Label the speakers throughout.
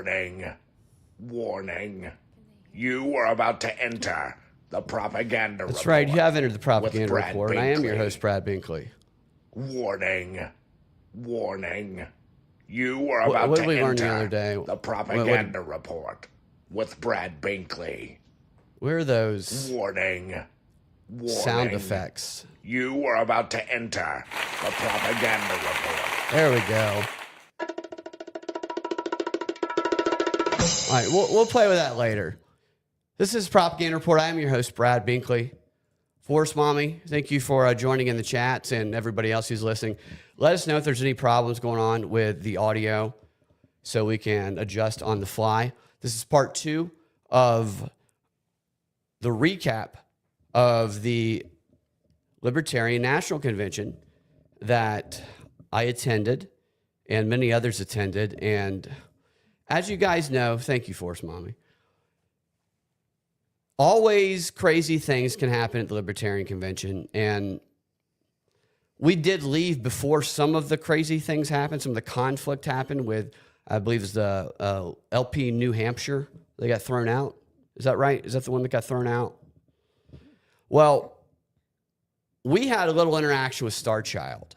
Speaker 1: Warning. Warning. You are about to enter the propaganda report.
Speaker 2: That's right. You have entered the propaganda
Speaker 1: Brad
Speaker 2: report. I am your
Speaker 1: Binkley.
Speaker 2: host, Brad Binkley.
Speaker 1: Warning. Warning. You are
Speaker 2: What
Speaker 1: about
Speaker 2: did
Speaker 1: to
Speaker 2: we learn the
Speaker 1: enter
Speaker 2: other day?
Speaker 1: the propaganda report with Brad Binkley.
Speaker 2: Where are those
Speaker 1: Warning. Warning.
Speaker 2: sound effects?
Speaker 1: You are about to enter the propaganda report.
Speaker 2: There we go. All right, we'll play with that later. This is Propaganda Report. I am your host, Brad Binkley. Force Mommy, thank you for joining in the chats, and everybody else who's listening. Let us know if there's any problems going on with the audio so we can adjust on the fly. This is part 2 of the recap of the Libertarian National Convention that I attended and many others attended. And as you guys know, thank you, Force Mommy. Always crazy things can happen at the Libertarian Convention. And we did leave before some of the crazy things happened. Some of the conflict happened with, I believe it's the LP New Hampshire. They got thrown out. Is that right? Is that the one that got thrown out? Well, we had a little interaction with Starchild.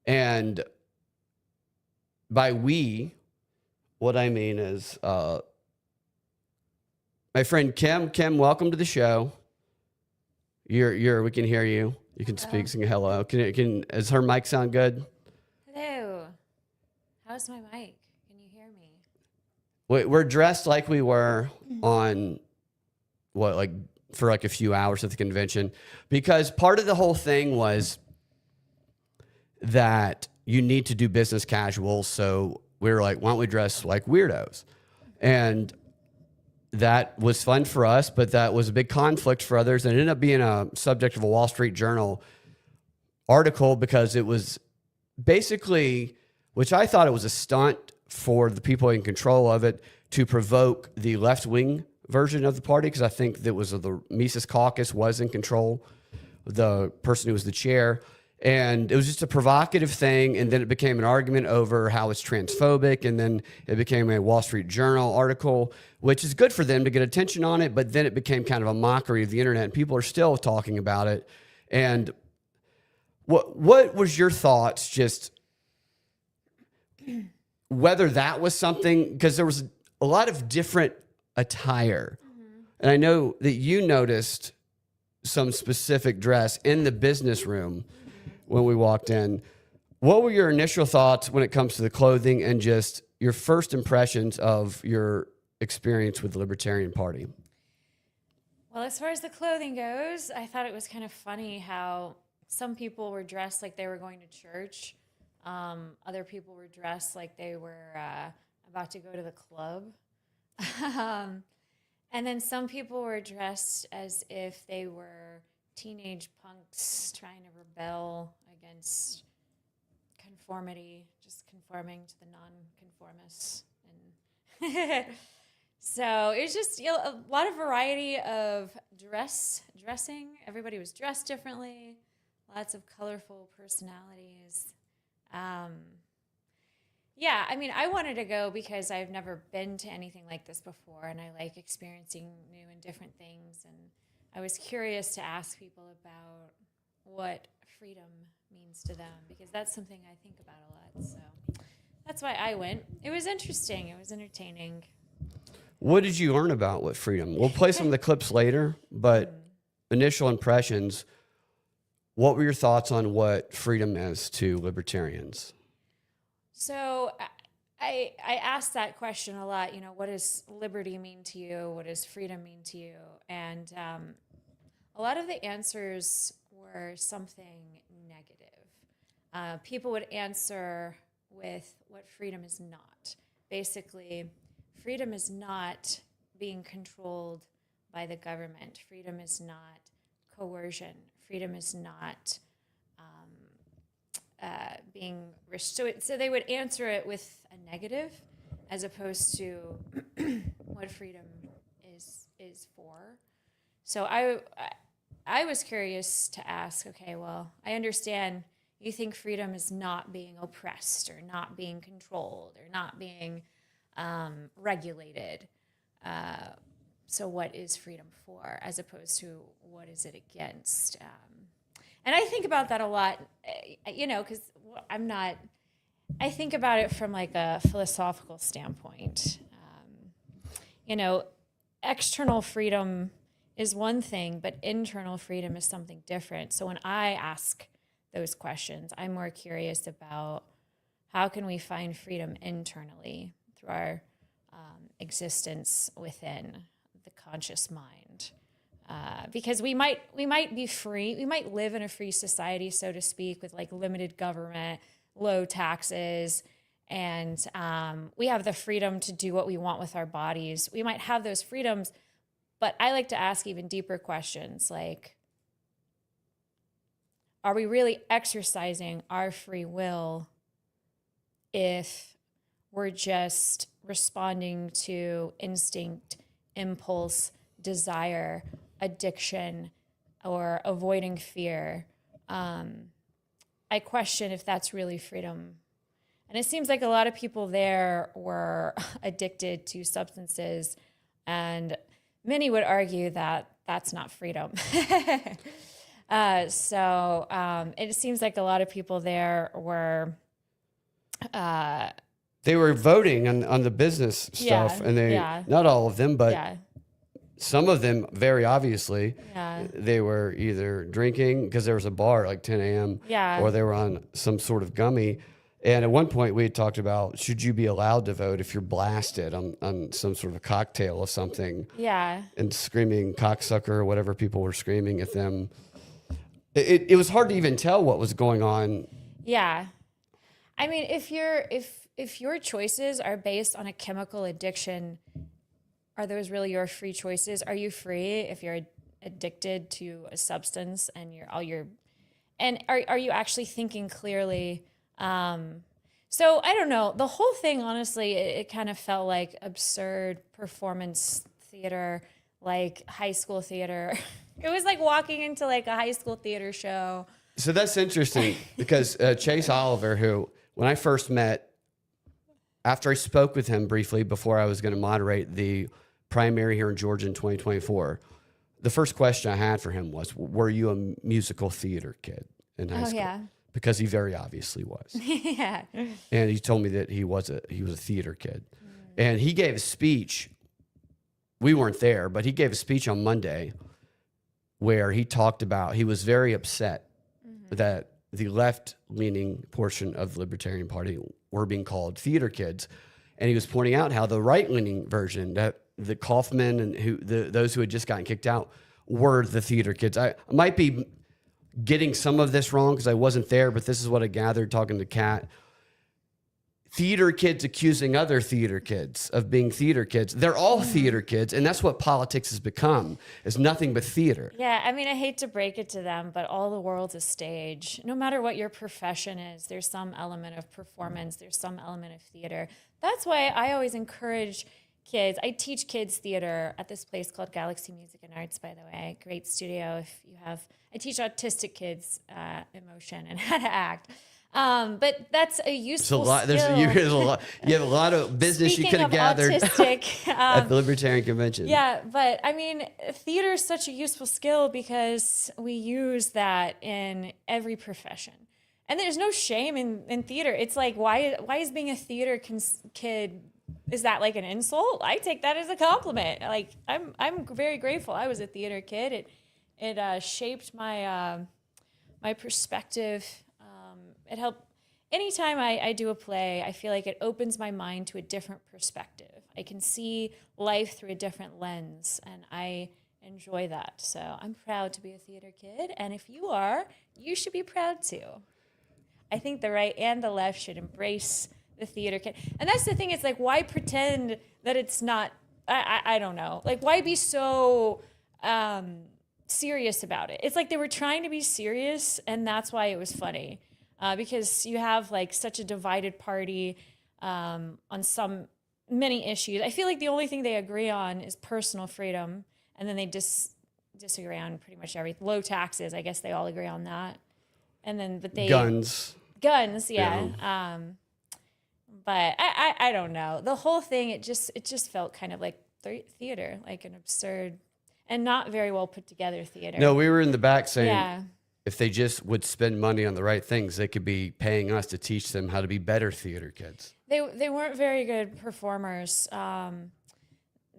Speaker 2: And by we, what I mean is my friend Kim. Kim, welcome to the show. We can hear you. You can speak, sing hello. Does her mic sound good?
Speaker 3: Hello. How's my mic? Can you hear me?
Speaker 2: We're dressed like we were on for a few hours at the convention, because part of the whole thing was that you need to do business casual. So we were like, why don't we dress like weirdos? And that was fun for us, but that was a big conflict for others. And it ended up being a subject of a Wall Street Journal article, because it was basically, which I thought it was a stunt for the people in control of it to provoke the left-wing version of the party, because I think that was the Mises Caucus was in control, the person who was the chair. And it was just a provocative thing, and then it became an argument over how it's transphobic, and then it became a Wall Street Journal article, which is good for them to get attention on it, but then it became kind of a mockery of the internet, and people are still talking about it. And what was your thoughts, just whether that was something, because there was a lot of different attire, and I know that you noticed some specific dress in the business room when we walked in. What were your initial thoughts when it comes to the clothing and just your first impressions of your experience with the Libertarian Party?
Speaker 3: Well, as far as the clothing goes, I thought it was kind of funny how some people were dressed like they were going to church. Other people were dressed like they were about to go to the club. And then some people were dressed as if they were teenage punks trying to rebel against conformity, just conforming to the non-conformists. And so it was just a lot of variety of dressing. Everybody was dressed differently. Lots of colorful personalities. Yeah, I mean, I wanted to go because I've never been to anything like this before, and I like experiencing new and different things. And I was curious to ask people about what freedom means to them, because that's something I think about a lot. So that's why I went. It was interesting. It was entertaining.
Speaker 2: What did you learn about what freedom? We'll play some of the clips later, but initial impressions, what were your thoughts on what freedom is to libertarians?
Speaker 3: So I asked that question a lot. What does liberty mean to you? What does freedom mean to you? And a lot of the answers were something negative. People would answer with what freedom is not. Basically, freedom is not being controlled by the government. Freedom is not coercion. Freedom is not being restricted. So they would answer it with a negative, as opposed to what freedom is for. So I was curious to ask, okay, well, I understand you think freedom is not being oppressed or not being controlled or not being regulated. So what is freedom for, as opposed to what is it against? And I think about that a lot, because I think about it from like a philosophical standpoint. External freedom is one thing, but internal freedom is something different. So when I ask those questions, I'm more curious about how can we find freedom internally through our existence within the conscious mind. Because we might be free, we might live in a free society, so to speak, with like limited government, low taxes, and we have the freedom to do what we want with our bodies. We might have those freedoms, but I like to ask even deeper questions like, are we really exercising our free will if we're just responding to instinct, impulse, desire, addiction, or avoiding fear? I question if that's really freedom. And it seems like a lot of people there were addicted to substances, and many would argue that that's not freedom. So it seems like a lot of people there were...
Speaker 2: they were voting on the business stuff, and not all of them, but some of them, very obviously, they were either drinking because there was a bar at like 10 a.m. Or they were on some sort of gummy. And at one point we had talked about, should you be allowed to vote if you're blasted on some sort of a cocktail or something? And screaming cocksucker or whatever people were screaming at them. It was hard to even tell what was going on.
Speaker 3: Yeah. I mean, if your choices are based on a chemical addiction, are those really your free choices? Are you free if you're addicted to a substance and are you actually thinking clearly? So I don't know. The whole thing, honestly, it kind of felt like absurd performance theater, like high school theater. It was like walking into like a high school theater show.
Speaker 2: So that's interesting because Chase Oliver, who when I first met, after I spoke with him briefly before I was going to moderate the primary here in Georgia in 2024, the first question I had for him was, were you a musical theater kid in high school? Yeah. Because he very obviously was.
Speaker 3: Yeah.
Speaker 2: And he told me that he was a theater kid. And he gave a speech. We weren't there, but he gave a speech on Monday where he talked about, he was very upset that the left-leaning portion of the Libertarian Party were being called theater kids. And he was pointing out how the right-leaning version, that the Kaufman and those who had just gotten kicked out, were the theater kids. I might be getting some of this wrong because I wasn't there, but this is what I gathered talking to Kat. Theater kids accusing other theater kids of being theater kids. They're all theater kids, and that's what politics has become, is nothing but theater.
Speaker 3: Yeah, I mean, I hate to break it to them, but all the world's a stage. No matter what your profession is, there's some element of performance, there's some element of theater. That's why I always encourage kids. I teach kids theater at this place called Galaxy Music and Arts, by the way. Great studio if you have... I teach autistic kids emotion and how to act. But that's a useful skill.
Speaker 2: You have a lot of business you could have gathered at the Libertarian Convention.
Speaker 3: Yeah, but I mean, theater is such a useful skill because we use that in every profession. And there's no shame in theater. It's like, why is being a theater kid, is that like an insult? I take that as a compliment. Like, I'm very grateful I was a theater kid. It shaped my my perspective. It helped. Anytime I do a play, I feel like it opens my mind to a different perspective. I can see life through a different lens, and I enjoy that. So I'm proud to be a theater kid, and if you are, you should be proud too. I think the right and the left should embrace the theater kid. And that's the thing, it's like, why pretend that it's not, I don't know. Like, why be so serious about it? It's like they were trying to be serious, and that's why it was funny. Because you have like such a divided party on many issues. I feel like the only thing they agree on is personal freedom, and then they disagree on pretty much everything. Low taxes, I guess they all agree on that. And then, but they
Speaker 2: guns,
Speaker 3: yeah. But I don't know. The whole thing, it just felt kind of like theater, like an absurd and not very well put together theater.
Speaker 2: No, we were in the back saying
Speaker 3: Yeah.
Speaker 2: if they just would spend money on the right things, they could be paying us to teach them how to be better theater kids.
Speaker 3: They weren't very good performers.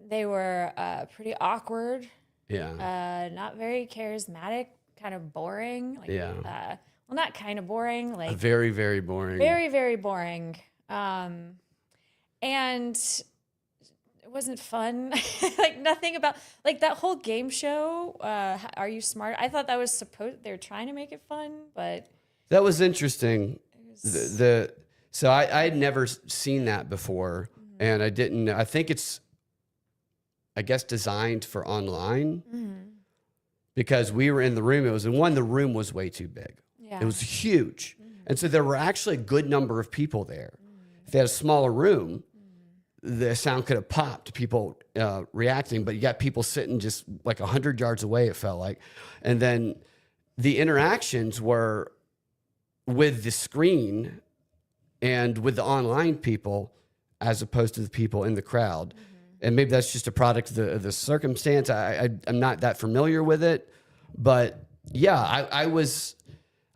Speaker 3: They were pretty awkward.
Speaker 2: Yeah.
Speaker 3: Not very charismatic, kind of boring. Like,
Speaker 2: Yeah.
Speaker 3: Well, not kind of boring, like
Speaker 2: Very, very boring.
Speaker 3: very, very boring. And it wasn't fun. Like nothing about like that whole game show. Are You Smart? I thought that was they were trying to make it fun, but
Speaker 2: That was interesting. So I had never seen that before, and I didn't. I think it's, I guess, designed for online because we were in the room. It was the room was way too big.
Speaker 3: yeah.
Speaker 2: It was huge, and so there were actually a good number of people there. If they had a smaller room, the sound could have popped, people reacting, but you got people sitting just like 100 yards away, it felt like. And then the interactions were with the screen and with the online people as opposed to the people in the crowd. And maybe that's just a product of the circumstance. I'm not that familiar with it, but yeah,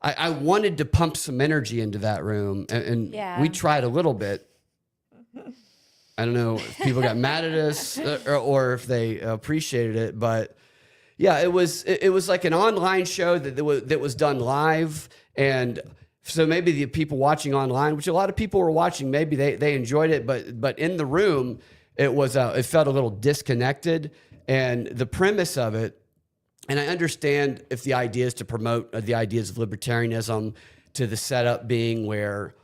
Speaker 2: I wanted to pump some energy into that room, and
Speaker 3: Yeah.
Speaker 2: we tried a little bit. I don't know if people got mad at us or if they appreciated it, but yeah, it was like an online show that was done live, and so maybe the people watching online, which a lot of people were watching, maybe they enjoyed it, but in the room it felt a little disconnected, and the premise of it. And I understand if the idea is to promote the ideas of libertarianism, to the setup being where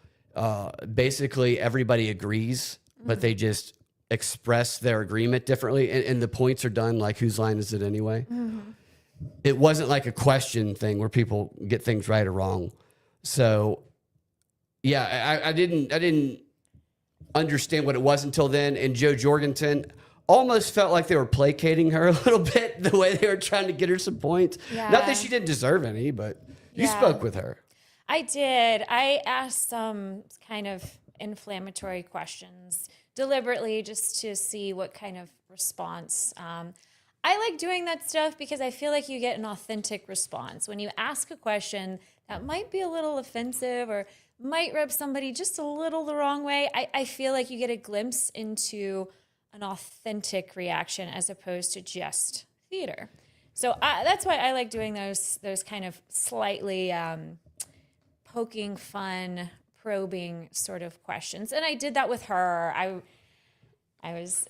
Speaker 2: basically everybody agrees, but they just express their agreement differently. And the points are done like, whose line is it anyway? It wasn't like a question thing where people get things right or wrong. So yeah, I didn't understand what it was until then. And Joe Jorgensen almost felt like they were placating her a little bit, the way they were trying to get her some points.
Speaker 3: Yeah.
Speaker 2: Not that she didn't deserve any, but you
Speaker 3: Yeah.
Speaker 2: spoke with her.
Speaker 3: I did. I asked some kind of inflammatory questions deliberately just to see what kind of response. I like doing that stuff because I feel like you get an authentic response. When you ask a question that might be a little offensive or might rub somebody just a little the wrong way, I feel like you get a glimpse into an authentic reaction as opposed to just theater. So that's why I like doing those kind of slightly poking fun, probing sort of questions. And I did that with her. I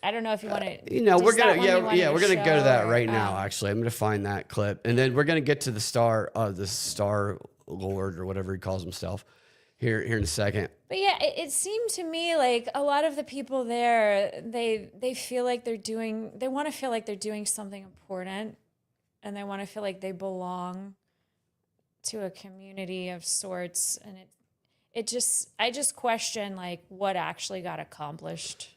Speaker 3: don't know if you want to.
Speaker 2: We're gonna we're gonna go to that right now. Actually, I'm gonna find that clip, and then we're gonna get to the Star Lord or whatever he calls himself here in a second.
Speaker 3: But yeah, it seemed to me like a lot of the people there, they feel like they want to feel like they're doing something important, and they want to feel like they belong to a community of sorts, and I just question like what actually got accomplished.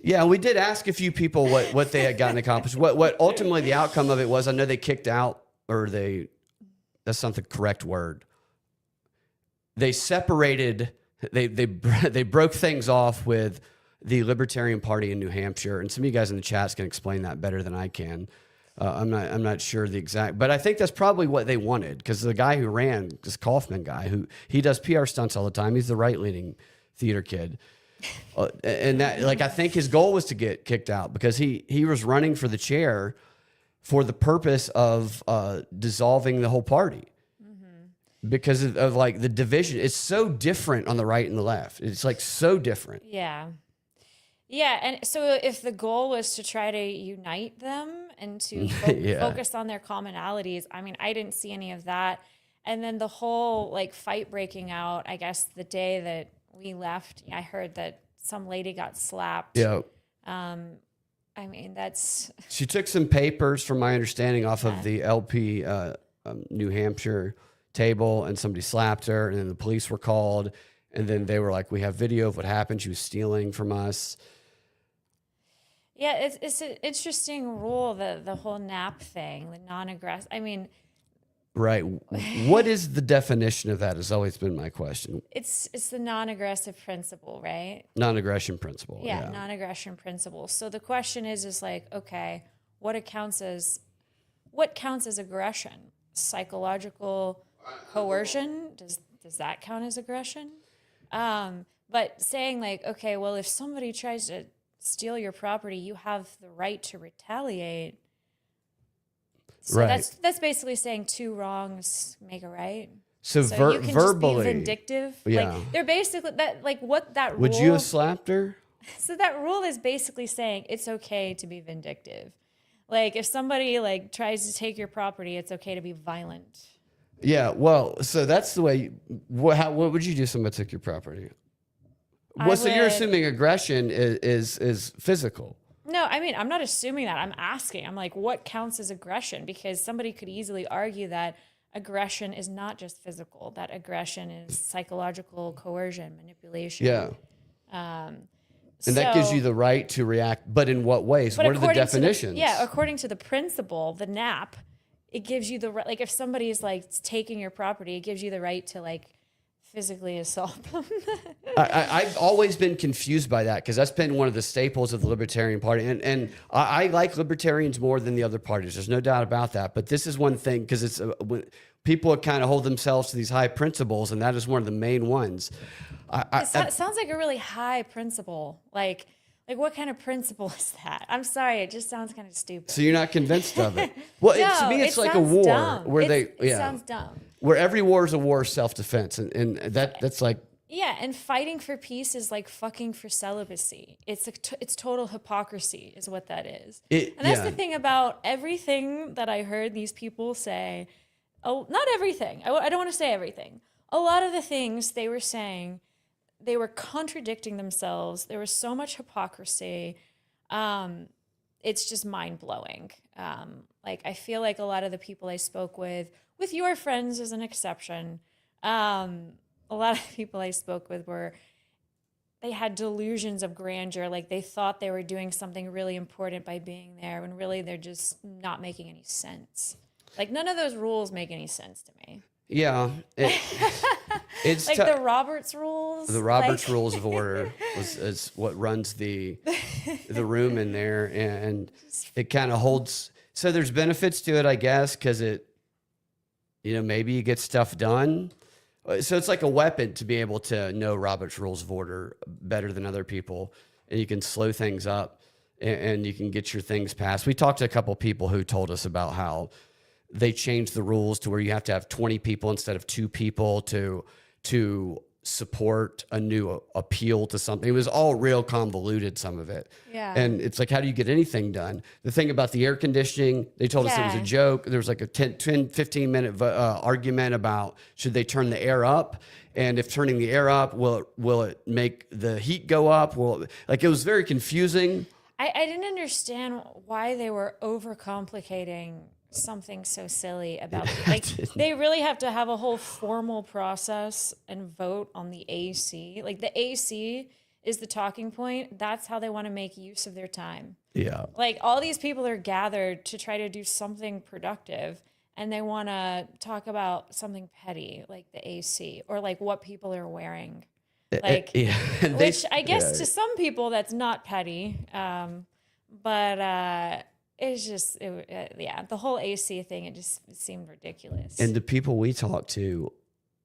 Speaker 2: Yeah, we did ask a few people what they had gotten accomplished. What ultimately the outcome of it was. I know they kicked out, or that's not the correct word. They separated. They broke things off with the Libertarian Party in New Hampshire, and some of you guys in the chats can explain that better than I can. I'm not sure the exact, but I think that's probably what they wanted, because the guy who ran, this Kaufman guy, he does PR stunts all the time. He's the right-leaning theater kid. And that, like, I think his goal was to get kicked out because he was running for the chair for the purpose of dissolving the whole party because of like the division. It's so different on the right and the left. It's like so different.
Speaker 3: Yeah. Yeah. And so if the goal was to try to unite them and to focus on their commonalities, I mean, I didn't see any of that. And then the whole like fight breaking out, I guess the day that we left, I heard that some lady got slapped.
Speaker 2: Yeah.
Speaker 3: I mean,
Speaker 2: she took some papers, from my understanding, off of the LP New Hampshire table, and somebody slapped her, and then the police were called, and then they were like, we have video of what happened. She was stealing from us.
Speaker 3: Yeah, it's an interesting rule, the whole nap thing, the non-aggressive. I mean,
Speaker 2: Right. What is the definition of that has always been my question.
Speaker 3: It's the non-aggressive principle, right?
Speaker 2: Non-aggression principle.
Speaker 3: Yeah, non-aggression principle. So the question is like, okay, what counts as aggression? Psychological coercion? Does that count as aggression? But saying like, okay, well, if somebody tries to steal your property, you have the right to retaliate. So
Speaker 2: right.
Speaker 3: that's basically saying two wrongs make a right.
Speaker 2: So,
Speaker 3: you can
Speaker 2: verbally,
Speaker 3: just be vindictive.
Speaker 2: Yeah.
Speaker 3: Like they're basically that. Like what that rule.
Speaker 2: Would you have slapped her?
Speaker 3: So that rule is basically saying it's okay to be vindictive. Like if somebody like tries to take your property, it's okay to be violent.
Speaker 2: Yeah. Well, so that's the way. What would you do if somebody took your property? Well, so you're assuming aggression is physical.
Speaker 3: No, I mean, I'm not assuming that. I'm asking. I'm like, what counts as aggression? Because somebody could easily argue that aggression is not just physical, that aggression is psychological coercion, manipulation.
Speaker 2: Yeah. And that gives you the right to react, but in what ways? What are the definitions?
Speaker 3: According to the principle, the NAP, it gives you the right, like if somebody is like taking your property, it gives you the right to like physically assault them.
Speaker 2: I've always been confused by that because that's been one of the staples of the Libertarian Party. And I like Libertarians more than the other parties. There's no doubt about that. But this is one thing because it's when people kind of hold themselves to these high principles, and that is one of the main ones.
Speaker 3: It sounds like a really high principle. Like what kind of principle is that? I'm sorry, it just sounds kind of stupid.
Speaker 2: So you're not convinced of it? Well, to me, it's like a war
Speaker 3: dumb.
Speaker 2: where
Speaker 3: It sounds dumb.
Speaker 2: Where every war is a war of self-defense, and that's like.
Speaker 3: Yeah, and fighting for peace is like fucking for celibacy. It's total hypocrisy is what that is. And that's the thing about everything that I heard these people say. Oh, not everything. I don't want to say everything. A lot of the things they were saying, they were contradicting themselves. There was so much hypocrisy. It's just mind-blowing. Like I feel like a lot of the people I spoke with your friends as an exception, a lot of people I spoke with they had delusions of grandeur. Like they thought they were doing something really important by being there when really they're just not making any sense. Like none of those rules make any sense to me.
Speaker 2: Yeah. It's
Speaker 3: like the Roberts rules.
Speaker 2: The Roberts rules of order is what runs the room in there. And it kind of holds. So there's benefits to it, I guess, because maybe you get stuff done. So it's like a weapon to be able to know Robert's Rules of Order better than other people. And you can slow things up and you can get your things passed. We talked to a couple people who told us about how they changed the rules to where you have to have 20 people instead of 2 people to support a new appeal to something. It was all real convoluted, some of it.
Speaker 3: Yeah.
Speaker 2: And it's like, how do you get anything done? The thing about the air conditioning, they told us it was a joke. There was like a 10, 15 minute argument about should they turn the air up? And if turning the air up, will it make the heat go up? It was very confusing.
Speaker 3: I didn't understand why they were overcomplicating something so silly about they really have to have a whole formal process and vote on the AC. Like the AC is the talking point. That's how they want to make use of their time.
Speaker 2: Yeah.
Speaker 3: Like all these people are gathered to try to do something productive and they want to talk about something petty like the AC or like what people are wearing. Like which I guess to some people that's not petty. But it's just, the whole AC thing, it seemed ridiculous.
Speaker 2: And the people we talked to,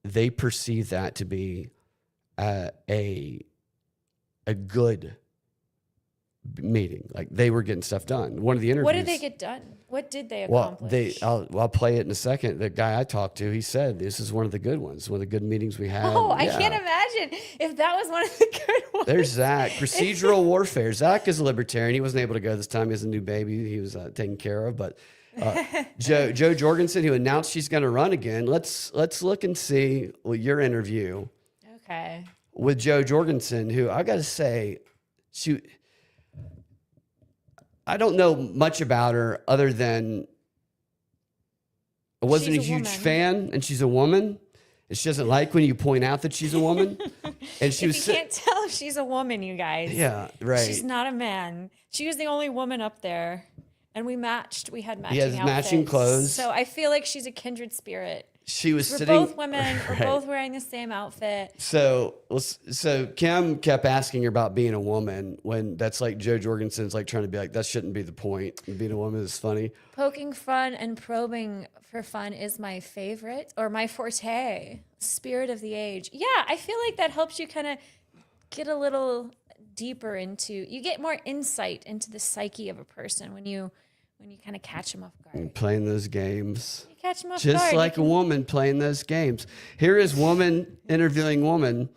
Speaker 2: they perceive that to be a good meeting. Like they were getting stuff done. One of the interviews.
Speaker 3: What did they get done? What did they accomplish?
Speaker 2: I'll play it in a second. The guy I talked to, he said, this is one of the good ones, one of the good meetings we had.
Speaker 3: Oh, I can't imagine if that was one of the good ones.
Speaker 2: There's Zach. Procedural warfare. Zach is a libertarian. He wasn't able to go this time. He has a new baby he was taking care of. But Jo Jorgensen, who announced she's going to run again. Let's look and see your interview.
Speaker 3: Okay.
Speaker 2: With Jo Jorgensen, who I got to say, I don't know much about her other than I wasn't a huge fan, and she's a woman. And she doesn't like when you point out that she's a woman. And she
Speaker 3: you can't tell if she's a woman, you guys.
Speaker 2: Yeah, right.
Speaker 3: She's not a man. She was the only woman up there. And we matched. We had matching
Speaker 2: He has
Speaker 3: outfits.
Speaker 2: matching clothes.
Speaker 3: So I feel like she's a kindred spirit.
Speaker 2: She was
Speaker 3: We're
Speaker 2: sitting.
Speaker 3: both women. We're
Speaker 2: Right.
Speaker 3: both wearing the same outfit.
Speaker 2: So Kim kept asking her about being a woman when that's like Joe Jorgensen's like trying to be like, that shouldn't be the point. Being a woman is funny.
Speaker 3: Poking fun and probing for fun is my favorite or my forte. Spirit of the age. Yeah, I feel like that helps you kind of get a little deeper into, you get more insight into the psyche of a person when you kind of catch them off guard.
Speaker 2: Playing those games.
Speaker 3: You catch them off
Speaker 2: Just
Speaker 3: guard.
Speaker 2: like a woman playing those games. Here is woman interviewing woman.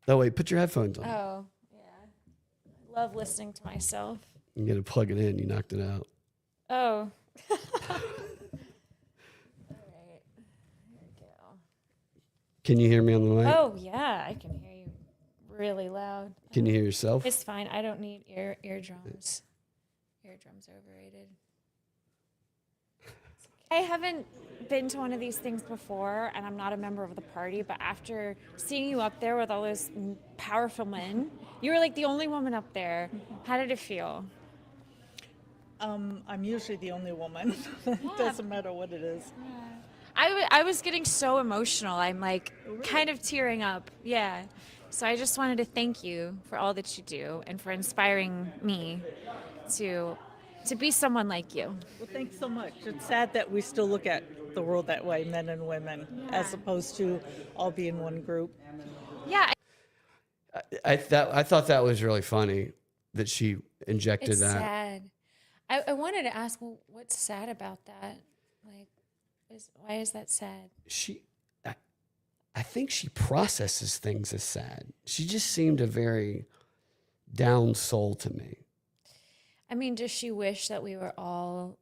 Speaker 2: Oh, wait, put your headphones on.
Speaker 3: Oh, yeah. I love listening to myself.
Speaker 2: You got to plug it in. You knocked it out.
Speaker 3: Oh. All right. Here we go.
Speaker 2: Can you hear me on the mic?
Speaker 3: Oh, yeah. I can hear you really loud.
Speaker 2: Can you hear yourself?
Speaker 3: It's fine. I don't need eardrums. Eardrums are overrated. I haven't been to one of these things before, and I'm not a member of the party, but after seeing you up there with all those powerful men, you were like the only woman up there. How did it feel?
Speaker 4: I'm usually the only woman. It doesn't matter what it is.
Speaker 3: I was getting so emotional. I'm like kind of tearing up. Yeah. So I just wanted to thank you for all that you do and for inspiring me to be someone like you.
Speaker 4: Well, thanks so much. It's sad that we still look at the world that way, men and women, as opposed to all being one group.
Speaker 3: Yeah.
Speaker 2: I thought that was really funny that she injected
Speaker 3: It's
Speaker 2: that.
Speaker 3: sad. I wanted to ask, well, what's sad about that? Like, why is that sad?
Speaker 2: I think she processes things as sad. She just seemed a very down soul to me.
Speaker 3: I mean, does she wish that we were all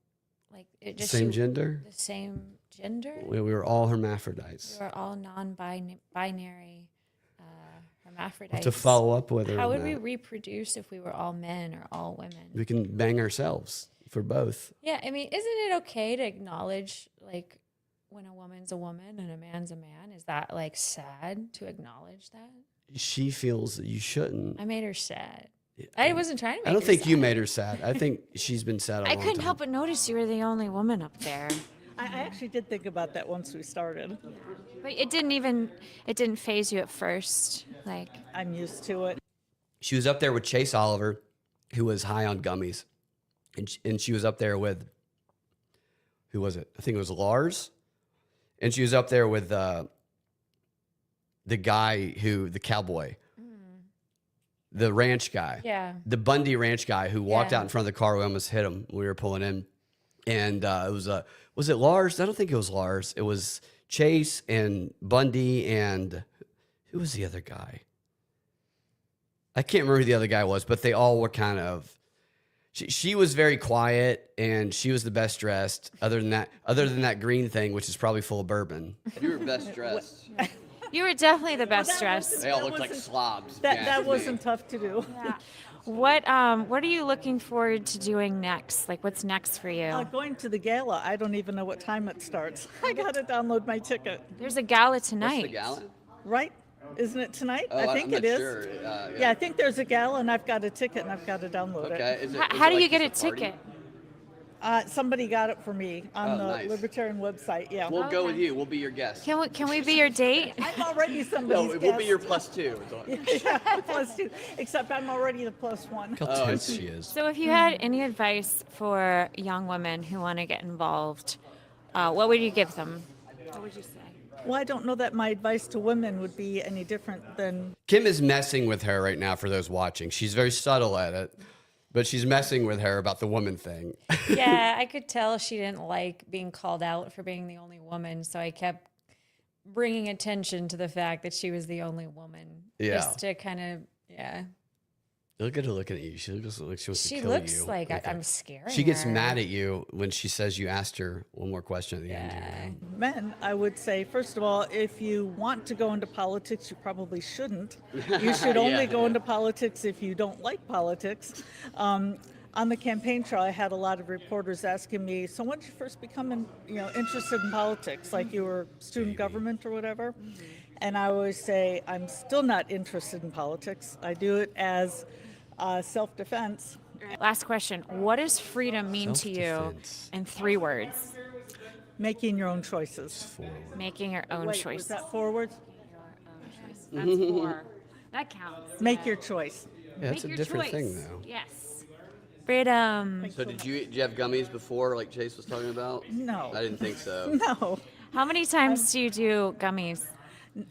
Speaker 3: like
Speaker 2: Same gender?
Speaker 3: The same gender?
Speaker 2: We were all hermaphrodites.
Speaker 3: We were all non-binary hermaphrodites.
Speaker 2: To follow up with her.
Speaker 3: How
Speaker 2: on
Speaker 3: would we
Speaker 2: that.
Speaker 3: reproduce if we were all men or all women?
Speaker 2: We can bang ourselves for both.
Speaker 3: Yeah, I mean, isn't it okay to acknowledge like when a woman's a woman and a man's a man? Is that like sad to acknowledge that?
Speaker 2: She feels that you shouldn't.
Speaker 3: I made her sad. I wasn't trying to make
Speaker 2: I don't
Speaker 3: her
Speaker 2: think
Speaker 3: sad.
Speaker 2: you made her sad. I think she's been sad a
Speaker 3: I
Speaker 2: long
Speaker 3: couldn't
Speaker 2: time.
Speaker 3: help but notice you were the only woman up there.
Speaker 4: I actually did think about that once we started.
Speaker 3: But it didn't phase you at first. Like,
Speaker 4: I'm used to it.
Speaker 2: She was up there with Chase Oliver, who was high on gummies. And she was up there with, who was it? I think it was Lars. And she was up there with the guy the cowboy, the ranch guy.
Speaker 3: yeah.
Speaker 2: The Bundy ranch guy who walked
Speaker 3: Yeah.
Speaker 2: out in front of the car. We almost hit him when we were pulling in. And it was it Lars? I don't think it was Lars. It was Chase and Bundy and who was the other guy? I can't remember who the other guy was, but they all were kind of, she was very quiet and she was the best dressed other than that green thing, which is probably full of bourbon. You were best dressed.
Speaker 3: You were definitely the best dressed.
Speaker 2: They all looked like slobs.
Speaker 4: That wasn't tough to do.
Speaker 3: Yeah. What are you looking forward to doing next? Like, what's next for you?
Speaker 4: Going to the gala, I don't even know what time it starts. I got to download my ticket.
Speaker 3: There's a gala tonight.
Speaker 4: Right? Isn't it tonight?
Speaker 2: Oh,
Speaker 4: I think
Speaker 2: I'm
Speaker 4: it
Speaker 2: not
Speaker 4: is.
Speaker 2: sure.
Speaker 4: Yeah, I think there's a gala, and I've got a ticket, and I've got to download it.
Speaker 3: How do you get a ticket?
Speaker 4: Somebody got it for me on the
Speaker 2: nice.
Speaker 4: Libertarian website. Yeah.
Speaker 2: We'll go with you. We'll be your guest.
Speaker 3: Can we be your date?
Speaker 4: I'm already somebody's guest.
Speaker 2: we'll be your +2.
Speaker 4: Yeah, +2. Except I'm already the +1.
Speaker 2: How tense she is.
Speaker 3: So if you had any advice for young women who want to get involved, what would you give them? What would you say?
Speaker 4: Well, I don't know that my advice to women would be any different than.
Speaker 2: Kim is messing with her right now for those watching. She's very subtle at it, but she's messing with her about the woman thing.
Speaker 3: Yeah, I could tell she didn't like being called out for being the only woman, so I kept bringing attention to the fact that she was the only woman.
Speaker 2: Yeah.
Speaker 3: Just to kind of, yeah.
Speaker 2: Look at her looking at you. She looks like she wants to
Speaker 3: She
Speaker 2: kill
Speaker 3: looks
Speaker 2: you.
Speaker 3: like
Speaker 2: with
Speaker 3: I'm
Speaker 2: it.
Speaker 3: scaring
Speaker 2: She gets
Speaker 3: her.
Speaker 2: mad at you when she says you asked her one more question at the end. Here.
Speaker 4: Men, I would say, first of all, if you want to go into politics, you probably shouldn't. You should only go into politics if you don't like politics. On the campaign trail, I had a lot of reporters asking me, so when did you first become interested in politics, like you were student government or whatever? And I always say, I'm still not interested in politics. I do it as self-defense.
Speaker 3: Last question. What does freedom mean to you
Speaker 2: Self-defense.
Speaker 3: in 3 words?
Speaker 4: Making your own choices.
Speaker 3: Making your own
Speaker 4: Wait,
Speaker 3: choice.
Speaker 4: was that 4 words?
Speaker 3: That's 4. That counts.
Speaker 4: Make your choice.
Speaker 2: Yeah, that's
Speaker 3: Make
Speaker 2: a
Speaker 3: your
Speaker 2: different
Speaker 3: choice.
Speaker 2: thing, though.
Speaker 3: Yes. Freedom.
Speaker 2: So did you have gummies before, like Chase was talking about?
Speaker 4: No.
Speaker 2: I didn't think so.
Speaker 4: No,
Speaker 3: How many times do you do gummies?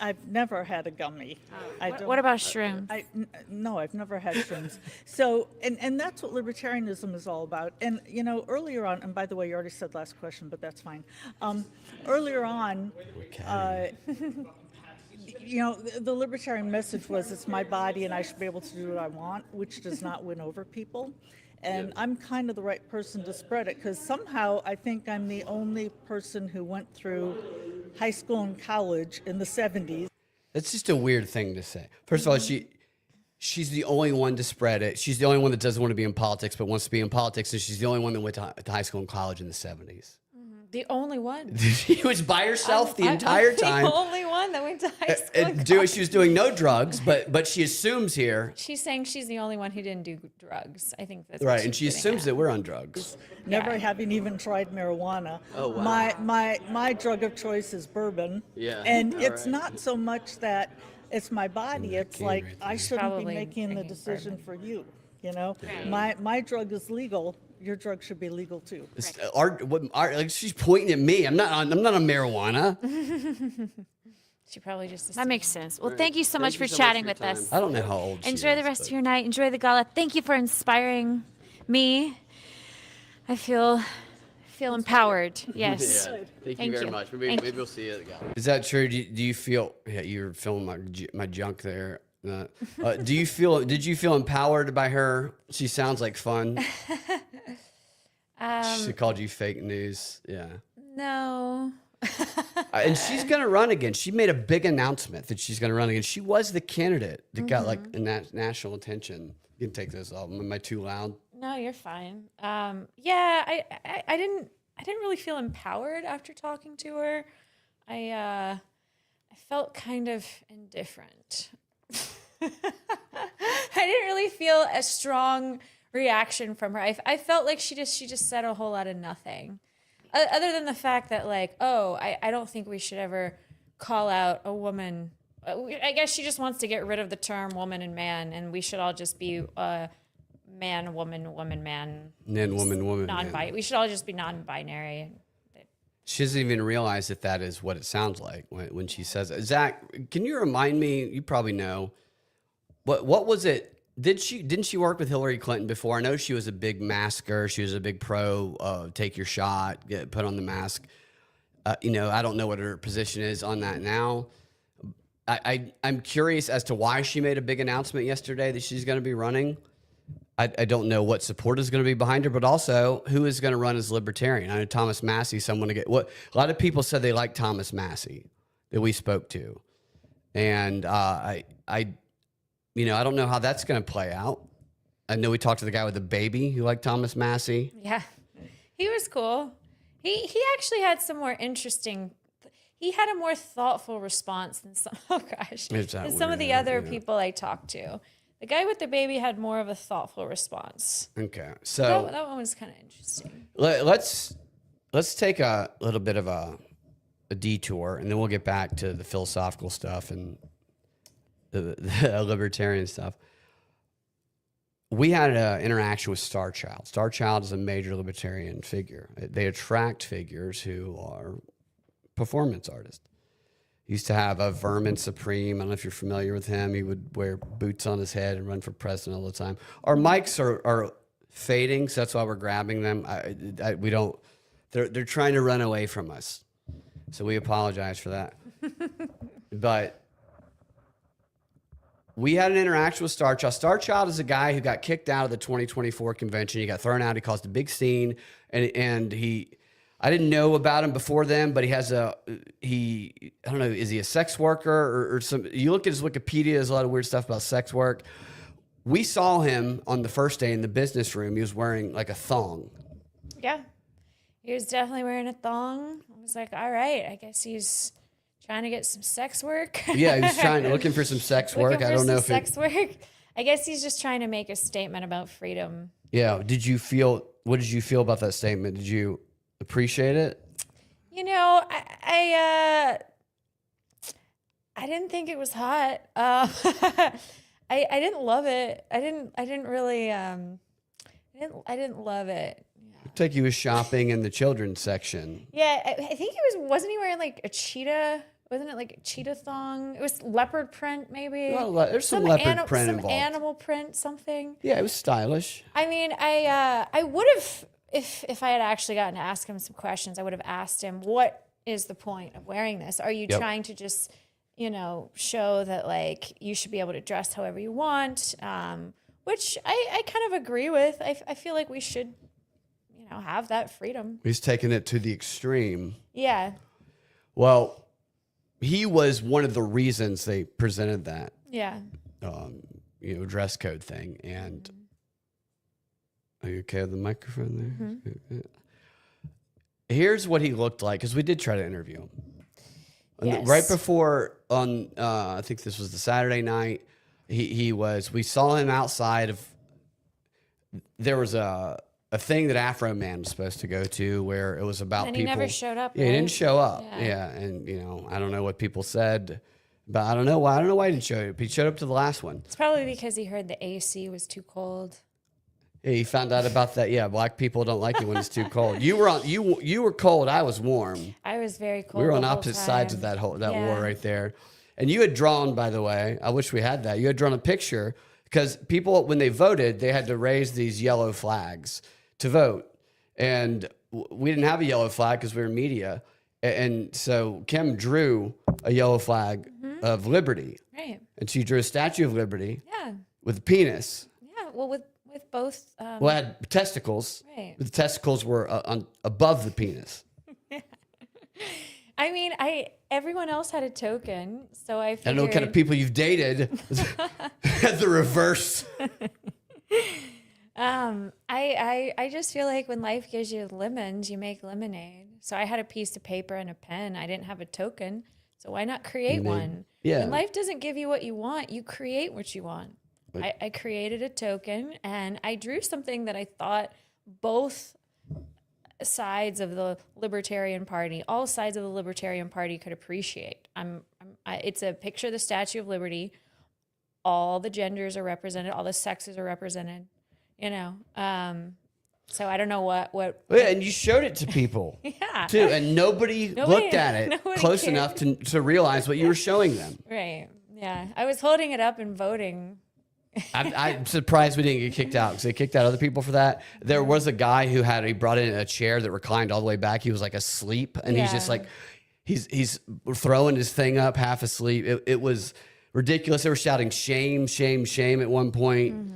Speaker 4: I've never had a gummy. I
Speaker 3: What,
Speaker 4: don't-
Speaker 3: what about shrooms?
Speaker 4: No, I've never had shrooms. So, and that's what libertarianism is all about. And, you know, earlier on, and by the way, you already said last question, but that's fine. Earlier on, you know, the libertarian message was it's my body and I should be able to do what I want, which does not win over people. And I'm kind of the right person to spread it because somehow I think I'm the only person who went through high school and college in the 70s.
Speaker 2: That's just a weird thing to say. First of all, she's the only one to spread it. She's the only one that doesn't want to be in politics but wants to be in politics, and she's the only one that went to high school and college in the 70s.
Speaker 3: The only one.
Speaker 2: She was by herself the entire time.
Speaker 3: The only one that went to high school. and
Speaker 2: She was doing no drugs, but she assumes here.
Speaker 3: She's saying she's the only one who didn't do drugs. I think that's
Speaker 2: Right,
Speaker 3: what
Speaker 2: and
Speaker 3: she's
Speaker 2: she
Speaker 3: getting
Speaker 2: assumes
Speaker 3: at.
Speaker 2: that we're on drugs.
Speaker 4: Never
Speaker 3: Yeah.
Speaker 4: having even tried marijuana.
Speaker 2: Oh, wow.
Speaker 4: My drug of choice is bourbon.
Speaker 2: Yeah.
Speaker 4: And
Speaker 2: All
Speaker 4: it's
Speaker 2: right.
Speaker 4: not so much that it's my body. It's
Speaker 2: cane
Speaker 4: like
Speaker 2: right
Speaker 4: I
Speaker 2: there.
Speaker 4: shouldn't be
Speaker 3: Probably
Speaker 4: making the
Speaker 3: drinking
Speaker 4: decision
Speaker 3: bourbon.
Speaker 4: for you. You know,
Speaker 3: Right.
Speaker 4: my drug is legal. Your drug should be legal too.
Speaker 2: Like she's pointing at me. I'm not on marijuana.
Speaker 3: She probably just.
Speaker 5: That makes sense. Well, thank you so
Speaker 2: Thank
Speaker 5: much
Speaker 2: you
Speaker 5: for
Speaker 2: so much
Speaker 5: chatting
Speaker 2: for your
Speaker 5: with us.
Speaker 2: time. I don't know how old she
Speaker 5: Enjoy
Speaker 2: is,
Speaker 5: the rest
Speaker 2: but-
Speaker 5: of your night. Enjoy the gala. Thank you for inspiring me. I feel empowered. Yes.
Speaker 2: Yeah. Thank
Speaker 5: Thank
Speaker 2: you very
Speaker 5: you.
Speaker 2: much.
Speaker 5: Thank
Speaker 2: Maybe we'll see you at the gala. Is that true? Do you feel? Yeah, you're filming my junk there. Did you feel empowered by her? She sounds like fun. She called you fake news. Yeah.
Speaker 3: No.
Speaker 2: And she's going to run again. She made a big announcement that she's going to run again. She was the candidate that got like national attention. You can take this off. Am I too loud?
Speaker 3: No, you're fine. Yeah, I didn't really feel empowered after talking to her. I felt kind of indifferent. I didn't really feel a strong reaction from her. I felt like she just said a whole lot of nothing. Other than the fact that like, oh, I don't think we should ever call out a woman. I guess she just wants to get rid of the term woman and man, and we should all just be man, woman, woman, man.
Speaker 2: Men, woman, woman.
Speaker 3: Non-binary.
Speaker 2: man.
Speaker 3: We should all just be non-binary.
Speaker 2: She doesn't even realize that is what it sounds like when she says it. Zach, can you remind me? You probably know. What was it? Didn't she work with Hillary Clinton before? I know she was a big masker. She was a big pro. Take your shot. Put on the mask. You know, I don't know what her position is on that now. I'm curious as to why she made a big announcement yesterday that she's going to be running. I don't know what support is going to be behind her, but also who is going to run as Libertarian. I know Thomas Massey, someone to get what a lot of people said they like Thomas Massey that we spoke to, and I don't know how that's going to play out. I know we talked to the guy with the baby who liked Thomas Massey.
Speaker 3: Yeah, he was cool. He actually had some more interesting. He had a more thoughtful response than some. Oh gosh,
Speaker 2: Is that
Speaker 3: than some of the
Speaker 2: weird?
Speaker 3: other
Speaker 2: Yeah.
Speaker 3: people I talked to. The guy with the baby had more of a thoughtful response.
Speaker 2: Okay, so
Speaker 3: That one was kind of interesting.
Speaker 2: let's take a little bit of a detour, and then we'll get back to the philosophical stuff and the libertarian stuff. We had an interaction with Starchild. Starchild is a major libertarian figure. They attract figures who are performance artists. He used to have a Vermin Supreme. I don't know if you're familiar with him. He would wear boots on his head and run for president all the time. Our mics are fading, so that's why we're grabbing them. We don't. They're trying to run away from us, so we apologize for that. But we had an interaction with Starchild. Starchild is a guy who got kicked out of the 2024 convention. He got thrown out. He caused a big scene, and I didn't know about him before then, but I don't know, is he a sex worker or some, you look at his Wikipedia, there's a lot of weird stuff about sex work. We saw him on the first day in the business room. He was wearing like a thong.
Speaker 3: Yeah, he was definitely wearing a thong. I was like, all right, I guess he's trying to get some sex work.
Speaker 2: Yeah, he was looking for some sex work.
Speaker 3: Looking
Speaker 2: I
Speaker 3: for
Speaker 2: don't know
Speaker 3: some
Speaker 2: if
Speaker 3: sex work. I guess he's just trying to make a statement about freedom
Speaker 2: Yeah. What did you feel about that statement? Did you appreciate it?
Speaker 3: You know, I didn't think it was hot. I didn't love it. I didn't really. I didn't love it.
Speaker 2: It's like he was shopping in the children's section.
Speaker 3: Yeah, I think wasn't he wearing like a cheetah? Wasn't it like a cheetah thong? It was leopard print, maybe.
Speaker 2: Well, there's some leopard print
Speaker 3: some
Speaker 2: involved.
Speaker 3: animal print, something.
Speaker 2: Yeah, it was stylish.
Speaker 3: I mean, I would have if I had actually gotten to ask him some questions. I would have asked him, "What is the point of wearing this? Are you trying to just, show that like you should be able to dress however you want?" Which I kind of agree with. I feel like we should, have that freedom.
Speaker 2: He's taking it to the extreme.
Speaker 3: Yeah.
Speaker 2: Well, he was one of the reasons they presented that,
Speaker 3: Yeah.
Speaker 2: Dress code thing. And are you okay with the microphone there?
Speaker 3: Mm-hmm.
Speaker 2: Here's what he looked like, because we did try to interview him.
Speaker 3: Yes.
Speaker 2: Right before I think this was the Saturday night, we saw him outside of, there was a thing that Afro Man was supposed to go to where it was about
Speaker 3: And
Speaker 2: people.
Speaker 3: he never showed up.
Speaker 2: Yeah, he
Speaker 3: right?
Speaker 2: didn't show up.
Speaker 3: Yeah.
Speaker 2: Yeah. And, I don't know what people said, but I don't know why. I don't know why he didn't show up. He showed up to the last one.
Speaker 3: It's probably because he heard the AC was too cold.
Speaker 2: Yeah, he found out about that. Yeah, black people don't like it when it's too cold. You were cold. I was warm.
Speaker 3: I was very cold.
Speaker 2: We were on
Speaker 3: the whole
Speaker 2: opposite sides of
Speaker 3: time.
Speaker 2: that
Speaker 3: Yeah.
Speaker 2: war right there. And you had drawn, by the way, I wish we had that. You had drawn a picture because people, when they voted, they had to raise these yellow flags to vote. And we didn't have a yellow flag because we were media. And so Kim drew a yellow flag of liberty.
Speaker 3: Right.
Speaker 2: And she drew a Statue of Liberty
Speaker 3: Yeah.
Speaker 2: with a penis.
Speaker 3: Yeah. Well, with both.
Speaker 2: Well, it had testicles.
Speaker 3: Right.
Speaker 2: But the testicles were above the penis.
Speaker 3: I mean, everyone else had a token, so I figured.
Speaker 2: I don't know what kind of people you've dated. Had the reverse.
Speaker 3: I just feel like when life gives you lemons, you make lemonade. So I had a piece of paper and a pen. I didn't have a token, so why not create one?
Speaker 2: Yeah.
Speaker 3: When life doesn't give you what you want, you create what you want. I created a token and I drew something that I thought both sides of the Libertarian Party, all sides of the Libertarian Party could appreciate. It's a picture of the Statue of Liberty. All the genders are represented. All the sexes are represented. So I don't know what.
Speaker 2: Yeah, and you showed it to people.
Speaker 3: Yeah.
Speaker 2: Too, and nobody looked at it
Speaker 3: nobody
Speaker 2: close
Speaker 3: cared.
Speaker 2: enough to realize what you were showing them.
Speaker 3: Right. Yeah. I was holding it up and voting.
Speaker 2: I'm surprised we didn't get kicked out because they kicked out other people for that. There was a guy who he brought in a chair that reclined all the way back. He was like asleep, and he's just like, he's throwing his thing up half asleep. It was ridiculous. They were shouting shame, shame, shame at one point.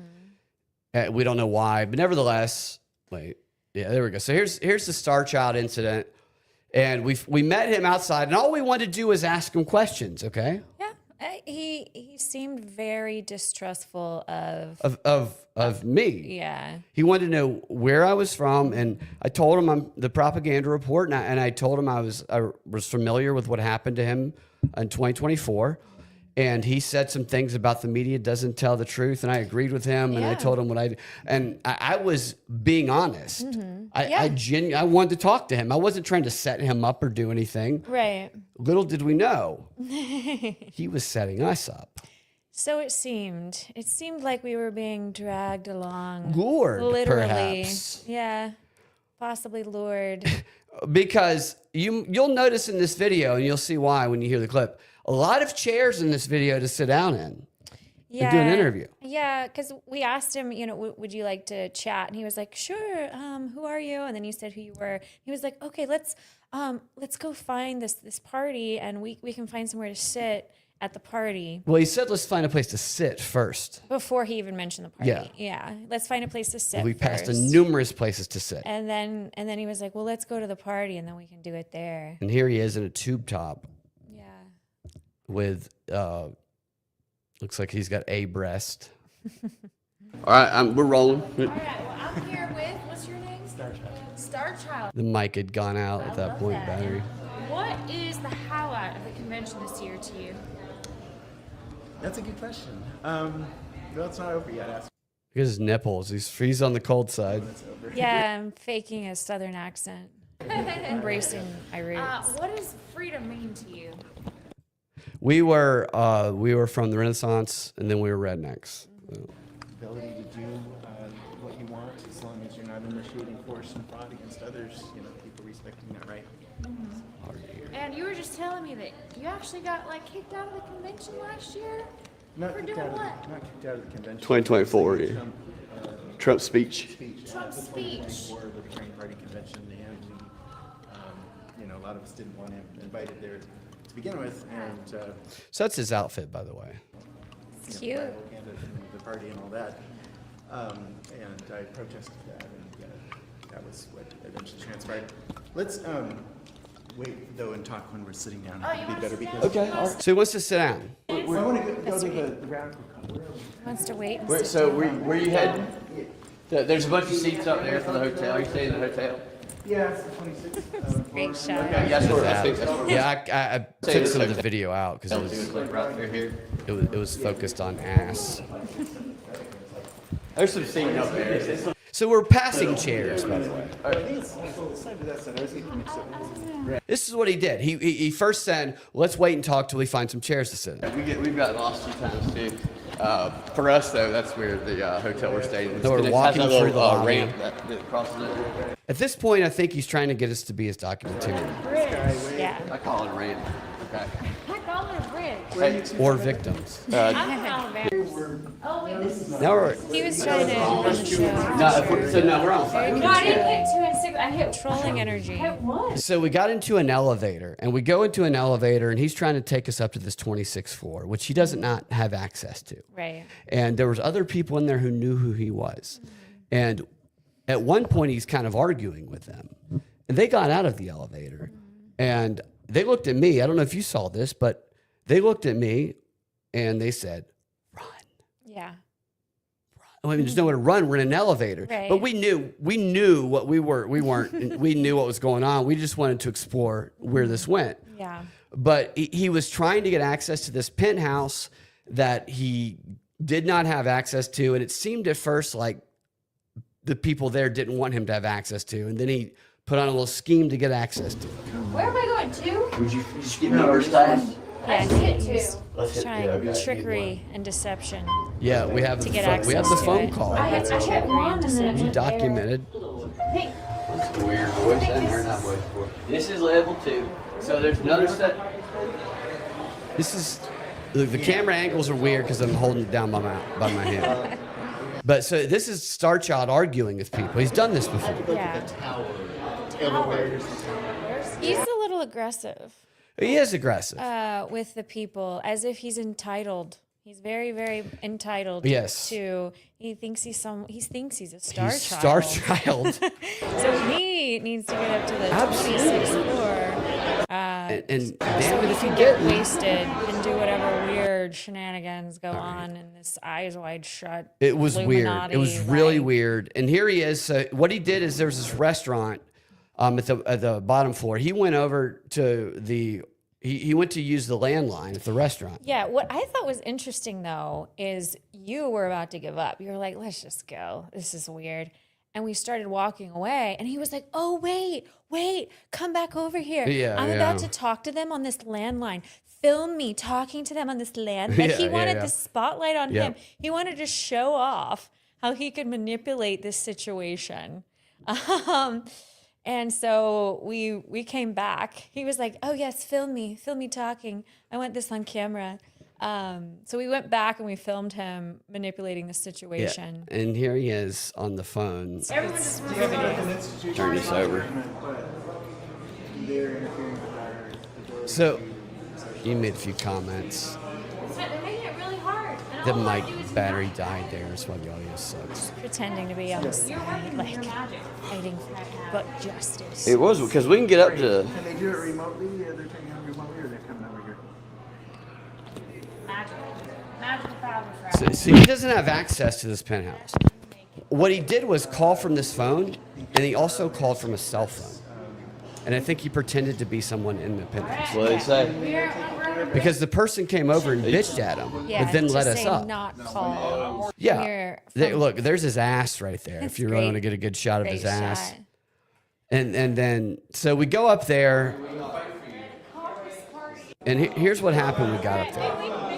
Speaker 2: We don't know why, but nevertheless, wait, yeah, there we go. So here's the Starchild incident, and we met him outside, and all we wanted to do was ask him questions. Okay.
Speaker 3: Yeah. He seemed very distrustful of
Speaker 2: me.
Speaker 3: Yeah.
Speaker 2: He wanted to know where I was from, and I told him I'm the propaganda report, and I told him I was familiar with what happened to him in 2024. And he said some things about the media doesn't tell the truth, and I agreed with him. And I told him what I was being honest. I wanted to talk to him. I wasn't trying to set him up or do anything.
Speaker 3: Right.
Speaker 2: Little did we know, he was setting us up.
Speaker 3: So it seemed like we were being dragged along.
Speaker 2: Lured,
Speaker 3: literally.
Speaker 2: perhaps.
Speaker 3: Yeah. Possibly lured.
Speaker 2: Because you'll notice in this video, and you'll see why when you hear the clip, a lot of chairs in this video to sit down in and do an interview.
Speaker 3: Yeah, because we asked him, would you like to chat? And he was like, sure. Who are you? And then you said who you were. He was like, okay, let's go find this party, and we can find somewhere to sit at the party.
Speaker 2: Well, he said, let's find a place to sit first.
Speaker 3: Before he even mentioned the party.
Speaker 2: Yeah.
Speaker 3: Yeah. Let's find a place to sit.
Speaker 2: We passed
Speaker 3: first.
Speaker 2: numerous places to sit.
Speaker 3: And then he was like, well, let's go to the party, and then we can do it there.
Speaker 2: And here he is in a tube top.
Speaker 3: Yeah.
Speaker 2: With looks like he's got a breast. All right, we're rolling.
Speaker 3: All right, well, I'm here with, what's your name? Starchild.
Speaker 2: The mic had gone out at that point, battery.
Speaker 3: What is the highlight of the convention this year to you?
Speaker 6: That's a good question. Well, it's not over yet.
Speaker 2: Look at his nipples. He's on the cold side.
Speaker 3: Yeah, I'm faking a southern accent. Embracing my roots.
Speaker 5: What does freedom mean to you?
Speaker 2: We were from the Renaissance, and then we were rednecks.
Speaker 6: Ability to do what you want, as long as you're not initiating force and fraud against others. You know, people respecting that right.
Speaker 5: And you were just telling me that you actually got like kicked out of the convention last year.
Speaker 6: Not
Speaker 5: For
Speaker 6: kicked
Speaker 5: doing
Speaker 6: out of
Speaker 5: what?
Speaker 6: not kicked out of the convention.
Speaker 2: 2024, yeah.
Speaker 6: Trump,
Speaker 2: Trump speech.
Speaker 5: Trump's speech.
Speaker 6: For the Libertarian Party convention, and we, a lot of us didn't want him invited there to begin with, and
Speaker 2: So that's his outfit, by the way.
Speaker 3: Cute.
Speaker 6: rival candidate from the party and all that. And I protested that, and that was what eventually transpired. Let's wait though and talk when we're sitting down. It'd be better because
Speaker 2: Okay. All right. So he wants to sit down.
Speaker 6: I want to go to the round.
Speaker 3: Wants to wait and
Speaker 2: Where,
Speaker 3: sit
Speaker 2: so
Speaker 3: down.
Speaker 2: where you heading? There's a bunch of seats up there for the hotel. You staying in the hotel?
Speaker 6: Yeah, it's the 26th.
Speaker 3: Great shot.
Speaker 2: Okay, yes, yeah, I took some of the video out because it was focused on ass.
Speaker 7: There's some seating up there.
Speaker 2: So we're passing chairs, by the way. This is what he did. He first said, "Let's wait and talk till we find some chairs to sit in."
Speaker 7: We've gotten lost a few times too. For us though, that's where the hotel we're staying in.
Speaker 2: So we're
Speaker 7: It has
Speaker 2: walking
Speaker 7: a
Speaker 2: through
Speaker 7: little,
Speaker 2: the lobby.
Speaker 7: ramp that crosses it.
Speaker 2: At this point, I think he's trying to get us to be his documentarian
Speaker 3: Yeah.
Speaker 7: I call it a ramp. Okay.
Speaker 5: I call it a bridge.
Speaker 2: or victims.
Speaker 5: Oh wait, this is.
Speaker 2: Now we're
Speaker 3: He was trying to run the show.
Speaker 2: we're on fire.
Speaker 5: No, I didn't get too insig. I hit
Speaker 3: Trolling energy.
Speaker 5: what?
Speaker 2: So we got into an elevator, and we go into an elevator, and he's trying to take us up to this 26th floor, which he doesn't not have access to.
Speaker 3: Right.
Speaker 2: And there was other people in there who knew who he was. And at one point, he's kind of arguing with them. And they got out of the elevator, and they looked at me. I don't know if you saw this, but they looked at me, and they said, "Run."
Speaker 3: Yeah.
Speaker 2: I mean, there's nowhere to run. We're in an elevator.
Speaker 3: Right.
Speaker 2: But we knew what we weren't, we knew what was going on. We just wanted to explore where this went.
Speaker 3: Yeah.
Speaker 2: But he was trying to get access to this penthouse that he did not have access to. And it seemed at first like the people there didn't want him to have access to. And then he put on a little scheme to get access to it.
Speaker 5: Where am I going to?
Speaker 7: Would you just give me your staff?
Speaker 3: Yeah,
Speaker 5: hit
Speaker 3: he's
Speaker 5: too.
Speaker 7: Let's hit.
Speaker 3: trying trickery and deception.
Speaker 2: Yeah, we have
Speaker 3: To
Speaker 2: the
Speaker 3: get
Speaker 2: phone, we have the
Speaker 3: access to
Speaker 2: phone
Speaker 3: it.
Speaker 2: call.
Speaker 5: I hit one and then
Speaker 2: We documented.
Speaker 5: Hey,
Speaker 7: Weird voice and heard that voice before. This is level 2. So there's another set.
Speaker 2: This is the camera angles are weird because I'm holding it down by my hand. But so this is Starchild arguing with people. He's done this before.
Speaker 3: Yeah. He's a little aggressive
Speaker 2: He is aggressive.
Speaker 3: with the people, as if he's entitled. He's very, very entitled.
Speaker 2: Yes.
Speaker 3: He thinks he's a star
Speaker 2: He's
Speaker 3: child.
Speaker 2: Starchild.
Speaker 3: So he needs to get up to the
Speaker 2: Absolutely.
Speaker 3: 26th floor.
Speaker 2: and damn it if he didn't.
Speaker 3: Wasted and do whatever weird shenanigans go on in this eyes wide shut.
Speaker 2: It was weird. It was
Speaker 3: Illuminati,
Speaker 2: really
Speaker 3: like-
Speaker 2: weird. And here he is. So what he did is there was this restaurant at the bottom floor. He went over to he went to use the landline at the restaurant.
Speaker 3: Yeah, what I thought was interesting though is you were about to give up. You were like, let's just go. This is weird. And we started walking away, and he was like, oh, wait, come back over here.
Speaker 2: Yeah,
Speaker 3: I'm
Speaker 2: yeah.
Speaker 3: about to talk to them on this landline. Film me talking to them on this land. Like he
Speaker 2: Yeah,
Speaker 3: wanted
Speaker 2: yeah.
Speaker 3: the spotlight on
Speaker 2: Yep.
Speaker 3: him. He wanted to show off how he could manipulate this situation. And so we came back. He was like, oh yes, film me talking. I want this on camera. So we went back and we filmed him manipulating the situation.
Speaker 2: And here he is on the phone.
Speaker 3: Everyone just riveted.
Speaker 2: Turn this over. So you made a few comments.
Speaker 5: they're making it really hard. And
Speaker 2: The
Speaker 5: all I
Speaker 2: mic
Speaker 5: do is
Speaker 2: battery died there. That's why the audio sucks.
Speaker 3: Pretending to be on the side, like fighting for but justice.
Speaker 7: It was because we can get up to.
Speaker 6: Can they do it remotely? They're taking it remotely, or they're coming over here?
Speaker 5: magical power.
Speaker 2: So he doesn't have access to this penthouse. What he did was call from this phone, and he also called from a cell phone. and I think he pretended to be someone in the penthouse
Speaker 7: What did he say?
Speaker 2: because the person came over and bitched at him,
Speaker 3: Yeah,
Speaker 2: but then
Speaker 3: just
Speaker 2: let us
Speaker 3: say
Speaker 2: up.
Speaker 3: not call.
Speaker 2: Yeah,
Speaker 3: You're
Speaker 2: look, there's his ass right there.
Speaker 3: That's
Speaker 2: If you really
Speaker 3: great.
Speaker 2: want to get a good shot of
Speaker 3: Great
Speaker 2: his ass,
Speaker 3: shot.
Speaker 2: and then so we go up there, and here's what happened. We got up there.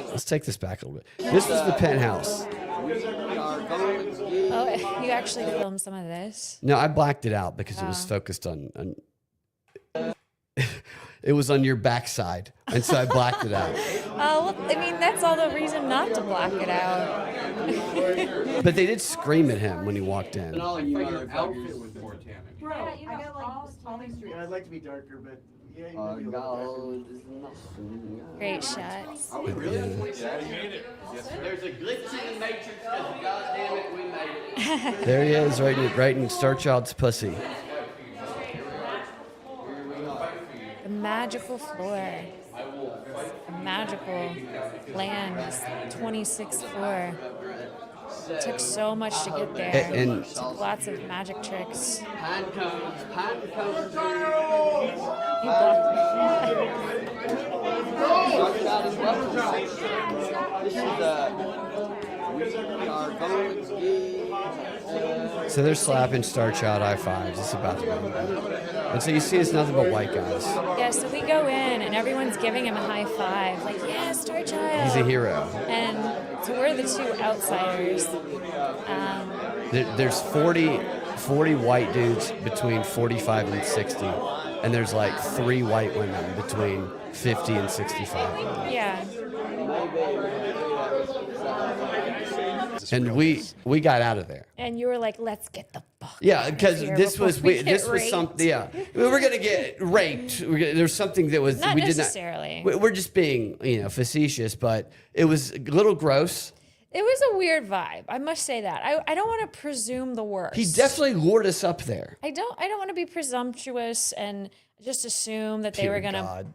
Speaker 2: Let's take this back a little bit. This was the penthouse.
Speaker 3: Oh, you actually filmed some of this?
Speaker 2: No, I blacked it out because it was focused on it was on your backside, and so I blacked it out.
Speaker 3: Well, I mean, that's all the reason not to black it out.
Speaker 2: But they did scream at him when he walked in.
Speaker 6: I'd like to be darker, but yeah, you maybe a little darker.
Speaker 3: Great shots.
Speaker 7: There's a glitch in the matrix because goddamn it, we made it.
Speaker 2: There he is, right in Starchild's pussy.
Speaker 3: The magical floor. The magical land. 26th floor. It took so much to get there.
Speaker 2: And
Speaker 3: Took lots of magic tricks.
Speaker 7: Pine cones.
Speaker 3: You blocked me.
Speaker 7: Starchild is welcome. This is we are going to give.
Speaker 2: so they're slapping Starchild high fives. It's about to be. And so you see it's nothing but white guys.
Speaker 3: Yeah, so we go in and everyone's giving him a high five. Like, yeah, Starchild.
Speaker 2: He's a hero.
Speaker 3: And so we're the two outsiders.
Speaker 2: There's 40 white dudes between 45 and 60. And there's like 3 white women between 50 and 65.
Speaker 3: Yeah.
Speaker 2: And we got out of there.
Speaker 3: And you were like, let's get the fuck
Speaker 2: Yeah,
Speaker 3: out of
Speaker 2: because
Speaker 3: here
Speaker 2: this
Speaker 3: before
Speaker 2: was
Speaker 3: we get
Speaker 2: this was
Speaker 3: raped.
Speaker 2: something. Yeah, we were gonna get raped. There's something that was
Speaker 3: Not
Speaker 2: we
Speaker 3: necessarily.
Speaker 2: did not. We're just being facetious, but it was a little gross.
Speaker 3: It was a weird vibe. I must say that. I don't want to presume the worst.
Speaker 2: He definitely lured us up there.
Speaker 3: I don't want to be presumptuous and just assume that they
Speaker 2: Dear
Speaker 3: were gonna
Speaker 2: God.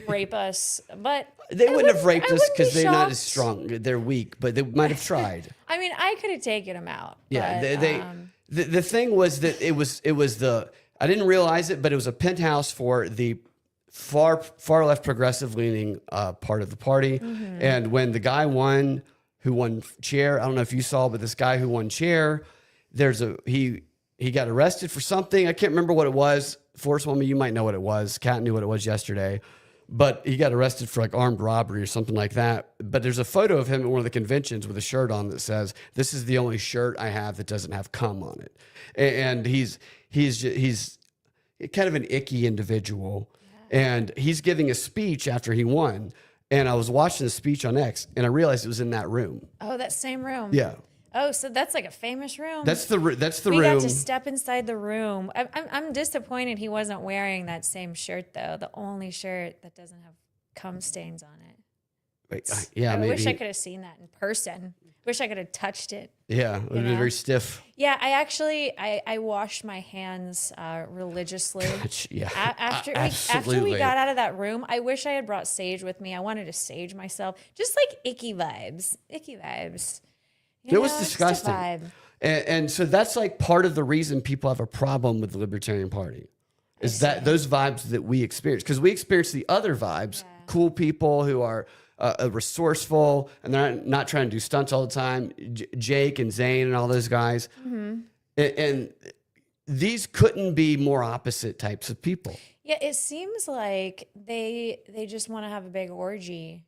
Speaker 3: rape us. But
Speaker 2: They
Speaker 3: I
Speaker 2: wouldn't have raped
Speaker 3: I
Speaker 2: us
Speaker 3: wouldn't be
Speaker 2: because they're not
Speaker 3: shocked.
Speaker 2: as strong. They're weak, but they might have tried.
Speaker 3: I mean, I could have taken him out.
Speaker 2: Yeah,
Speaker 3: but,
Speaker 2: the thing was that it was the I didn't realize it, but it was a penthouse for the far left progressive leaning part of the party.
Speaker 3: Mm-hmm.
Speaker 2: And when the guy who won chair, I don't know if you saw, but this guy who won chair, he got arrested for something. I can't remember what it was. Force Woman, you might know what it was. Kat knew what it was yesterday. But he got arrested for like armed robbery or something like that. But there's a photo of him at one of the conventions with a shirt on that says, "This is the only shirt I have that doesn't have cum on it." And he's kind of an icky individual. Yeah. And he's giving a speech after he won. And I was watching the speech on X, and I realized it was in that room.
Speaker 3: oh, that same room.
Speaker 2: Yeah,
Speaker 3: Oh, so that's like a famous room.
Speaker 2: that's the
Speaker 3: we
Speaker 2: room.
Speaker 3: got to step inside the room. I'm disappointed he wasn't wearing that same shirt though. The only shirt that doesn't have cum stains on it.
Speaker 2: Wait, yeah,
Speaker 3: I
Speaker 2: maybe.
Speaker 3: wish I could have seen that in person. Wish I could have touched it.
Speaker 2: Yeah, it would have been
Speaker 3: know?
Speaker 2: very stiff.
Speaker 3: Yeah, I washed my hands religiously.
Speaker 2: Yeah,
Speaker 3: After we
Speaker 2: absolutely.
Speaker 3: got out of that room, I wish I had brought sage with me. I wanted to sage myself. Just like icky vibes. Icky vibes. You
Speaker 2: It was
Speaker 3: know, just a
Speaker 2: disgusting.
Speaker 3: vibe.
Speaker 2: And so that's like part of the reason people have a problem with the Libertarian Party is that those vibes that we experience. Because we experience the other vibes, cool people who are resourceful and they're not trying to do stunts all the time. Jake and Zane and all those guys. Mm-hmm. And these couldn't be more opposite types of people.
Speaker 3: Yeah, it seems like they just want to have a big orgy.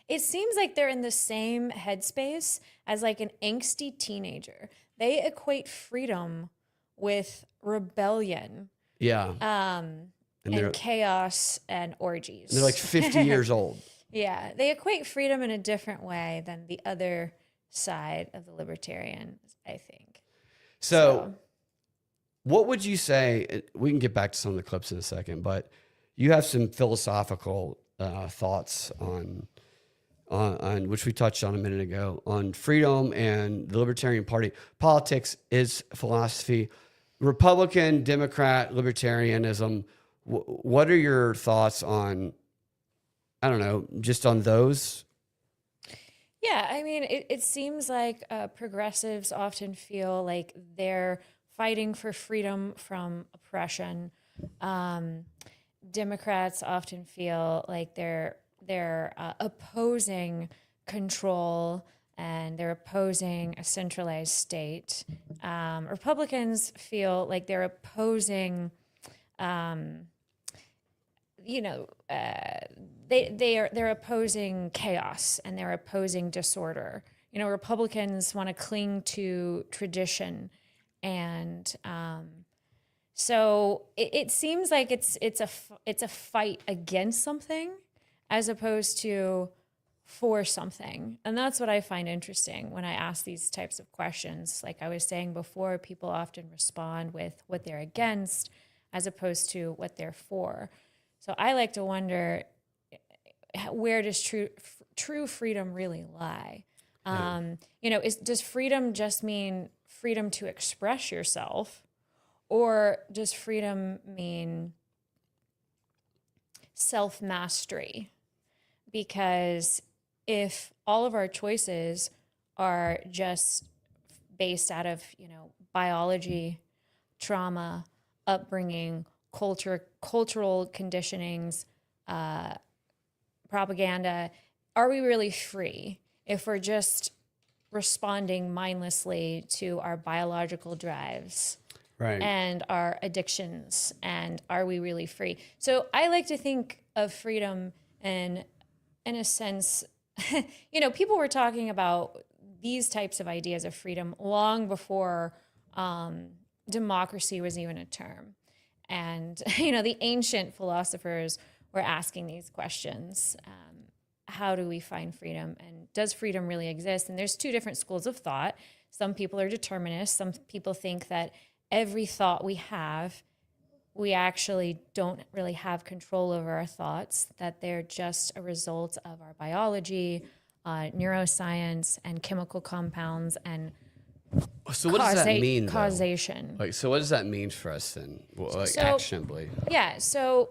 Speaker 3: It seems like they're in the same headspace as like an angsty teenager. They equate freedom with rebellion,
Speaker 2: Yeah.
Speaker 3: and chaos and orgies.
Speaker 2: They're like 50 years old.
Speaker 3: Yeah, they equate freedom in a different way than the other side of the libertarian, I think.
Speaker 2: So what would you say? We can get back to some of the clips in a second, but you have some philosophical thoughts on which we touched on a minute ago, on freedom and the Libertarian Party. Politics is philosophy. Republican, Democrat, Libertarianism. What are your thoughts on, I don't know, just on those?
Speaker 3: Yeah, I mean, it seems like progressives often feel like they're fighting for freedom from oppression, Democrats often feel like they're opposing control and they're opposing a centralized state. Republicans feel like they're opposing, they're opposing chaos and they're opposing disorder. Republicans want to cling to tradition, and so it seems like it's a fight against something as opposed to for something. And that's what I find interesting when I ask these types of questions. Like I was saying before, people often respond with what they're against as opposed to what they're for. So I like to wonder, where does true freedom really lie? Does freedom just mean freedom to express yourself, or does freedom mean self-mastery? Because if all of our choices are just based out of, biology, trauma, upbringing, cultural conditionings, propaganda, are we really free if we're just responding mindlessly to our biological drives?
Speaker 2: Right.
Speaker 3: And our addictions, and are we really free? So I like to think of freedom in a sense, people were talking about these types of ideas of freedom long before democracy was even a term. And, the ancient philosophers were asking these questions. How do we find freedom? And does freedom really exist? And there's two different schools of thought. Some people are determinists. Some people think that every thought we have, we actually don't really have control over our thoughts, that they're just a result of our biology, neuroscience, and chemical compounds, and
Speaker 2: So what does that mean, though?
Speaker 3: Causation.
Speaker 2: So what does that mean for us then,
Speaker 3: So-
Speaker 2: actionably?
Speaker 3: Yeah, so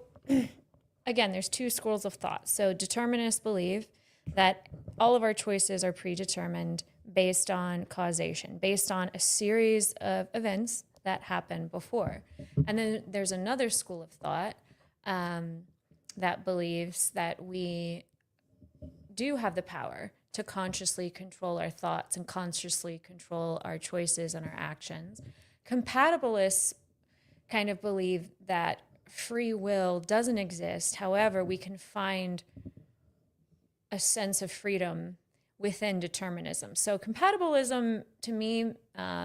Speaker 3: again, there's two schools of thought. So determinists believe that all of our choices are predetermined based on causation, based on a series of events that happened before. And then there's another school of thought that believes that we do have the power to consciously control our thoughts and consciously control our choices and our actions. Compatibilists kind of believe that free will doesn't exist. However, we can find a sense of freedom within determinism. So compatibilism, to me,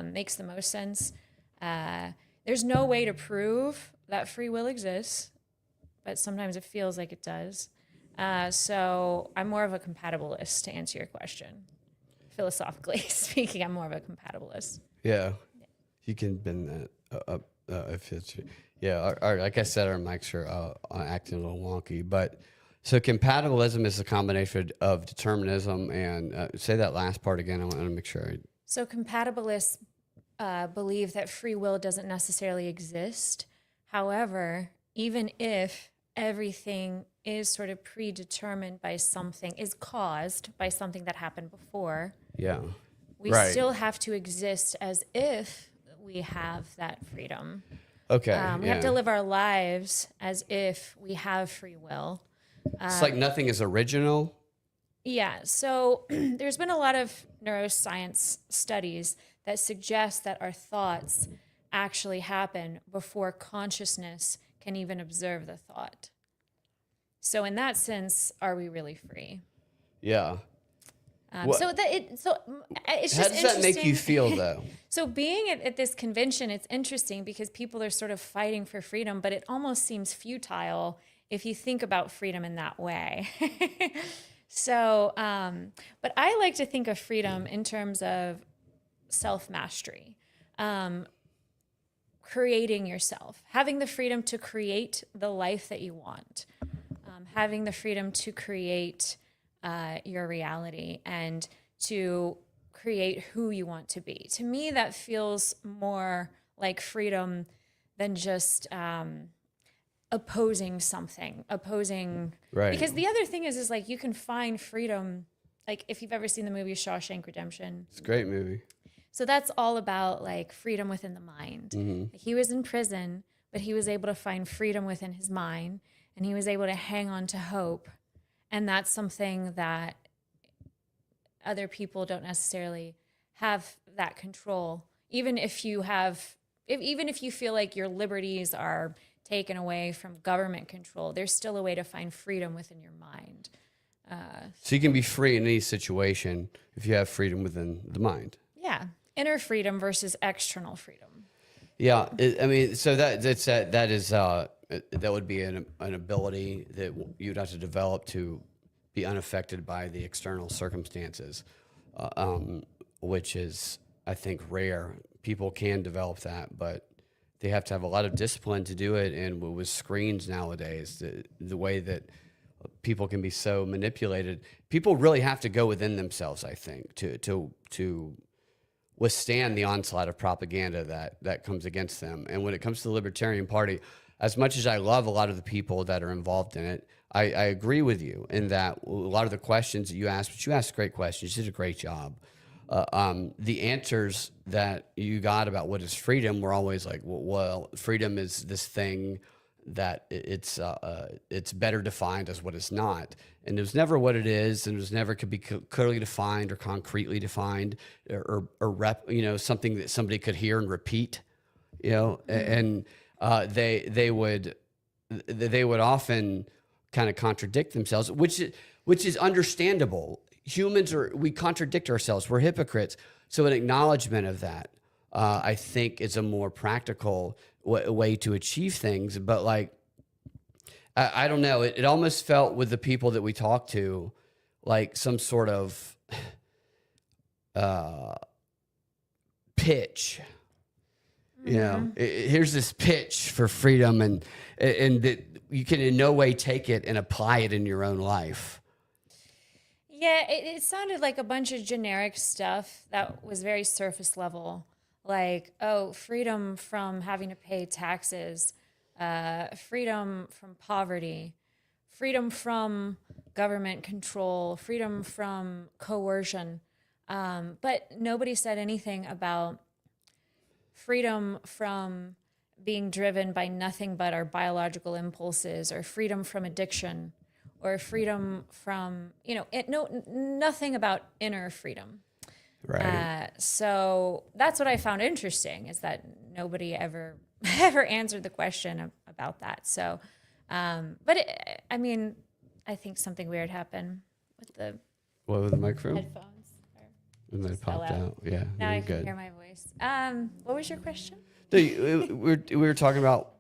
Speaker 3: makes the most sense. There's no way to prove that free will exists, but sometimes it feels like it does. So I'm more of a compatibilist, to answer your question. Philosophically speaking, I'm more of a compatibilist.
Speaker 2: Yeah. You can bend that up if it's... Yeah, like I said, our mics are acting a little wonky. But so compatibilism is a combination of determinism and... say that last part again. I want to make sure.
Speaker 3: So compatibilists believe that free will doesn't necessarily exist. However, even if everything is sort of predetermined by something, is caused by something that happened before,
Speaker 2: Yeah.
Speaker 3: we
Speaker 2: Right.
Speaker 3: still have to exist as if we have that freedom.
Speaker 2: Okay.
Speaker 3: We have to live our lives as if we have free will.
Speaker 2: It's like nothing is original.
Speaker 3: Yeah, so there's been a lot of neuroscience studies that suggest that our thoughts actually happen before consciousness can even observe the thought. So in that sense, are we really free?
Speaker 2: Yeah.
Speaker 3: So it's
Speaker 2: How
Speaker 3: just
Speaker 2: does that make you
Speaker 3: interesting.
Speaker 2: feel, though?
Speaker 3: So being at this convention, it's interesting because people are sort of fighting for freedom, but it almost seems futile if you think about freedom in that way. So, but I like to think of freedom in terms of self-mastery, creating yourself, having the freedom to create the life that you want, having the freedom to create your reality and to create who you want to be. To me, that feels more like freedom than just opposing something,
Speaker 2: Right.
Speaker 3: Because the other thing is like you can find freedom, like if you've ever seen the movie Shawshank Redemption.
Speaker 2: It's a great movie.
Speaker 3: So that's all about like freedom within the mind.
Speaker 2: Mm-hmm.
Speaker 3: Like, he was in prison, but he was able to find freedom within his mind, and he was able to hang on to hope. And that's something that other people don't necessarily have that control. Even if you feel like your liberties are taken away from government control, there's still a way to find freedom within your mind.
Speaker 2: So you can be free in any situation if you have freedom within the mind.
Speaker 3: Yeah, inner freedom versus external freedom.
Speaker 2: Yeah, so that would be an ability that you'd have to develop to be unaffected by the external circumstances, which is, I think, rare. People can develop that, but they have to have a lot of discipline to do it. And with screens nowadays, the way that people can be so manipulated, people really have to go within themselves, I think, to withstand the onslaught of propaganda that comes against them. And when it comes to the Libertarian Party, as much as I love a lot of the people that are involved in it, I agree with you in that a lot of the questions that you asked, but you asked great questions, you did a great job. The answers that you got about what is freedom were always like, well, freedom is this thing that it's better defined as what it's not. And it was never what it is, and it was never could be clearly defined or concretely defined or something that somebody could hear and repeat, and they would often kind of contradict themselves, which is understandable. Humans we contradict ourselves. We're hypocrites. So an acknowledgement of that, I think, is a more practical way to achieve things. But like, I don't know. It almost felt with the people that we talked to, like some sort of pitch. Here's this pitch for freedom, and that you can in no way take it and apply it in your own life.
Speaker 3: Yeah, it sounded like a bunch of generic stuff that was very surface level. Like, freedom from having to pay taxes, freedom from poverty, freedom from government control, freedom from coercion. But nobody said anything about freedom from being driven by nothing but our biological impulses, or freedom from addiction, or freedom from, nothing about inner freedom.
Speaker 2: Right.
Speaker 3: So that's what I found interesting, is that nobody ever answered the question about that. So, but I think something weird happened with the
Speaker 2: with the microphone?
Speaker 3: headphones.
Speaker 2: And then it popped out. Yeah.
Speaker 3: Now I can
Speaker 2: good.
Speaker 3: hear my voice. What was your question?
Speaker 2: We were talking about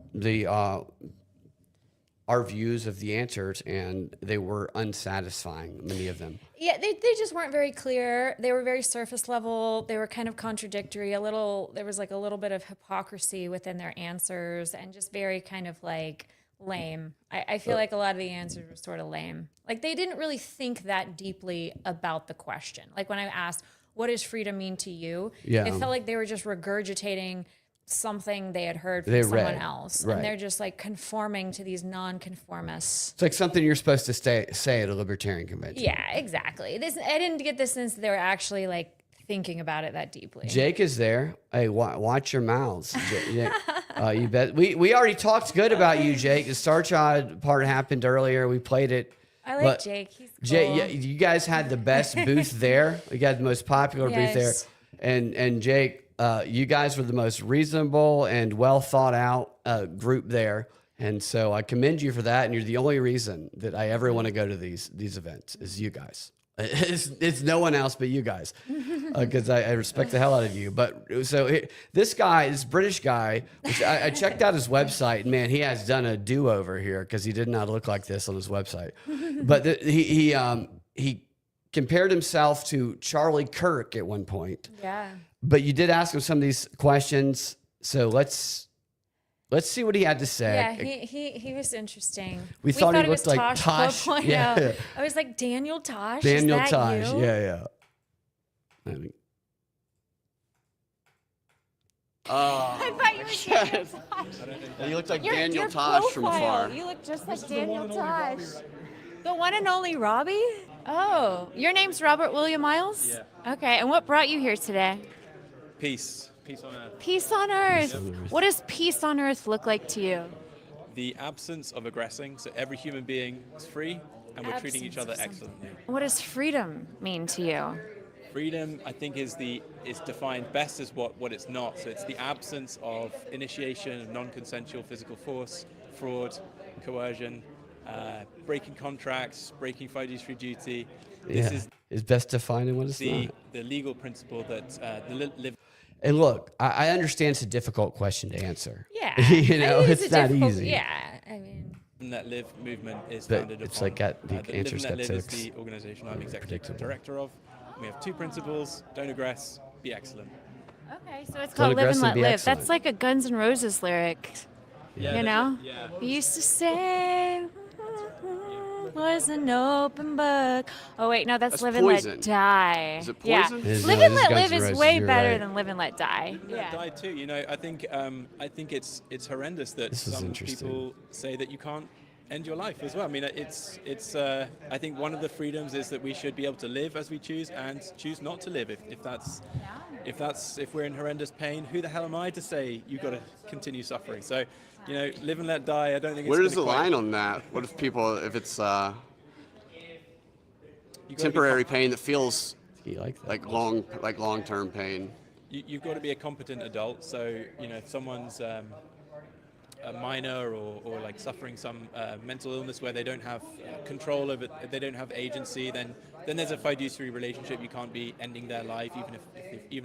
Speaker 2: our views of the answers, and they were unsatisfying, many of them.
Speaker 3: Yeah, they just weren't very clear. They were very surface level. They were kind of contradictory. There was like a little bit of hypocrisy within their answers, and just very kind of like lame. I feel like a lot of the answers were sort of lame. Like they didn't really think that deeply about the question. Like when I asked, what does freedom mean to you?
Speaker 2: Yeah.
Speaker 3: It felt like they were just regurgitating something they had heard from someone else.
Speaker 2: Right.
Speaker 3: And they're just like conforming to these nonconformists.
Speaker 2: It's like something you're supposed to say at a libertarian convention.
Speaker 3: Yeah, exactly. I didn't get the sense that they were actually like thinking about it that deeply.
Speaker 2: Jake is there. Hey, watch your mouths. You bet. We already talked good about you, Jake. The Starchild part happened earlier. We played it.
Speaker 3: I like Jake. He's cool.
Speaker 2: Jake, yeah, you guys had the best booth there. You got the most popular booth there. And Jake, you guys were the most reasonable and well thought out group there. And so I commend you for that. And you're the only reason that I ever want to go to these events is you guys. It's no one else but you guys, because I respect the hell out of you. But so this British guy, which I checked out his website, and man, he has done a do-over here, because he did not look like this on his website. But he compared himself to Charlie Kirk at one point.
Speaker 3: Yeah.
Speaker 2: But you did ask him some of these questions, so let's see what he had to say.
Speaker 3: Yeah, he was interesting.
Speaker 2: We thought he
Speaker 3: it
Speaker 2: looked
Speaker 3: was
Speaker 2: like Tosh.
Speaker 3: 4.0.
Speaker 2: Yeah.
Speaker 3: I was like, Daniel Tosh?
Speaker 2: Daniel
Speaker 3: Is that
Speaker 2: Tosh.
Speaker 3: you?
Speaker 2: Yeah.
Speaker 5: I thought you were Daniel Tosh.
Speaker 2: You looked like
Speaker 5: Your
Speaker 2: Daniel Tosh from
Speaker 5: profile,
Speaker 2: afar.
Speaker 5: You look just like Daniel Tosh. The one and only Robbie? Oh, your name's Robert William Miles?
Speaker 8: Yeah.
Speaker 5: Okay, and what brought you here today?
Speaker 8: Peace Peace on earth.
Speaker 5: Peace on earth. What does peace on earth look like to you?
Speaker 8: The absence of aggressing, so every human being is free, and we're treating each other
Speaker 3: Absence of something.
Speaker 8: excellently.
Speaker 5: What does freedom mean to you?
Speaker 8: Freedom, I think, is defined best as what it's not. So it's the absence of initiation of non-consensual physical force, fraud, coercion, breaking contracts, breaking fiduciary duty. This
Speaker 2: is best defined in what it's
Speaker 8: the
Speaker 2: not.
Speaker 8: the legal principle that
Speaker 2: And look, I understand it's a difficult question to answer.
Speaker 3: Yeah.
Speaker 2: You know,
Speaker 3: I mean,
Speaker 2: it's
Speaker 3: a
Speaker 2: not
Speaker 3: difficult-
Speaker 2: easy.
Speaker 3: Yeah. I mean,
Speaker 8: Live and Let Live movement is
Speaker 2: But
Speaker 8: founded
Speaker 2: it's
Speaker 8: upon.
Speaker 2: like got the
Speaker 8: the
Speaker 2: answer
Speaker 8: Live and Let
Speaker 2: step
Speaker 8: Live is
Speaker 2: 6.
Speaker 8: the organization I'm executive
Speaker 2: Predictable.
Speaker 8: director of. We have 2 principles: don't aggress, be excellent.
Speaker 5: Okay, so it's
Speaker 2: Don't
Speaker 5: called Live
Speaker 2: aggress
Speaker 5: and
Speaker 2: and
Speaker 5: Let
Speaker 2: be
Speaker 5: Live.
Speaker 2: excellent.
Speaker 5: That's like a Guns N' Roses lyric. You know?
Speaker 8: Yeah.
Speaker 5: You used to say was an open book. Oh wait, no, that's
Speaker 7: That's
Speaker 5: Live and
Speaker 7: Poison.
Speaker 5: Let Die.
Speaker 7: Is it
Speaker 5: Yeah.
Speaker 7: Poison?
Speaker 2: It is-
Speaker 5: Live
Speaker 2: no,
Speaker 5: and
Speaker 2: this
Speaker 5: Let
Speaker 2: Guns
Speaker 5: Live
Speaker 2: N'
Speaker 5: is
Speaker 2: Roses,
Speaker 5: way
Speaker 2: you're
Speaker 5: better
Speaker 2: right.
Speaker 5: than Live and Let Die.
Speaker 8: Yeah. Die too. You know, I think it's horrendous that
Speaker 2: This is
Speaker 8: some
Speaker 2: interesting.
Speaker 8: people say that you can't end your life as well. I mean, it's I think one of the freedoms is that we should be able to live as we choose and choose not to live if we're in horrendous pain. Who the hell am I to say you've got to continue suffering? So, you know, live and let die. I don't think.
Speaker 7: Where
Speaker 8: it's
Speaker 7: is the
Speaker 8: gonna quite-
Speaker 7: line on that? What if people, if it's
Speaker 8: you gotta be
Speaker 7: temporary pain that feels
Speaker 2: You like that?
Speaker 7: like long-term pain?
Speaker 8: You've got to be a competent adult. So, you know, if someone's a minor or like suffering some mental illness where they don't have control over, they don't have agency, then there's a fiduciary relationship. You can't be ending their life even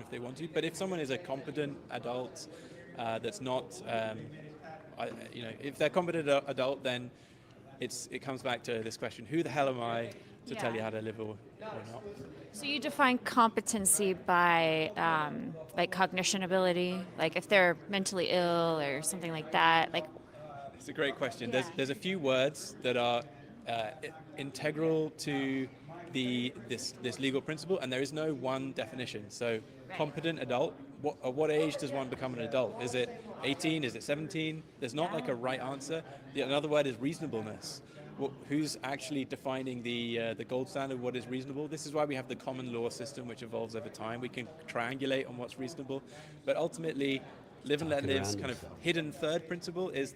Speaker 8: if they want to. But if someone is a competent adult that's not, if they're a competent adult, then it comes back to this question: who the hell am I to tell you how to live or not?
Speaker 5: So you define competency by like cognition ability, like if they're mentally ill or something like that. Like,
Speaker 8: It's a great question.
Speaker 5: Yeah.
Speaker 8: There's a few words that are integral to this legal principle, and there is no one definition. So, competent adult. At what age does one become an adult? Is it 18? Is it 17? There's not like a right answer. Another word is reasonableness. Who's actually defining the gold standard? What is reasonable? This is why we have the common law system, which evolves over time. We can triangulate on what's reasonable, but ultimately, Live and Let Live's kind of hidden third principle is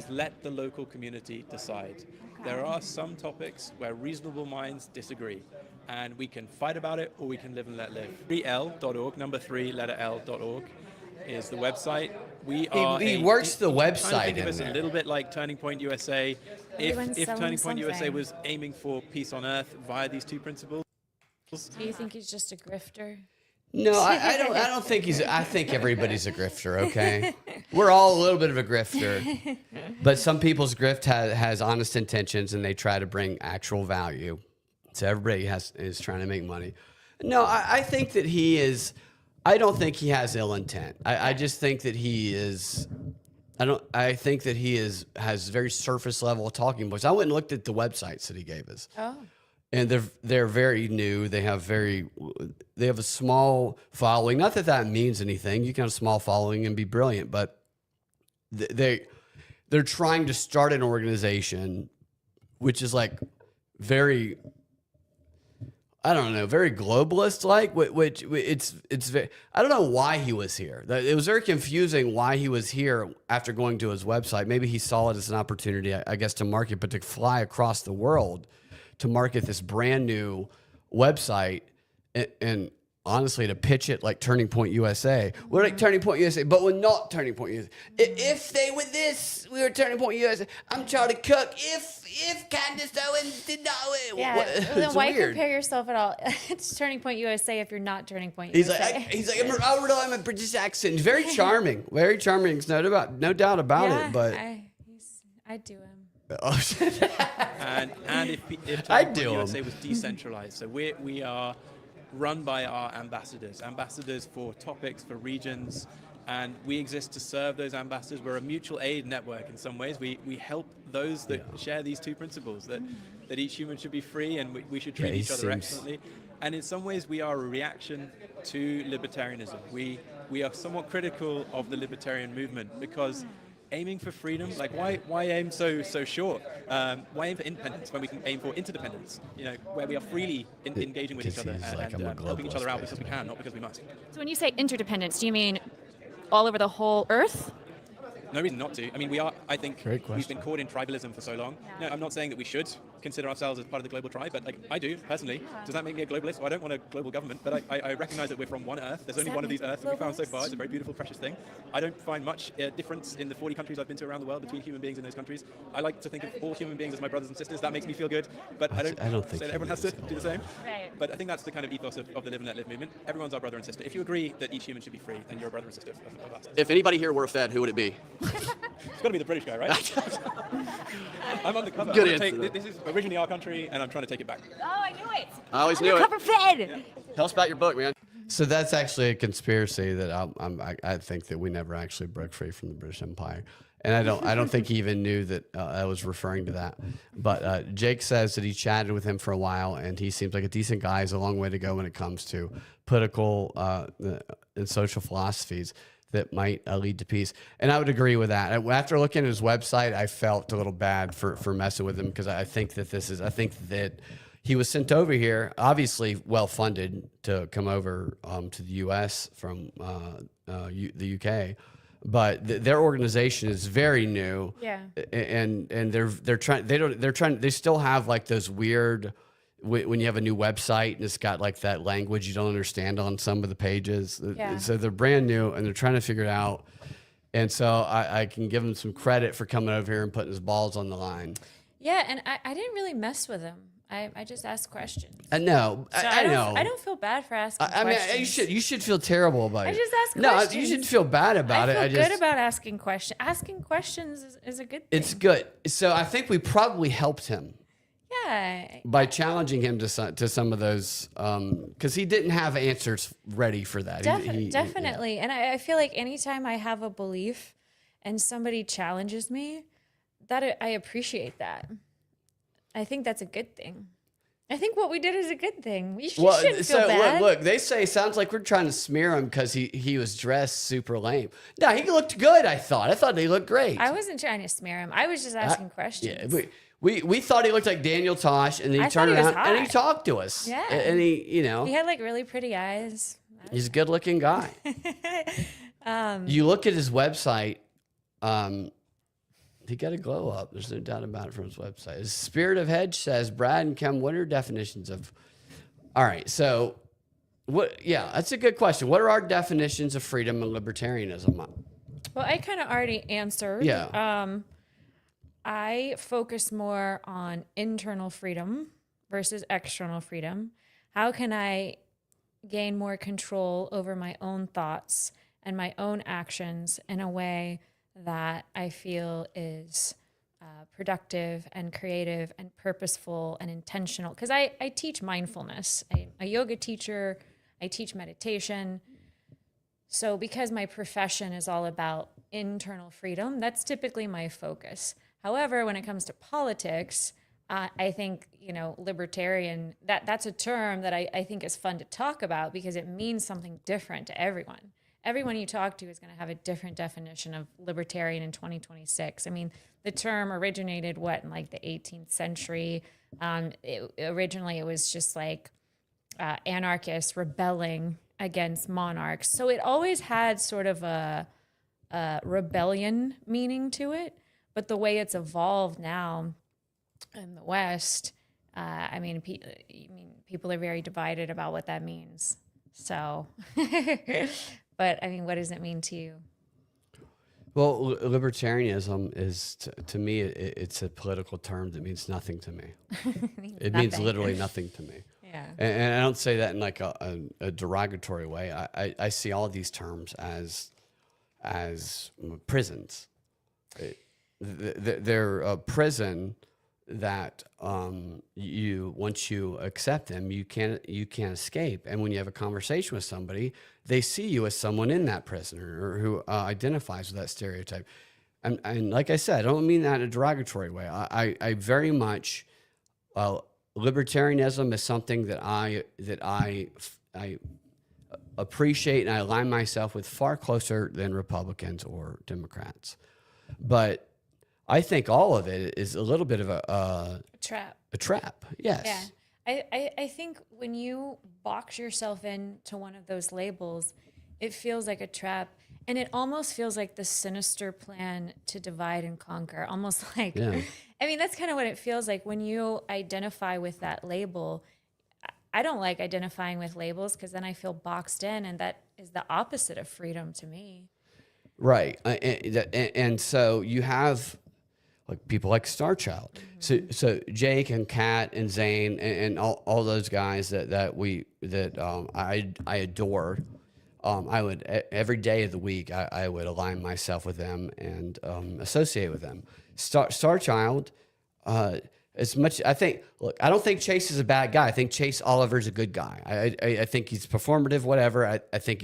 Speaker 8: let the local community decide. There are some topics where reasonable minds disagree, and we can fight about it, or we can live and let live. 3l.org, number 3, letter L.org, is the website. We are.
Speaker 2: He works the
Speaker 8: kind of
Speaker 2: website
Speaker 8: think of
Speaker 2: in
Speaker 8: us
Speaker 2: there.
Speaker 8: a little bit like Turning Point USA.
Speaker 3: Everyone's
Speaker 8: If
Speaker 3: selling
Speaker 8: Turning Point USA
Speaker 3: something.
Speaker 8: was aiming for peace on earth via these 2 principles.
Speaker 3: do you think he's just a grifter?
Speaker 2: No, I don't think he's. I think everybody's a grifter. Okay, we're all a little bit of a grifter, but some people's grift has honest intentions and they try to bring actual value. So everybody is trying to make money. No, I think that he is. I don't think he has ill intent. I just think that he is. I think that he has very surface level talking points. I went and looked at the websites that he gave us.
Speaker 3: Oh.
Speaker 2: And they're very new. They have a small following. Not that means anything. You can have a small following and be brilliant, but they're trying to start an organization, which is like very, I don't know, very globalist like. Which it's very, I don't know why he was here. It was very confusing why he was here after going to his website. Maybe he saw it as an opportunity, I guess, to market, but to fly across the world to market this brand new website and honestly to pitch it like Turning Point USA. We're like Turning Point USA, but we're not Turning Point USA. If they were this, we were Turning Point USA. I'm Charlie Cook. If Candace Owens did not win.
Speaker 3: Yeah.
Speaker 2: What-
Speaker 3: Well, then
Speaker 2: it's
Speaker 3: why
Speaker 2: weird.
Speaker 3: compare yourself at all? It's Turning Point USA if you're not Turning Point
Speaker 2: He's
Speaker 3: USA.
Speaker 2: like, I'll rely on my British accent. He's very charming. Very charming. There's no doubt about
Speaker 3: yeah,
Speaker 2: it. But
Speaker 3: I do him.
Speaker 8: And if
Speaker 2: I
Speaker 8: Turning
Speaker 2: do
Speaker 8: Point
Speaker 2: 'em.
Speaker 8: USA was decentralized, so we are run by our ambassadors for topics, for regions, and we exist to serve those ambassadors. We're a mutual aid network in some ways. We help those that share these 2 principles, that each human should be free and we should treat
Speaker 2: he
Speaker 8: each other
Speaker 2: seems-
Speaker 8: excellently. And in some ways, we are a reaction to libertarianism. We are somewhat critical of the libertarian movement because aiming for freedom, like why aim so short? Why aim for independence when we can aim for interdependence? You know, where we are freely engaging with each other
Speaker 2: Because he's like,
Speaker 8: and
Speaker 2: I'm a
Speaker 8: helping each other
Speaker 2: globalist,
Speaker 8: out because we can, not because we must.
Speaker 5: so when you say interdependence, do you mean all over the whole earth?
Speaker 8: No reason not to. I mean, I think we've been caught in tribalism for so long. No, I'm not saying that we should consider ourselves as part of the global tribe, but like I do personally. Does that make me a globalist? Well, I don't want a global government, but I recognize that we're from one Earth. There's only one of these Earths that we found so far. It's a very beautiful, precious thing. I don't find much difference in the 40 countries I've been to around the world between human beings in those countries. I like to think of all human beings as my brothers and sisters. That makes me feel good, but I don't
Speaker 2: think
Speaker 8: say that everyone has to do the same. Right. But I think that's the kind of ethos of the Live and Let Live movement. Everyone's our brother and sister. If you agree that each human should be free, then you're a brother and sister of us.
Speaker 9: If anybody here were a Fed, who would it be?
Speaker 8: It's got to be the British guy, right? I'm on the cover.
Speaker 9: Good answer.
Speaker 8: This is originally our country, and I'm trying to take it back.
Speaker 5: Oh, I knew it.
Speaker 9: I always knew it.
Speaker 5: Cover Fed.
Speaker 9: Tell us about your book, man.
Speaker 2: So that's actually a conspiracy that I think that we never actually broke free from the British Empire, and I don't think he even knew that I was referring to that. But Jake says that he chatted with him for a while, and he seems like a decent guy. He's a long way to go when it comes to political and social philosophies that might lead to peace. And I would agree with that. After looking at his website, I felt a little bad for messing with him, because I think that he was sent over here, obviously well-funded to come over to the U.S. from the UK. But their organization is very new. Yeah. And they still have like those weird, when you have a new website and it's got like that language you don't understand on some of the pages. Yeah. So they're brand new and they're trying to figure it out. And so I can give him some credit for coming over here and putting his balls on the line.
Speaker 3: Yeah, and I didn't really mess with him. I just asked questions.
Speaker 2: No,
Speaker 3: so
Speaker 2: I know.
Speaker 3: I don't feel bad for asking questions.
Speaker 2: I mean, you should feel terrible about it.
Speaker 3: I just ask questions.
Speaker 2: No, you should feel bad about it.
Speaker 3: I feel good about asking questions. Asking questions is a good thing.
Speaker 2: It's good. So I think we probably helped him.
Speaker 3: Yeah.
Speaker 2: By challenging him to some of those, because he didn't have answers ready for that.
Speaker 3: Definitely. Yeah. And I feel like anytime I have a belief and somebody challenges me, that I appreciate that. I think that's a good thing. I think what we did is a good thing. You shouldn't feel bad.
Speaker 2: Look, they say it sounds like we're trying to smear him because he was dressed super lame. No, he looked good, I thought he looked great.
Speaker 3: I wasn't trying to smear him. I was just asking questions.
Speaker 2: Yeah, we thought he looked like Daniel Tosh, and then he turned around and he talked to us.
Speaker 3: Yeah.
Speaker 2: And he
Speaker 3: had like really pretty eyes.
Speaker 2: He's a good looking guy. You look at his website, he got a glow up. There's no doubt about it from his website. His Spirit of Hedge says, Brad and Kim, what are definitions of... All right, so, that's a good question. What are our definitions of freedom and libertarianism?
Speaker 3: Well, I kind of already answered.
Speaker 2: Yeah.
Speaker 3: I focus more on internal freedom versus external freedom. How can I gain more control over my own thoughts and my own actions in a way that I feel is productive and creative and purposeful and intentional? Because I teach mindfulness. I'm a yoga teacher. I teach meditation. So because my profession is all about internal freedom, that's typically my focus. However, when it comes to politics, I think, libertarian, that's a term that I think is fun to talk about because it means something different to everyone. Everyone you talk to is going to have a different definition of libertarian in 2026. I mean, the term originated, in like the 18th century? Originally, it was just like anarchists rebelling against monarchs. So it always had sort of a rebellion meaning to it. But the way it's evolved now in the West, people are very divided about what that means. So, but I mean, what does it mean to you?
Speaker 2: Well, libertarianism is, to me, it's a political term that means nothing to me. It means literally nothing to me.
Speaker 3: Yeah.
Speaker 2: And I don't say that in like a derogatory way. I see all these terms as prisons. They're a prison that once you accept them, you can't escape. And when you have a conversation with somebody, they see you as someone in that prison or who identifies with that stereotype. And like I said, I don't mean that in a derogatory way. I very much libertarianism is something that I appreciate and I align myself with far closer than Republicans or Democrats. But I think all of it is a little bit of a
Speaker 3: trap.
Speaker 2: A trap, yes.
Speaker 3: Yeah. I think when you box yourself into one of those labels, it feels like a trap. And it almost feels like the sinister plan to divide and conquer, almost like,
Speaker 2: Yeah.
Speaker 3: I mean, that's kind of what it feels like when you identify with that label. I don't like identifying with labels because then I feel boxed in, and that is the opposite of freedom to me.
Speaker 2: Right. And so you have like people like Starchild. So Jake and Kat and Zane and all those guys that I adore. I would every day of the week I would align myself with them and associate with them. Starchild, as much I think. Look, I don't think Chase is a bad guy. I think Chase Oliver's a good guy. I think he's performative, whatever. I think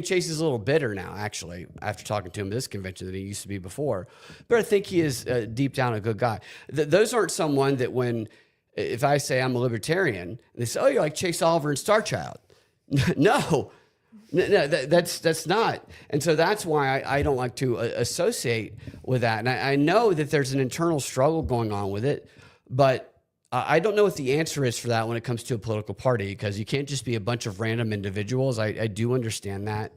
Speaker 2: Chase is a little bitter now, actually, after talking to him at this convention than he used to be before. But I think he is deep down a good guy. Those aren't someone that if I say I'm a libertarian, and they say, "Oh, you're like Chase Oliver and Starchild," no. No, that's not. And so that's why I don't like to associate with that. And I know that there's an internal struggle going on with it, but I don't know what the answer is for that when it comes to a political party, because you can't just be a bunch of random individuals. I do understand that.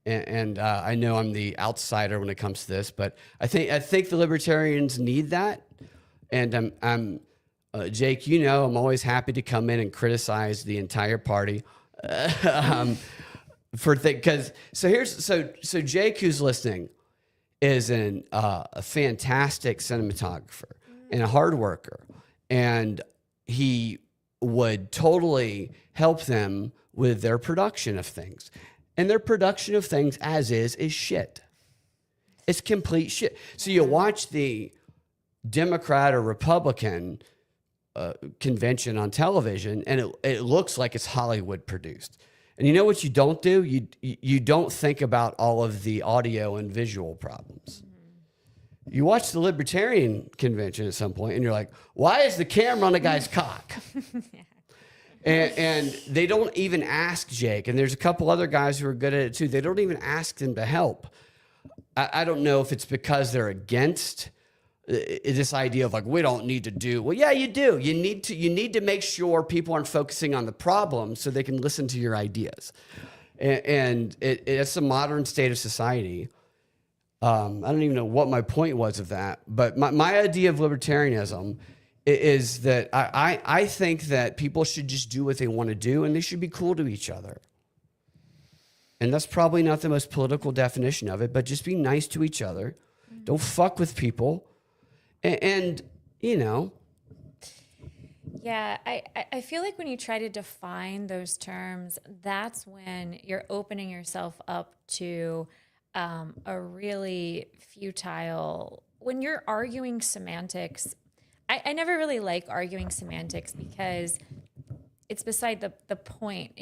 Speaker 2: And I know I'm the outsider when it comes to this, but I think the libertarians need that. And I'm Jake, I'm always happy to come in and criticize the entire party. So Jake, who's listening, is a fantastic cinematographer and a hard worker, and he would totally help them with their production of things, and their production of things as is shit. It's complete shit. So you watch the Democrat or Republican convention on television, and it looks like it's Hollywood produced. And you know what you don't do? You don't think about all of the audio and visual problems. You watch the Libertarian convention at some point, and you're like, why is the camera on a guy's cock? And they don't even ask Jake. And there's a couple other guys who are good at it too. They don't even ask them to help. I don't know if it's because they're against this idea of like, we don't need to do. Well, yeah, you do. You need to make sure people aren't focusing on the problem so they can listen to your ideas. And it's a modern state of society. I don't even know what my point was of that, but my idea of libertarianism is that I think that people should just do what they want to do, and they should be cool to each other. And that's probably not the most political definition of it, but just be nice to each other. Don't fuck with people. And
Speaker 3: Yeah, I feel like when you try to define those terms, that's when you're opening yourself up to a really futile, when you're arguing semantics. I never really like arguing semantics because it's beside the point.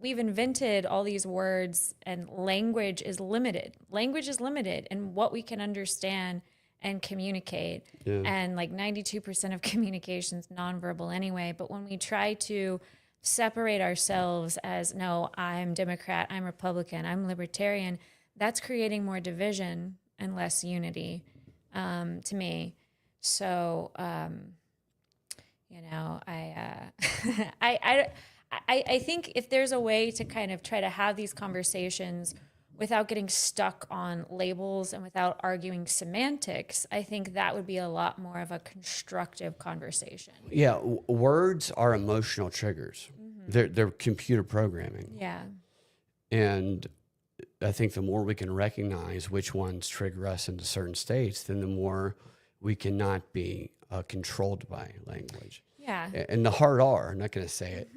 Speaker 3: We've invented all these words, and language is limited. Language is limited in what we can understand and communicate. Yeah. And like 92% of communication is nonverbal anyway. But when we try to separate ourselves as, no, I'm Democrat, I'm Republican, I'm Libertarian, that's creating more division and less unity to me. So, I think if there's a way to kind of try to have these conversations without getting stuck on labels and without arguing semantics, I think that would be a lot more of a constructive conversation.
Speaker 2: Yeah, words are emotional triggers. Mm-hmm. They're computer programming.
Speaker 3: Yeah.
Speaker 2: And I think the more we can recognize which ones trigger us into certain states, then the more we cannot be controlled by language.
Speaker 3: Yeah.
Speaker 2: And the hard R, I'm not going to say it.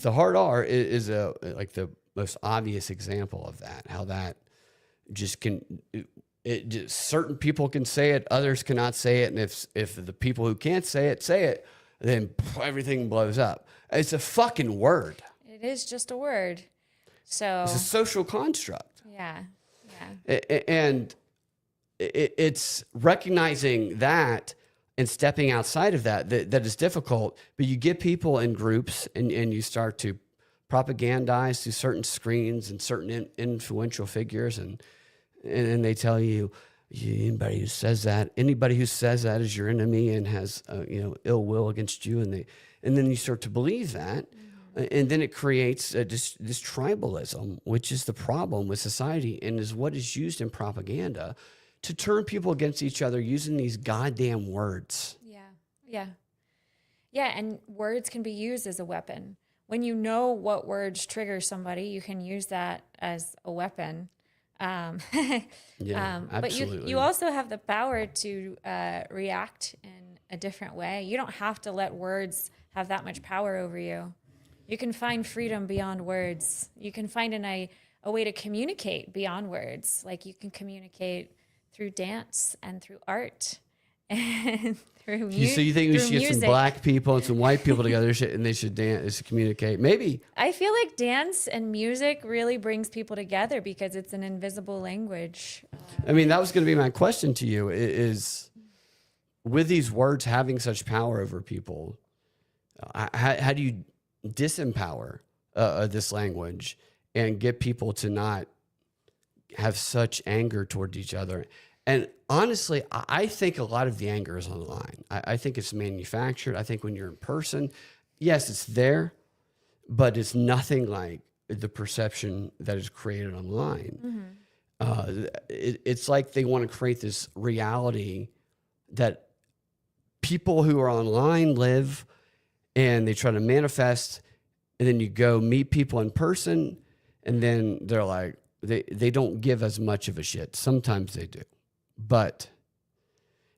Speaker 2: The hard R is like the most obvious example of that, how that just can, certain people can say it, others cannot say it. And if the people who can't say it, then everything blows up. It's a fucking word.
Speaker 3: It is just a word. So
Speaker 2: it's a social construct.
Speaker 3: Yeah.
Speaker 2: And it's recognizing that and stepping outside of that is difficult. But you get people in groups and you start to propagandize through certain screens and certain influential figures, and they tell you anybody who says that is your enemy and has ill will against you, and then you start to believe that. And then it creates this tribalism, which is the problem with society and is what is used in propaganda to turn people against each other using these goddamn words.
Speaker 3: Yeah, and words can be used as a weapon. When you know what words trigger somebody, you can use that as a weapon.
Speaker 2: Absolutely.
Speaker 3: But you also have the power to react in a different way. You don't have to let words have that much power over you. You can find freedom beyond words. You can find a way to communicate beyond words. Like you can communicate through dance and through art and through music.
Speaker 2: So you think we should get some black people and some white people together and they should dance, they should communicate? Maybe.
Speaker 3: I feel like dance and music really brings people together because it's an invisible language.
Speaker 2: I mean, that was going to be my question to you is with these words having such power over people, how do you disempower this language and get people to not have such anger toward each other? And honestly, I think a lot of the anger is online. I think it's manufactured. I think when you're in person, yes, it's there, but it's nothing like the perception that is created online. It's like they want to create this reality that people who are online live, and they try to manifest, and then you go meet people in person, and then they're like, they don't give as much of a shit. Sometimes they do. But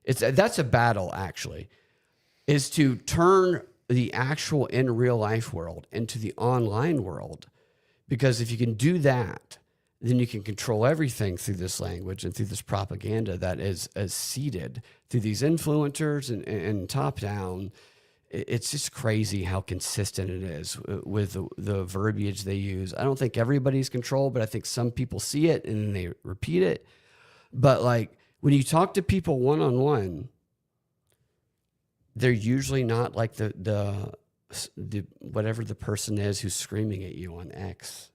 Speaker 2: that's a battle, actually, is to turn the actual in real life world into the online world. Because if you can do that, then you can control everything through this language and through this propaganda that is seeded through these influencers and top down. It's just crazy how consistent it is with the verbiage they use. I don't think everybody's controlled, but I think some people see it and then they repeat it. But like when you talk to people one-on-one, they're usually not like the whatever the person is who's screaming at you on X.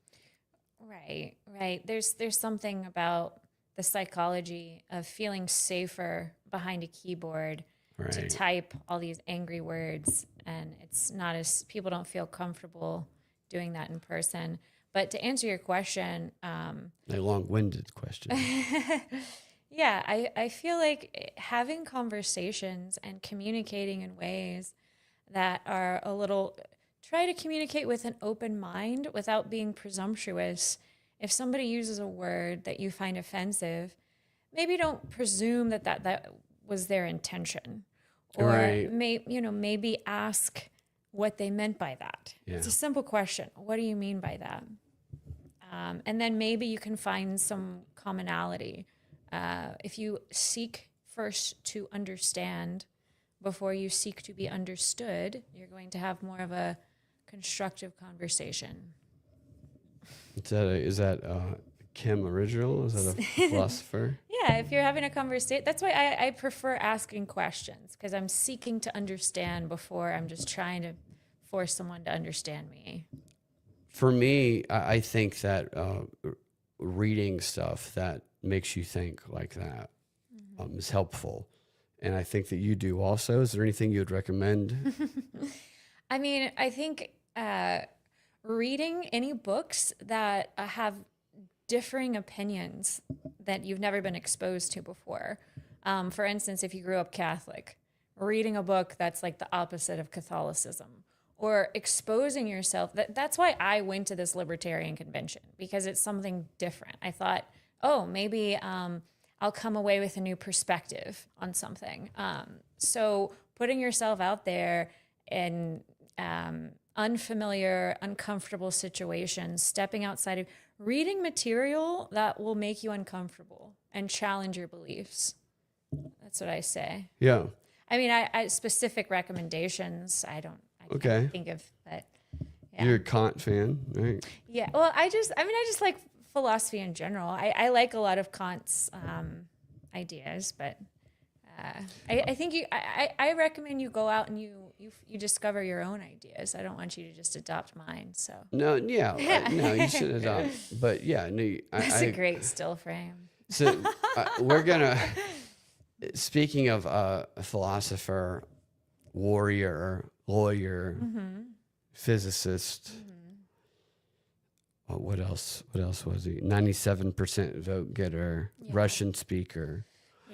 Speaker 3: Right. There's something about the psychology of feeling safer behind a keyboard to type all these angry words, and it's not as people don't feel comfortable doing that in person. But to answer your question,
Speaker 2: a long-winded question.
Speaker 3: Yeah, I feel like having conversations and communicating in ways that are a little, try to communicate with an open mind without being presumptuous. If somebody uses a word that you find offensive, maybe don't presume that was their intention. Or maybe ask what they meant by that. Yeah. It's a simple question. What do you mean by that? And then maybe you can find some commonality. If you seek first to understand before you seek to be understood, you're going to have more of a constructive conversation.
Speaker 2: Is that Kim original? Is that a philosopher?
Speaker 3: Yeah, if you're having a conversation, that's why I prefer asking questions, because I'm seeking to understand before I'm just trying to force someone to understand me.
Speaker 2: For me, I think that reading stuff that makes you think like that is helpful. And I think that you do also. Is there anything you would recommend?
Speaker 3: I mean, I think reading any books that have differing opinions that you've never been exposed to before. For instance, if you grew up Catholic, reading a book that's like the opposite of Catholicism, or exposing yourself. That's why I went to this libertarian convention, because it's something different. I thought, oh, maybe I'll come away with a new perspective on something. So putting yourself out there in unfamiliar, uncomfortable situations, stepping outside of reading material that will make you uncomfortable and challenge your beliefs. That's what I say.
Speaker 2: Yeah.
Speaker 3: I mean, I specific recommendations, I can't think of, but yeah.
Speaker 2: You're a Kant fan, right?
Speaker 3: Yeah. Well, I just like philosophy in general. I like a lot of Kant's ideas, but I think I recommend you go out and you discover your own ideas. I don't want you to just adopt mine. So
Speaker 2: no, yeah, no, you shouldn't adopt. But yeah, no,
Speaker 3: that's a great still frame.
Speaker 2: So we're gonna. Speaking of a philosopher, warrior, lawyer, physicist. What else? What else was he? 97% vote getter, Russian speaker.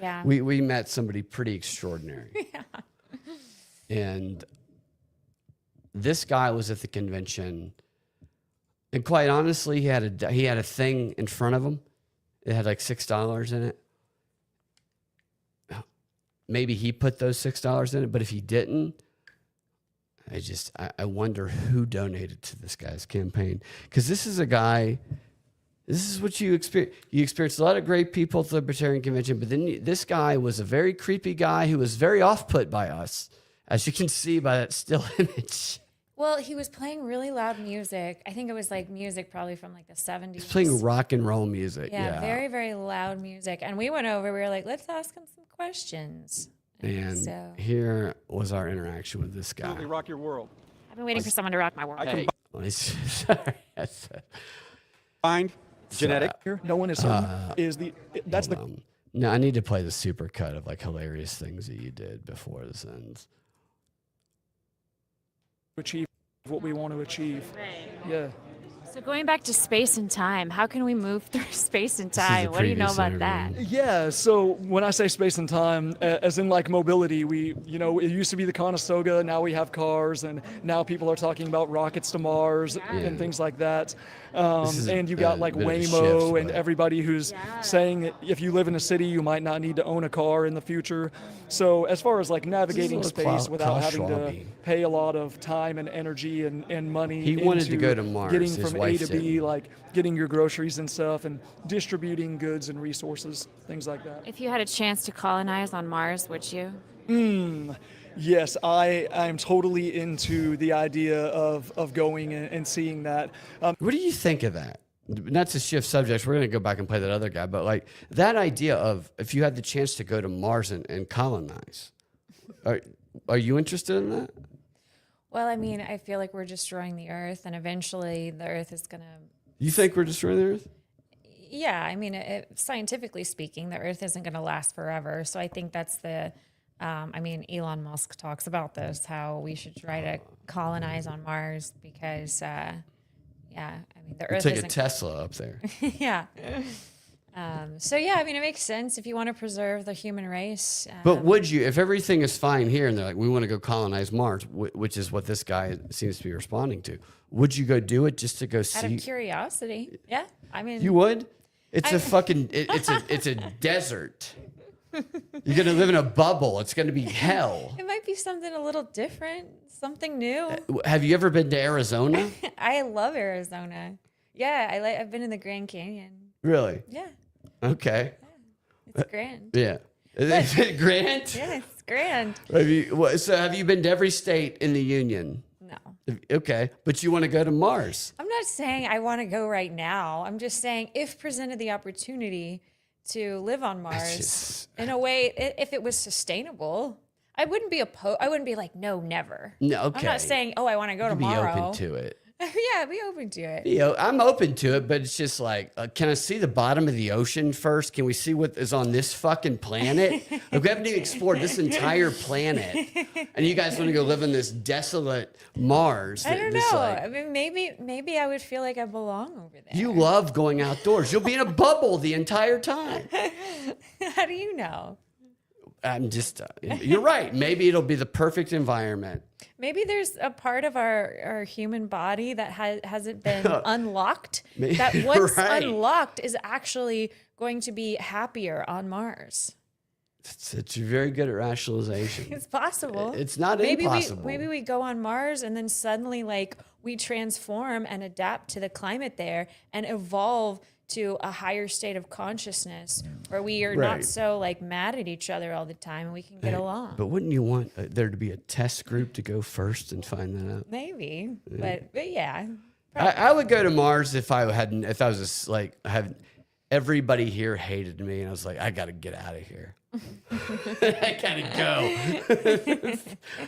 Speaker 3: Yeah.
Speaker 2: We met somebody pretty extraordinary. And this guy was at the convention, and quite honestly, he had a thing in front of him. It had like $6 in it. Maybe he put those $6 in it, but if he didn't, I wonder who donated to this guy's campaign. Because this is a guy, this is what you experience. You experienced a lot of great people at the Libertarian Convention, but then this guy was a very creepy guy who was very off-put by us, as you can see by that still image.
Speaker 3: Well, he was playing really loud music. I think it was like music probably from like the 70s.
Speaker 2: He's playing rock and roll music.
Speaker 3: Yeah, very, very loud music. And we went over, we were like, let's ask him some questions.
Speaker 2: And
Speaker 3: so
Speaker 2: here was our interaction with this guy.
Speaker 10: Absolutely rock your world.
Speaker 5: I've been waiting for someone to rock my world.
Speaker 10: I
Speaker 2: Sorry.
Speaker 10: combined genetic here. No one is that's the
Speaker 2: No, I need to play the super cut of like hilarious things that you did before this ends.
Speaker 10: achieve what we want to achieve.
Speaker 5: Right.
Speaker 10: Yeah.
Speaker 5: So going back to space and time, how can we move through space and
Speaker 2: This is a
Speaker 5: time? What do you know
Speaker 2: previous
Speaker 5: about
Speaker 2: interview.
Speaker 5: that?
Speaker 10: Yeah, so when I say space and time, as in like mobility, it used to be the Conestoga, now we have cars, and now people are talking about rockets to Mars and things like that. And you got like
Speaker 2: bit of a
Speaker 10: Waymo
Speaker 2: shift,
Speaker 10: and
Speaker 2: but-
Speaker 10: everybody who's saying that if you live in a city, you might not need to own a car in the future. So as far as like navigating
Speaker 2: little
Speaker 10: space without
Speaker 2: Klaus
Speaker 10: having to
Speaker 2: Schwab-y.
Speaker 10: pay a lot of time and energy and money,
Speaker 2: He wanted to
Speaker 10: into
Speaker 2: go to Mars,
Speaker 10: getting
Speaker 2: his
Speaker 10: from A
Speaker 2: wife
Speaker 10: to B,
Speaker 2: didn't.
Speaker 10: like getting your groceries and stuff and distributing goods and resources, things like that.
Speaker 5: If you had a chance to colonize on Mars, would you?
Speaker 10: Yes, I'm totally into the idea of going and seeing that.
Speaker 2: What do you think of that? Not to shift subjects, we're going to go back and play that other guy, but like that idea of if you had the chance to go to Mars and colonize, are you interested in that?
Speaker 3: Well, I mean, I feel like we're destroying the Earth, and eventually the Earth is going to.
Speaker 2: You think we're destroying the Earth?
Speaker 3: Yeah, I mean, scientifically speaking, the Earth isn't going to last forever. So I think that's the. I mean, Elon Musk talks about this, how we should try to colonize on Mars because, yeah, I mean, the Earth
Speaker 2: Take a
Speaker 3: isn't.
Speaker 2: Tesla up there.
Speaker 3: Yeah. So yeah, I mean, it makes sense if you want to preserve the human race.
Speaker 2: But would you, if everything is fine here and they're like, we want to go colonize Mars, which is what this guy seems to be responding to, would you go do it just to go
Speaker 3: out
Speaker 2: see?
Speaker 3: of curiosity, yeah. I mean,
Speaker 2: You would? It's a fucking, it's a desert. You're going to live in a bubble. It's going to be hell.
Speaker 3: it might be something a little different, something new.
Speaker 2: Have you ever been to Arizona?
Speaker 3: I love Arizona. Yeah, I've been in the Grand Canyon.
Speaker 2: Really?
Speaker 3: Yeah,
Speaker 2: Okay.
Speaker 3: it's grand.
Speaker 2: Yeah. Is it grand?
Speaker 3: Yeah, it's grand.
Speaker 2: Have you been to every state in the Union?
Speaker 3: No.
Speaker 2: Okay. But you want to go to Mars?
Speaker 3: I'm not saying I want to go right now. I'm just saying if presented the opportunity to live on Mars
Speaker 2: just-
Speaker 3: in a way, if it was sustainable, I wouldn't be opposed. I wouldn't be like, no, never.
Speaker 2: No, okay.
Speaker 3: I'm not saying, oh, I want to go
Speaker 2: Be
Speaker 3: tomorrow.
Speaker 2: open to it.
Speaker 3: Yeah, be open to it.
Speaker 2: I'm open to it, but it's just like, can I see the bottom of the ocean first? Can we see what is on this fucking planet? Like, we haven't even explored this entire planet, and you guys want to go live on this desolate Mars?
Speaker 3: I don't
Speaker 2: this,
Speaker 3: know.
Speaker 2: like-
Speaker 3: I mean, maybe I would feel like I belong over there.
Speaker 2: you love going outdoors. You'll be in a bubble the entire time.
Speaker 3: How do you know?
Speaker 2: I'm just, you're right. Maybe it'll be the perfect environment.
Speaker 3: Maybe there's a part of our human body that hasn't been unlocked.
Speaker 2: Maybe-
Speaker 3: That once
Speaker 2: right.
Speaker 3: unlocked is actually going to be happier on Mars.
Speaker 2: You're very good at rationalization.
Speaker 3: It's possible.
Speaker 2: It's not
Speaker 3: maybe
Speaker 2: impossible.
Speaker 3: Maybe we go on Mars and then suddenly like we transform and adapt to the climate there and evolve to a higher state of consciousness where we are
Speaker 2: Right.
Speaker 3: not so like mad at each other all the time and we can get along.
Speaker 2: But wouldn't you want there to be a test group to go first and find that out?
Speaker 3: Maybe, but yeah.
Speaker 2: I would go to Mars if I was just like everybody here hated me and I was like, I gotta get out of here. I gotta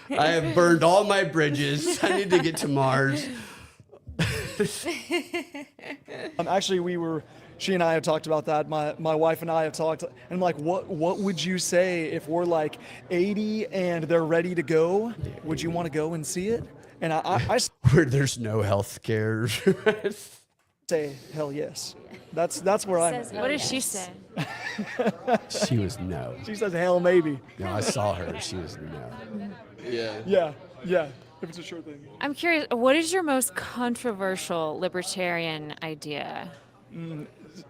Speaker 2: go. I have burned all my bridges. I need to get to Mars.
Speaker 10: Actually, she and I have talked about that. My wife and I have talked, and I'm like, what would you say if we're like 80 and they're ready to go? Would you want to go and see it? And I
Speaker 2: Where there's no health care.
Speaker 10: say hell yes. That's where I'm at.
Speaker 5: What does she say?
Speaker 2: She was no.
Speaker 10: She says hell maybe.
Speaker 2: No, I saw her. She was no.
Speaker 10: Yeah. If it's a sure thing.
Speaker 5: I'm curious, what is your most controversial libertarian idea?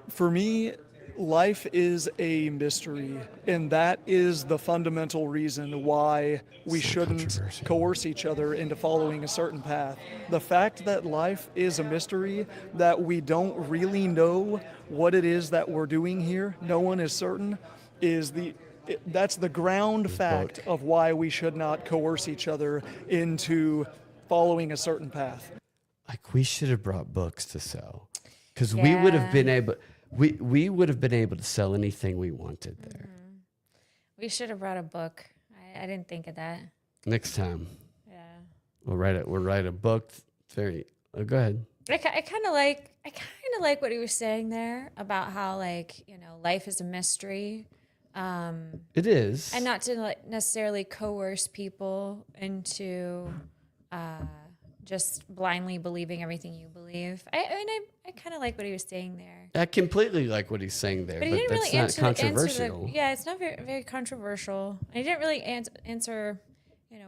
Speaker 10: For me, life is a mystery, and that is the fundamental reason why we shouldn't
Speaker 2: controversial.
Speaker 10: coerce each other into following a certain path. The fact that life is a mystery, that we don't really know what it is that we're doing here, no one is certain, that's the ground fact of why we should not coerce each other into following a certain path.
Speaker 2: Like, we should have brought books to sell, because we would have been able. We would have been able to sell anything we wanted there.
Speaker 3: We should have brought a book. I didn't think of that.
Speaker 2: Next time,
Speaker 3: Yeah.
Speaker 2: we'll write a book. Go ahead.
Speaker 3: I kind of like what he was saying there about how, like, life is a mystery.
Speaker 2: It is.
Speaker 3: And not to necessarily coerce people into just blindly believing everything you believe. I kind of like what he was saying there.
Speaker 2: I completely like what he's saying there,
Speaker 3: But he
Speaker 2: but
Speaker 3: didn't
Speaker 2: that's
Speaker 3: really
Speaker 2: not controversial.
Speaker 3: it's not very, very controversial. And he didn't really answer,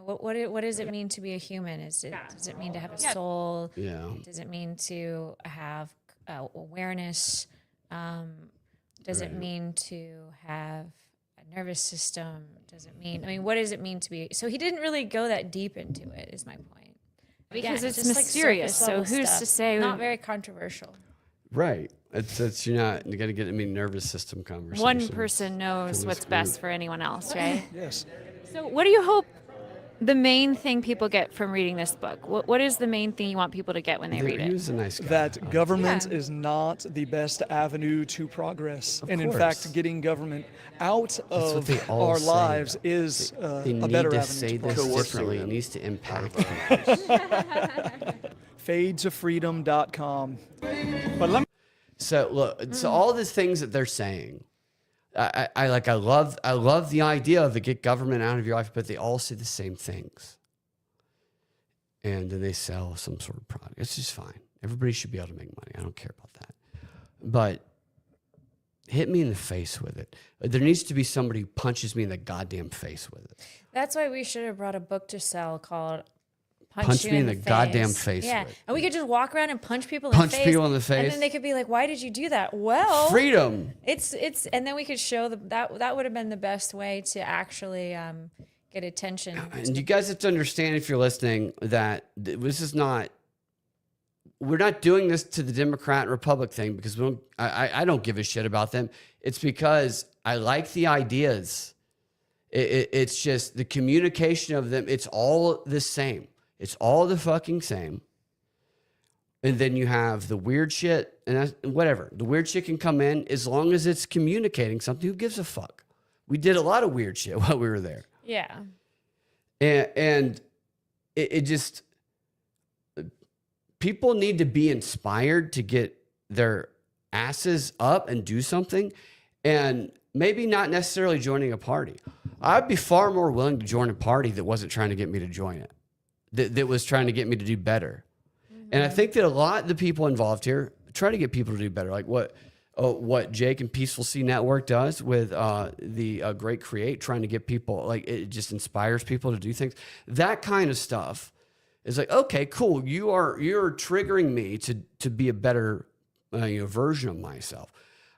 Speaker 3: what does it mean to be a human? Does it mean to have a soul?
Speaker 2: Yeah.
Speaker 3: Does it mean to have awareness? Does it mean to have a nervous system? What does it mean to be? So he didn't really go that deep into it, is my point.
Speaker 5: Because it's
Speaker 3: just like
Speaker 5: mysterious,
Speaker 3: surface
Speaker 5: so
Speaker 3: level
Speaker 5: who's
Speaker 3: stuff.
Speaker 5: to say?
Speaker 3: Not very controversial.
Speaker 2: Right. It's you're got to get any nervous system conversation.
Speaker 5: One person knows
Speaker 2: this
Speaker 5: what's best for anyone else, right?
Speaker 10: Yes.
Speaker 5: So what do you hope the main thing people get from reading this book? What is the main thing you want people to get when they read
Speaker 2: He
Speaker 5: it?
Speaker 2: was a nice guy.
Speaker 10: That government
Speaker 3: Yeah.
Speaker 10: is not the best avenue to progress. And in
Speaker 2: course.
Speaker 10: fact, getting government out
Speaker 2: what
Speaker 10: of
Speaker 2: they all
Speaker 10: our
Speaker 2: say.
Speaker 10: lives is
Speaker 2: They
Speaker 10: a
Speaker 2: need
Speaker 10: better
Speaker 2: to
Speaker 10: avenue
Speaker 2: say
Speaker 10: to
Speaker 2: this
Speaker 10: progress.
Speaker 2: differently. It needs to impact people.
Speaker 10: FadeToFreedom.com.
Speaker 2: So look, so all these things that they're saying, I love the idea of get government out of your life, but they all say the same things. And then they sell some sort of product. It's just fine. Everybody should be able to make money. I don't care about that. But hit me in the face with it. There needs to be somebody who punches me in the goddamn face with it.
Speaker 3: That's why we should have brought a book to sell called
Speaker 2: Punch
Speaker 3: You
Speaker 2: me in the goddamn face
Speaker 3: Yeah,
Speaker 2: with it.
Speaker 3: and we could just walk around and punch people
Speaker 2: Punch
Speaker 3: in the face.
Speaker 2: people in the
Speaker 3: And
Speaker 2: face.
Speaker 3: then they could be like, "Why did you do that?" Well,
Speaker 2: Freedom.
Speaker 3: It's and then we could show that would have been the best way to actually get attention.
Speaker 2: And you guys have to understand, if you're listening, that this is not. We're not doing this to the Democrat and Republic thing because I don't give a shit about them. It's because I like the ideas. It's just the communication of them. It's all the same. It's all the fucking same. And then you have the weird shit and whatever. The weird shit can come in as long as it's communicating something. Who gives a fuck? We did a lot of weird shit while we were there.
Speaker 3: Yeah.
Speaker 2: And it just, people need to be inspired to get their asses up and do something, and maybe not necessarily joining a party. I'd be far more willing to join a party that wasn't trying to get me to join it, that was trying to get me to do better. And I think that a lot of the people involved here try to get people to do better, like what Jake and Peaceful Sea Network does with the Great Create, trying to get people, like, it just inspires people to do things. That kind of stuff is like, okay, cool. You're triggering me to be a better version of myself.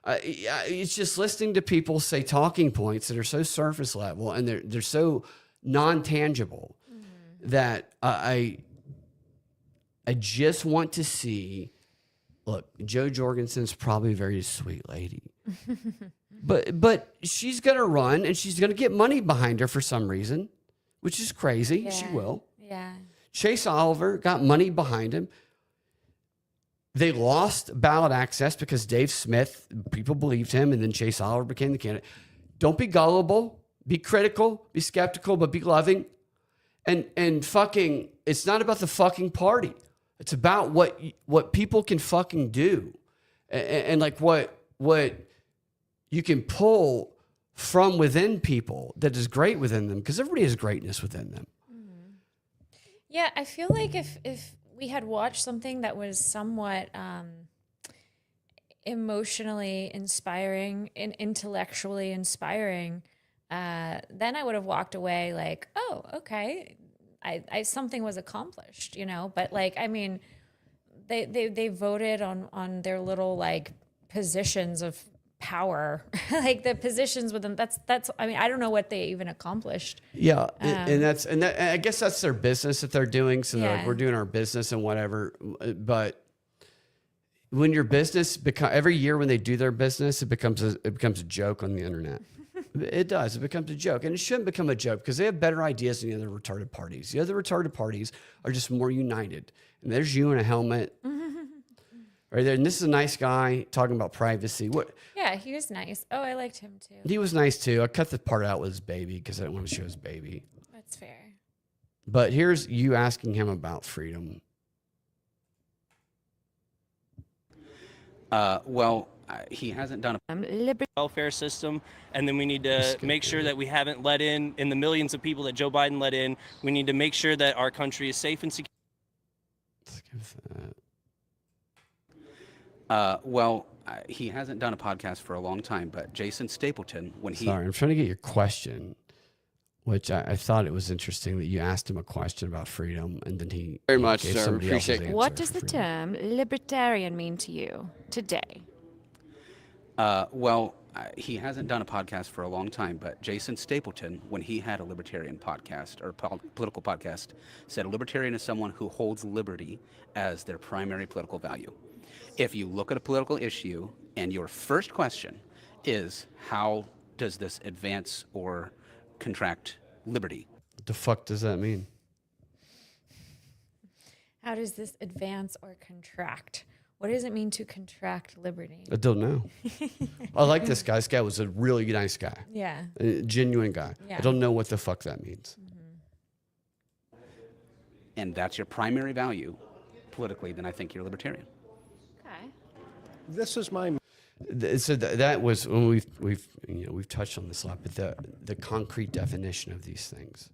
Speaker 2: It's just listening to people say talking points that are so surface level and they're so non-tangible that I just want to see. Look, Jo Jorgensen's probably a very sweet lady, but she's gonna run and she's gonna get money behind her for some reason, which is crazy.
Speaker 3: Yeah.
Speaker 2: She will.
Speaker 3: Yeah.
Speaker 2: Chase Oliver got money behind him. They lost ballot access because Dave Smith, people believed him, and then Chase Oliver became the candidate. Don't be gullible, be critical, be skeptical, but be loving. And fucking, it's not about the fucking party. It's about what people can fucking do. And like what you can pull from within people that is great within them, because everybody has greatness within them.
Speaker 3: Yeah, I feel like if we had watched something that was somewhat emotionally inspiring and intellectually inspiring, then I would have walked away like, oh, okay, I something was accomplished, you know. But like, I mean, they voted on their little like positions of power, like the positions within. That's. I mean, I don't know what they even accomplished.
Speaker 2: Yeah, and I guess that's their business that they're doing. So they're like,
Speaker 3: Yeah.
Speaker 2: we're doing our business and whatever. But when your business every year when they do their business, it becomes a joke on the internet. It does. It becomes a joke, and it shouldn't become a joke because they have better ideas than the other retarded parties. The other retarded parties are just more united. And there's you in a helmet, right there. And this is a nice guy talking about privacy. What?
Speaker 3: Yeah, he was nice. Oh, I liked him too.
Speaker 2: He was nice too. I cut the part out with his baby because I didn't want to show his baby.
Speaker 3: That's fair.
Speaker 2: But here's you asking him about freedom.
Speaker 7: He hasn't done a
Speaker 11: welfare system, and then we need to make sure that we haven't let in the millions of people that Joe Biden let in. We need to make sure that our country is safe and secure.
Speaker 2: Let's give that.
Speaker 7: He hasn't done a podcast for a long time, but Jason Stapleton,
Speaker 2: Sorry, I'm trying to get your question, which I thought it was interesting that you asked him a question about freedom, and then he
Speaker 9: Very much,
Speaker 2: gave
Speaker 9: sir.
Speaker 2: somebody else's
Speaker 9: Appreciate it.
Speaker 5: What
Speaker 2: answer
Speaker 5: does
Speaker 2: for
Speaker 5: the
Speaker 2: freedom.
Speaker 5: term libertarian mean to you today?
Speaker 7: He hasn't done a podcast for a long time, but Jason Stapleton, when he had a libertarian podcast or political podcast, said a libertarian is someone who holds liberty as their primary political value. If you look at a political issue and your first question is, how does this advance or contract liberty?
Speaker 2: What the fuck does that mean?
Speaker 3: How does this advance or contract? What does it mean to contract liberty?
Speaker 2: I don't know. I like this guy. This guy was a really nice guy.
Speaker 3: Yeah.
Speaker 2: A genuine guy.
Speaker 3: Yeah.
Speaker 2: I don't know what the fuck that means.
Speaker 7: And that's your primary value politically, then I think you're libertarian.
Speaker 5: Okay.
Speaker 1: This is my
Speaker 2: So that was when we've touched on this a lot, but the concrete definition of these things,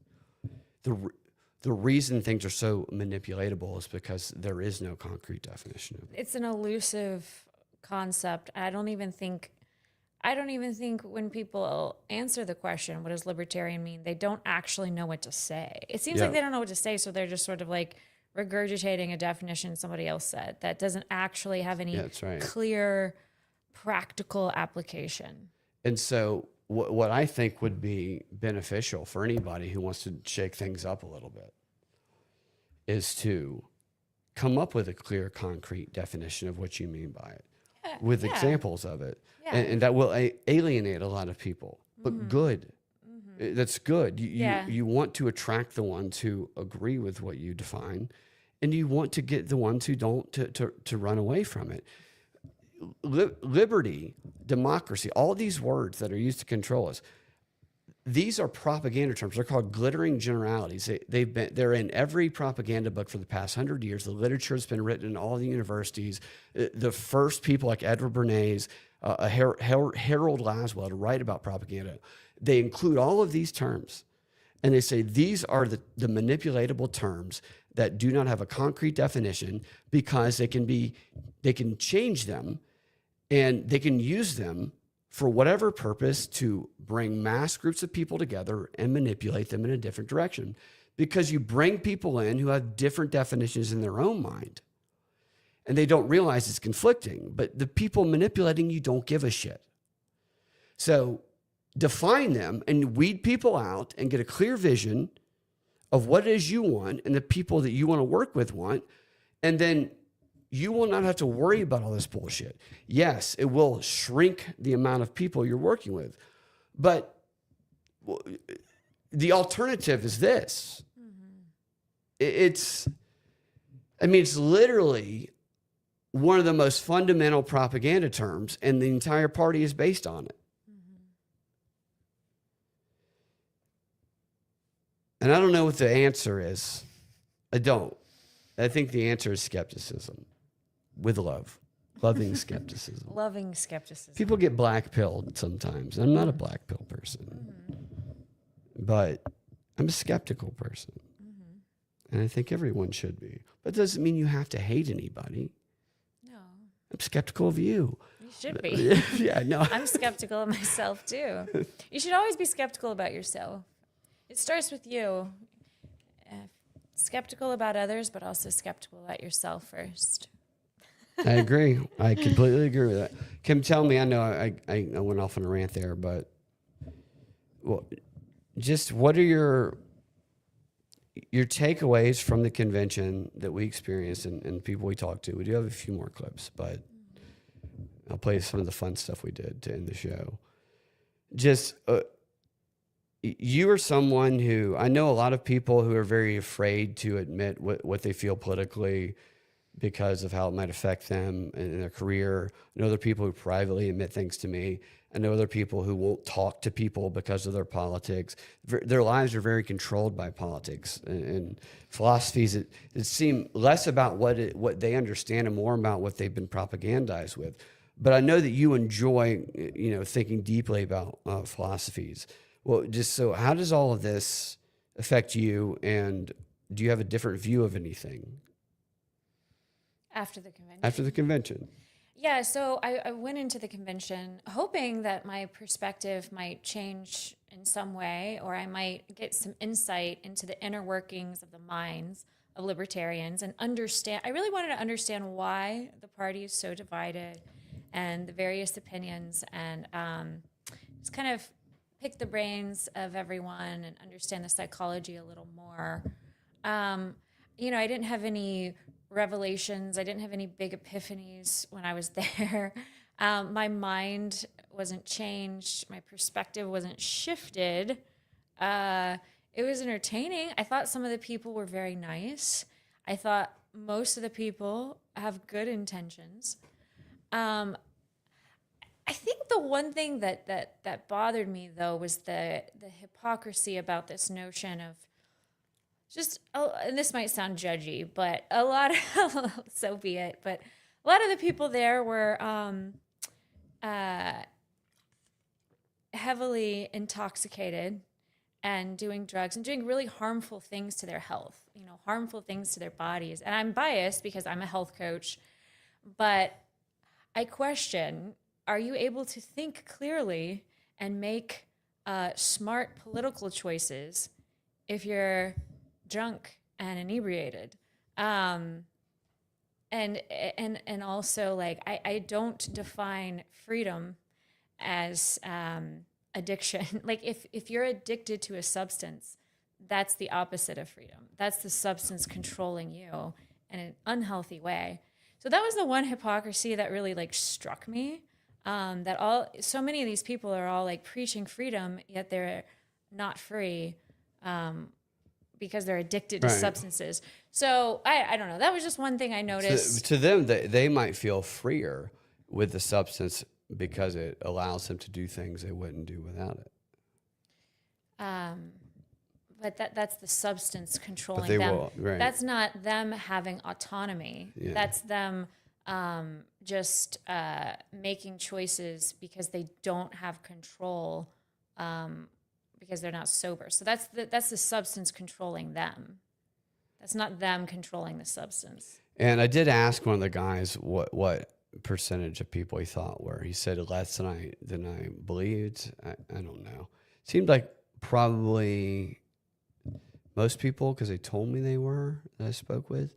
Speaker 2: the reason things are so manipulatable is because there is no concrete definition of it.
Speaker 3: It's an elusive concept. I don't even think when people answer the question, what does libertarian mean? They don't actually know what to say. It seems like they don't know what to say, so they're just sort of like regurgitating a definition somebody else said that doesn't actually have any clear, practical application.
Speaker 2: And so what I think would be beneficial for anybody who wants to shake things up a little bit is to come up with a clear, concrete definition of what you mean by it, with examples of it. And that will alienate a lot of people, but good. That's good. You want to attract the ones who agree with what you define, and you want to get the ones who don't to run away from it. Liberty, democracy, all these words that are used to control us, these are propaganda terms. They're called glittering generalities. They're in every propaganda book for the past 100 years. The literature has been written in all the universities. The first people like Edward Bernays, Harold Laswell to write about propaganda, they include all of these terms, and they say these are the manipulatable terms that do not have a concrete definition because they can change them, and they can use them for whatever purpose to bring mass groups of people together and manipulate them in a different direction. Because you bring people in who have different definitions in their own mind, and they don't realize it's conflicting, but the people manipulating you don't give a shit. So define them and weed people out and get a clear vision of what it is you want and the people that you want to work with want, and then you will not have to worry about all this bullshit. Yes, it will shrink the amount of people you're working with, but the alternative is this. It's literally one of the most fundamental propaganda terms, and the entire party is based on it. And I don't know what the answer is. I don't. I think the answer is skepticism with love. Loving skepticism.
Speaker 3: Loving skepticism.
Speaker 2: People get black-pilled sometimes. I'm not a black-pill person, but I'm a skeptical person. And I think everyone should be. But it doesn't mean you have to hate anybody.
Speaker 3: No.
Speaker 2: I'm skeptical of you.
Speaker 3: You should be.
Speaker 2: Yeah, no.
Speaker 3: I'm skeptical of myself too. You should always be skeptical about yourself. It starts with you. Skeptical about others, but also skeptical about yourself first.
Speaker 2: I agree. I completely agree with that. Kim, tell me, I know I went off on a rant there, but just what are your takeaways from the convention that we experienced and people we talked to? We do have a few more clips, but I'll play some of the fun stuff we did to end the show. Just, you are someone who, I know a lot of people who are very afraid to admit what they feel politically because of how it might affect them in their career. I know other people who privately admit things to me. I know other people who won't talk to people because of their politics. Their lives are very controlled by politics and philosophies that seem less about what they understand and more about what they've been propagandized with. But I know that you enjoy, thinking deeply about philosophies. Well, just so, how does all of this affect you, and do you have a different view of anything?
Speaker 3: After the convention?
Speaker 2: After the convention.
Speaker 3: Yeah, so I went into the convention hoping that my perspective might change in some way, or I might get some insight into the inner workings of the minds of libertarians and understand. I really wanted to understand why the party is so divided and the various opinions, and just kind of pick the brains of everyone and understand the psychology a little more. I didn't have any revelations. I didn't have any big epiphanies when I was there. My mind wasn't changed. My perspective wasn't shifted. It was entertaining. I thought some of the people were very nice. I thought most of the people have good intentions. I think the one thing that bothered me, though, was the hypocrisy about this notion of just, and this might sound judgy, but a lot of, so be it, but a lot of the people there were heavily intoxicated and doing drugs and doing really harmful things to their health, harmful things to their bodies. And I'm biased because I'm a health coach, but I question, are you able to think clearly and make smart political choices if you're drunk and inebriated? And also, like, I don't define freedom as addiction. Like, if you're addicted to a substance, that's the opposite of freedom. That's the substance controlling you in an unhealthy way. So that was the one hypocrisy that really struck me. So many of these people are all preaching freedom, yet they're not free because they're addicted to substances. So I don't know. That was just one thing I noticed.
Speaker 2: To them, they might feel freer with the substance because it allows them to do things they wouldn't do without it.
Speaker 3: But that's the substance controlling them.
Speaker 2: Right.
Speaker 3: That's not them having autonomy. Yeah. That's them just making choices because they don't have control because they're not sober. So that's the substance controlling them. That's not them controlling the substance.
Speaker 2: And I did ask one of the guys what percentage of people he thought were. He said less than I believed. I don't know. Seemed like probably most people, because they told me they were, that I spoke with.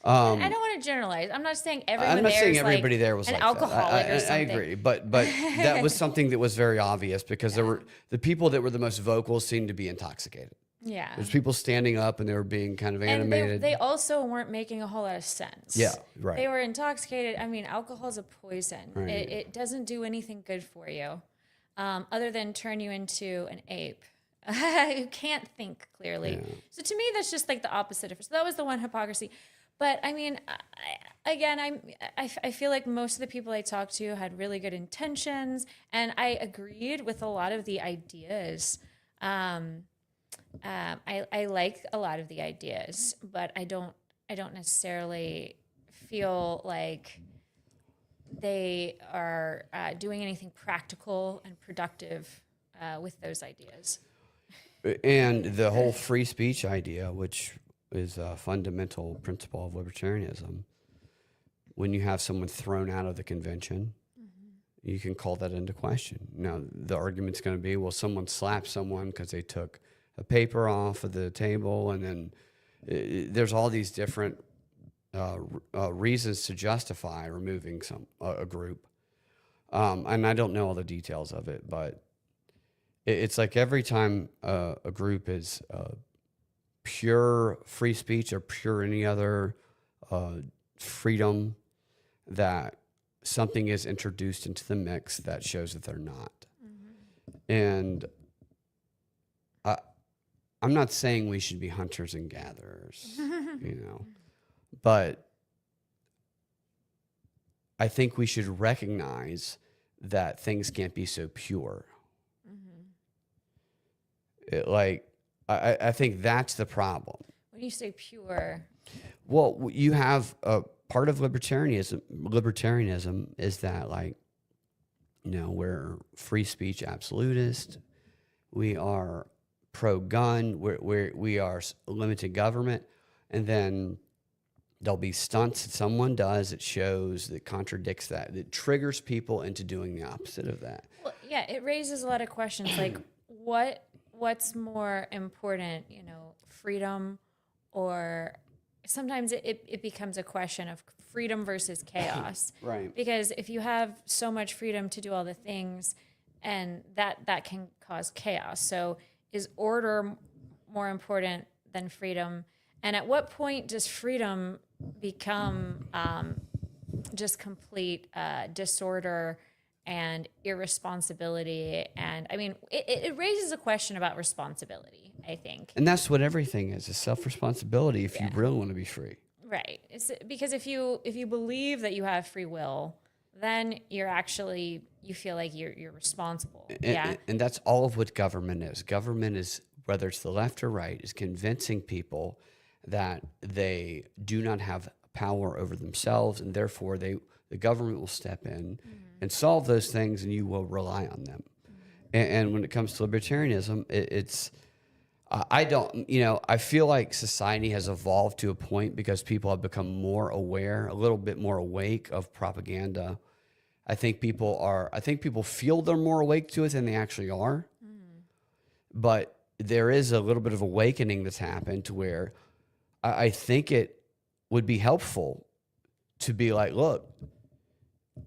Speaker 3: I don't want to generalize. I'm not saying everyone
Speaker 2: I'm not
Speaker 3: there
Speaker 2: saying
Speaker 3: is
Speaker 2: everybody there was
Speaker 3: an
Speaker 2: like
Speaker 3: alcoholic
Speaker 2: that.
Speaker 3: or something.
Speaker 2: I agree, but that was something that was very obvious because there were the people that were the most vocal seemed to be intoxicated.
Speaker 3: Yeah.
Speaker 2: There's people standing up and they were being kind of animated.
Speaker 3: And they also weren't making a whole lot of sense.
Speaker 2: Yeah, right.
Speaker 3: They were intoxicated. I mean, alcohol is a poison.
Speaker 2: Right.
Speaker 3: It doesn't do anything good for you other than turn you into an ape. You can't think clearly. Yeah. So to me, that's just the opposite. So that was the one hypocrisy. But I mean, I feel like most of the people I talked to had really good intentions, and I agreed with a lot of the ideas. I like a lot of the ideas, but I don't necessarily feel like they are doing anything practical and productive with those ideas.
Speaker 2: And the whole free speech idea, which is a fundamental principle of libertarianism. When you have someone thrown out of the convention, you can call that into question. Now, the argument's going to be, well, someone slapped someone because they took a paper off of the table, and then there's all these different reasons to justify removing a group. And I don't know all the details of it, but it's like every time a group is pure free speech or pure any other freedom, that something is introduced into the mix that shows that they're not. And I'm not saying we should be hunters and gatherers, but I think we should recognize that things can't be so pure. I think that's the problem.
Speaker 3: When you say pure,
Speaker 2: well, you have a part of libertarianism. Libertarianism is that, we're free speech absolutist. We are pro-gun. We are limited government, and then there'll be stunts that someone does that shows, that contradicts that triggers people into doing the opposite of that.
Speaker 3: well, yeah, it raises a lot of questions like what's more important, freedom, or sometimes it becomes a question of freedom versus chaos.
Speaker 2: Right.
Speaker 3: Because if you have so much freedom to do all the things, and that can cause chaos. So is order more important than freedom? And at what point does freedom become just complete disorder and irresponsibility? And I mean, it raises a question about responsibility, I think.
Speaker 2: And that's what everything is self-responsibility if you really want to be free.
Speaker 3: Right. It's because if you believe that you have free will, then you feel like you're responsible.
Speaker 2: And that's all of what government is. Government is, whether it's the left or right, is convincing people that they do not have power over themselves, and therefore the government will step in and solve those things, and you will rely on them. And when it comes to libertarianism, I feel like society has evolved to a point because people have become more aware, a little bit more awake of propaganda. I think people feel they're more awake to it than they actually are. But there is a little bit of awakening that's happened to where I think it would be helpful to be like, look,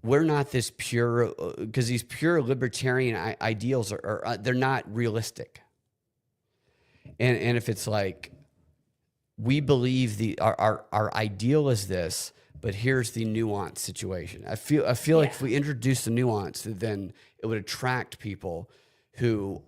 Speaker 2: we're not this pure, because these pure libertarian ideals they're not realistic. And if it's like, we believe our ideal is this, but here's the nuanced situation. I feel like if we introduce the nuance, then it would attract people who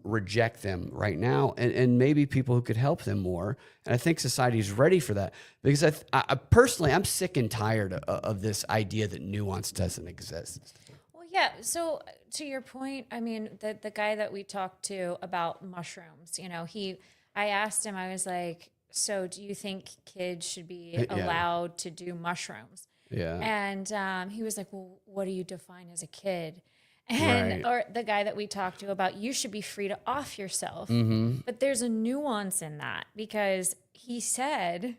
Speaker 2: reject them right now, and maybe people who could help them more. And I think society's ready for that, because I personally, I'm sick and tired of this idea that nuance doesn't exist.
Speaker 3: Well, yeah. So to your point, I mean, the guy that we talked to about mushrooms, I asked him, I was like, so do you think kids should be allowed to do mushrooms?
Speaker 2: Yeah.
Speaker 3: And he was like, well, what do you define as a kid? And or the guy that we talked to about, you should be free to off yourself. But there's a nuance in that, because he said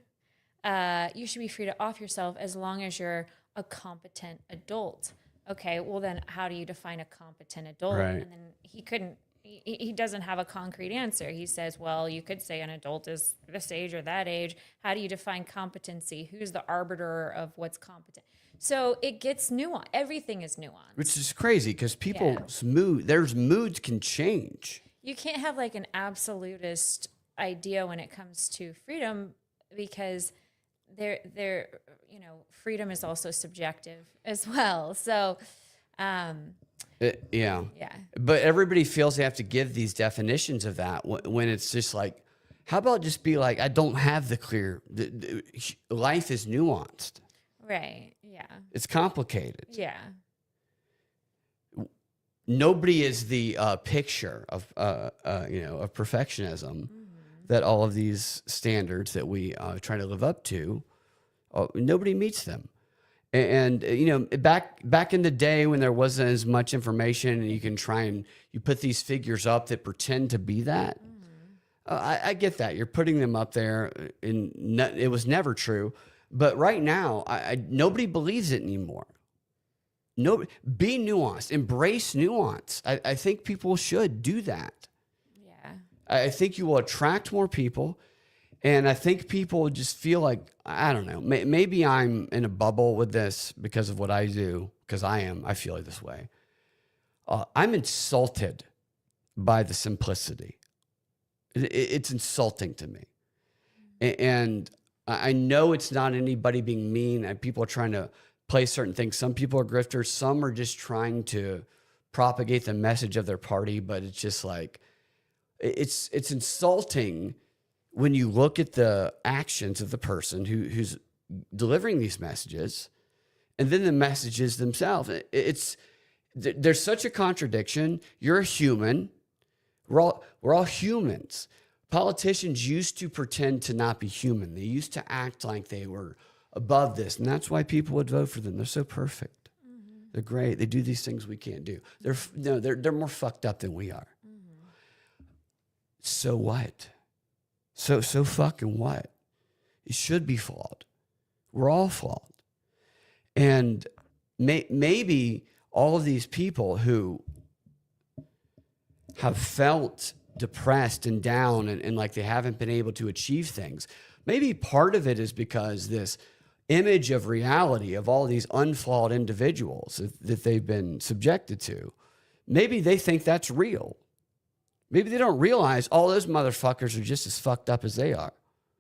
Speaker 3: you should be free to off yourself as long as you're a competent adult. Okay, well then how do you define a competent adult?
Speaker 2: Right.
Speaker 3: And then he doesn't have a concrete answer. He says, well, you could say an adult is this age or that age. How do you define competency? Who's the arbiter of what's competent? So it gets nuanced. Everything is nuanced.
Speaker 2: Which is crazy, because people's moods can change.
Speaker 3: You can't have like an absolutist idea when it comes to freedom, because freedom is also subjective as well. So,
Speaker 2: yeah. But everybody feels they have to give these definitions of that when it's just like, how about just be like, I don't have the clear. Life is nuanced.
Speaker 3: Right. Yeah.
Speaker 2: It's complicated.
Speaker 3: Yeah.
Speaker 2: Nobody is the picture of of perfectionism that all of these standards that we try to live up to. Nobody meets them. And back in the day when there wasn't as much information, and you can try and you put these figures up that pretend to be that. I get that. You're putting them up there, and it was never true. But right now, nobody believes it anymore. No, be nuanced, embrace nuance. I think people should do that.
Speaker 3: Yeah.
Speaker 2: I think you will attract more people, and I think people just feel like, I don't know, maybe I'm in a bubble with this because of what I do, because I feel like this way. I'm insulted by the simplicity. It's insulting to me. And I know it's not anybody being mean, and people are trying to play certain things. Some people are grifters. Some are just trying to propagate the message of their party, but it's just like, it's insulting when you look at the actions of the person who's delivering these messages, and then the messages themselves. There's such a contradiction. You're a human. We're all humans. Politicians used to pretend to not be human. They used to act like they were above this, and that's why people would vote for them. They're so perfect. Mm-hmm. They're great. They do these things we can't do. They're more fucked up than we are. Mm-hmm. So what? So fucking what? It should be flawed. We're all flawed. And maybe all of these people who have felt depressed and down and like they haven't been able to achieve things, maybe part of it is because this image of reality of all these unflawed individuals that they've been subjected to, maybe they think that's real. Maybe they don't realize all those motherfuckers are just as fucked up as they are.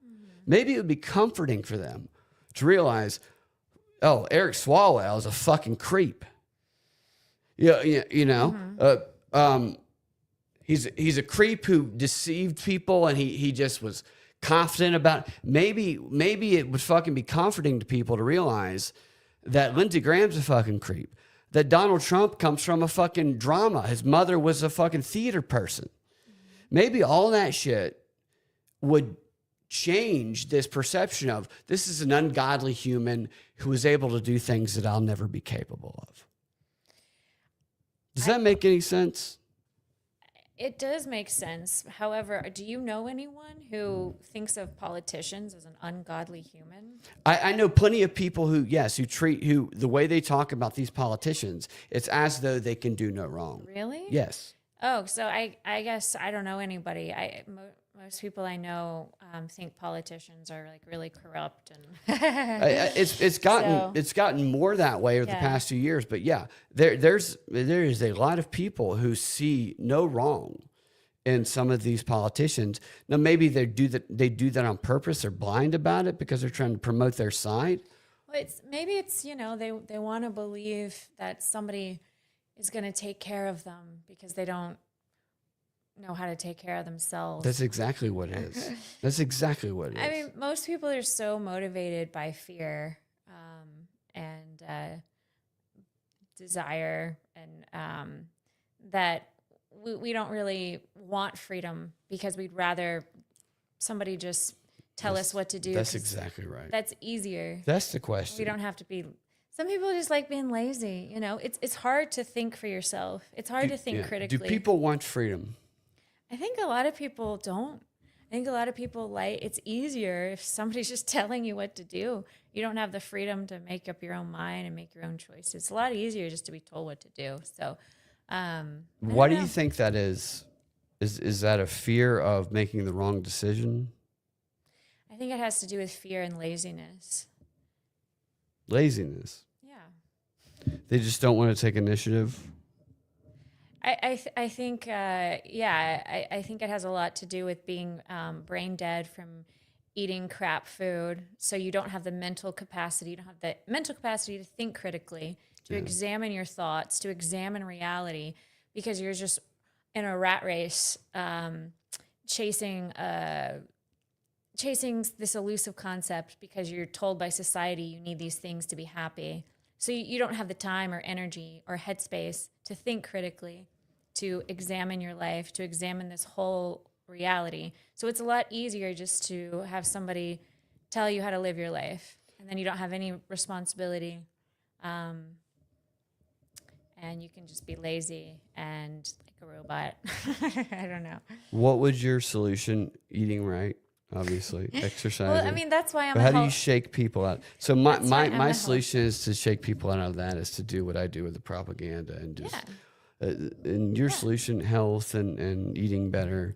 Speaker 2: Mm-hmm. Maybe it would be comforting for them to realize, oh, Eric Swalwell is a fucking creep. Yeah, you know, mm-hmm. He's a creep who deceived people, and he just was confident about it. Maybe it would fucking be comforting to people to realize that Lindsey Graham's a fucking creep, that Donald Trump comes from a fucking drama. His mother was a fucking theater person. Maybe all that shit would change this perception of this is an ungodly human who is able to do things that I'll never be capable of. Does that make any sense?
Speaker 3: It does make sense. However, do you know anyone who thinks of politicians as an ungodly human?
Speaker 2: I know plenty of people who the way they talk about these politicians, it's as though they can do no wrong.
Speaker 3: Really?
Speaker 2: Yes.
Speaker 3: Oh, so I guess I don't know anybody. Most people I know think politicians are like really corrupt, and
Speaker 2: it's gotten more that way over the past few years. But yeah, there is a lot of people who see no wrong in some of these politicians. Now maybe they do that on purpose. They're blind about it because they're trying to promote their side.
Speaker 3: Well, maybe they want to believe that somebody is going to take care of them because they don't know how to take care of themselves.
Speaker 2: That's exactly what it is. That's exactly what it is.
Speaker 3: I mean, most people are so motivated by fear and desire, and that we don't really want freedom because we'd rather somebody just tell us what to do.
Speaker 2: That's exactly right.
Speaker 3: That's easier.
Speaker 2: That's the question.
Speaker 3: We don't have to be. Some people just like being lazy. You know, it's hard to think for yourself. It's hard to think critically.
Speaker 2: Do people want freedom?
Speaker 3: I think a lot of people don't. I think a lot of people it's easier if somebody's just telling you what to do. You don't have the freedom to make up your own mind and make your own choices. It's a lot easier just to be told what to do. So,
Speaker 2: why do you think that is? Is that a fear of making the wrong decision?
Speaker 3: I think it has to do with fear and laziness.
Speaker 2: Laziness.
Speaker 3: Yeah.
Speaker 2: They just don't want to take initiative.
Speaker 3: I think I think it has a lot to do with being brain dead from eating crap food. So you don't have the mental capacity. You don't have the mental capacity to think critically, to examine your thoughts, to examine reality, because you're just in a rat race, chasing this elusive concept because you're told by society you need these things to be happy. So you don't have the time or energy or headspace to think critically, to examine your life, to examine this whole reality. So it's a lot easier just to have somebody tell you how to live your life, and then you don't have any responsibility. And and you can just be lazy and like a robot. I don't know.
Speaker 2: What was your solution? Eating right, obviously, exercising.
Speaker 3: Well, I mean, that's why I'm
Speaker 2: But
Speaker 3: a
Speaker 2: how do you
Speaker 3: health-
Speaker 2: shake people out? So my
Speaker 3: That's why I'm a
Speaker 2: my
Speaker 3: health-
Speaker 2: solution is to shake people out of that is to do what I do with the propaganda and just and your solution, health and eating better.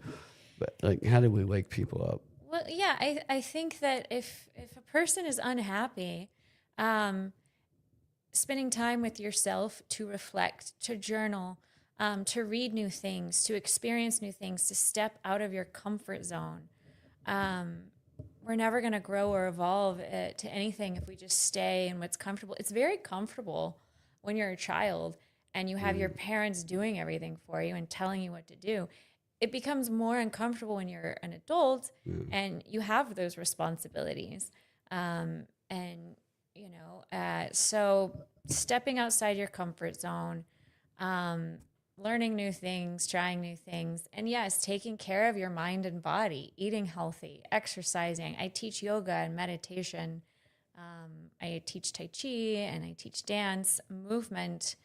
Speaker 2: But like, how do we wake people up?
Speaker 3: Well, yeah, I think that if a person is unhappy, spending time with yourself to reflect, to journal, to read new things, to experience new things, to step out of your comfort zone. We're never going to grow or evolve to anything if we just stay in what's comfortable. It's very comfortable when you're a child and you have your parents doing everything for you and telling you what to do. It becomes more uncomfortable when you're an adult and you have those responsibilities. So stepping outside your comfort zone, learning new things, trying new things, and yes, taking care of your mind and body, eating healthy, exercising. I teach yoga and meditation. I teach Tai Chi and I teach dance, movement.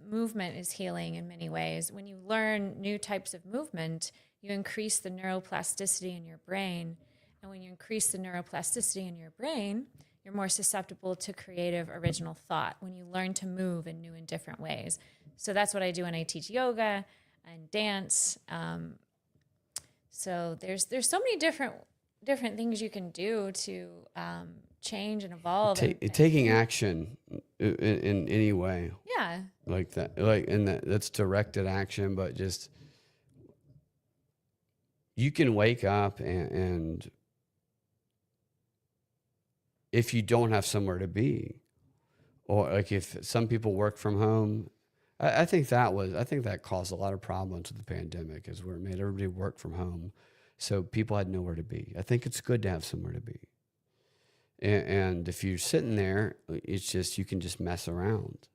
Speaker 3: Movement is healing in many ways. When you learn new types of movement, you increase the neuroplasticity in your brain. And when you increase the neuroplasticity in your brain, you're more susceptible to creative, original thought when you learn to move in new and different ways. So that's what I do when I teach yoga and dance. So there's so many different things you can do to change and evolve.
Speaker 2: Taking action in any way.
Speaker 3: Yeah.
Speaker 2: Like that, that's directed action, but just you can wake up and if you don't have somewhere to be, or like if some people work from home, I think that caused a lot of problems with the pandemic, is where it made everybody work from home, so people had nowhere to be. I think it's good to have somewhere to be, and if you're sitting there, it's just you can just mess around.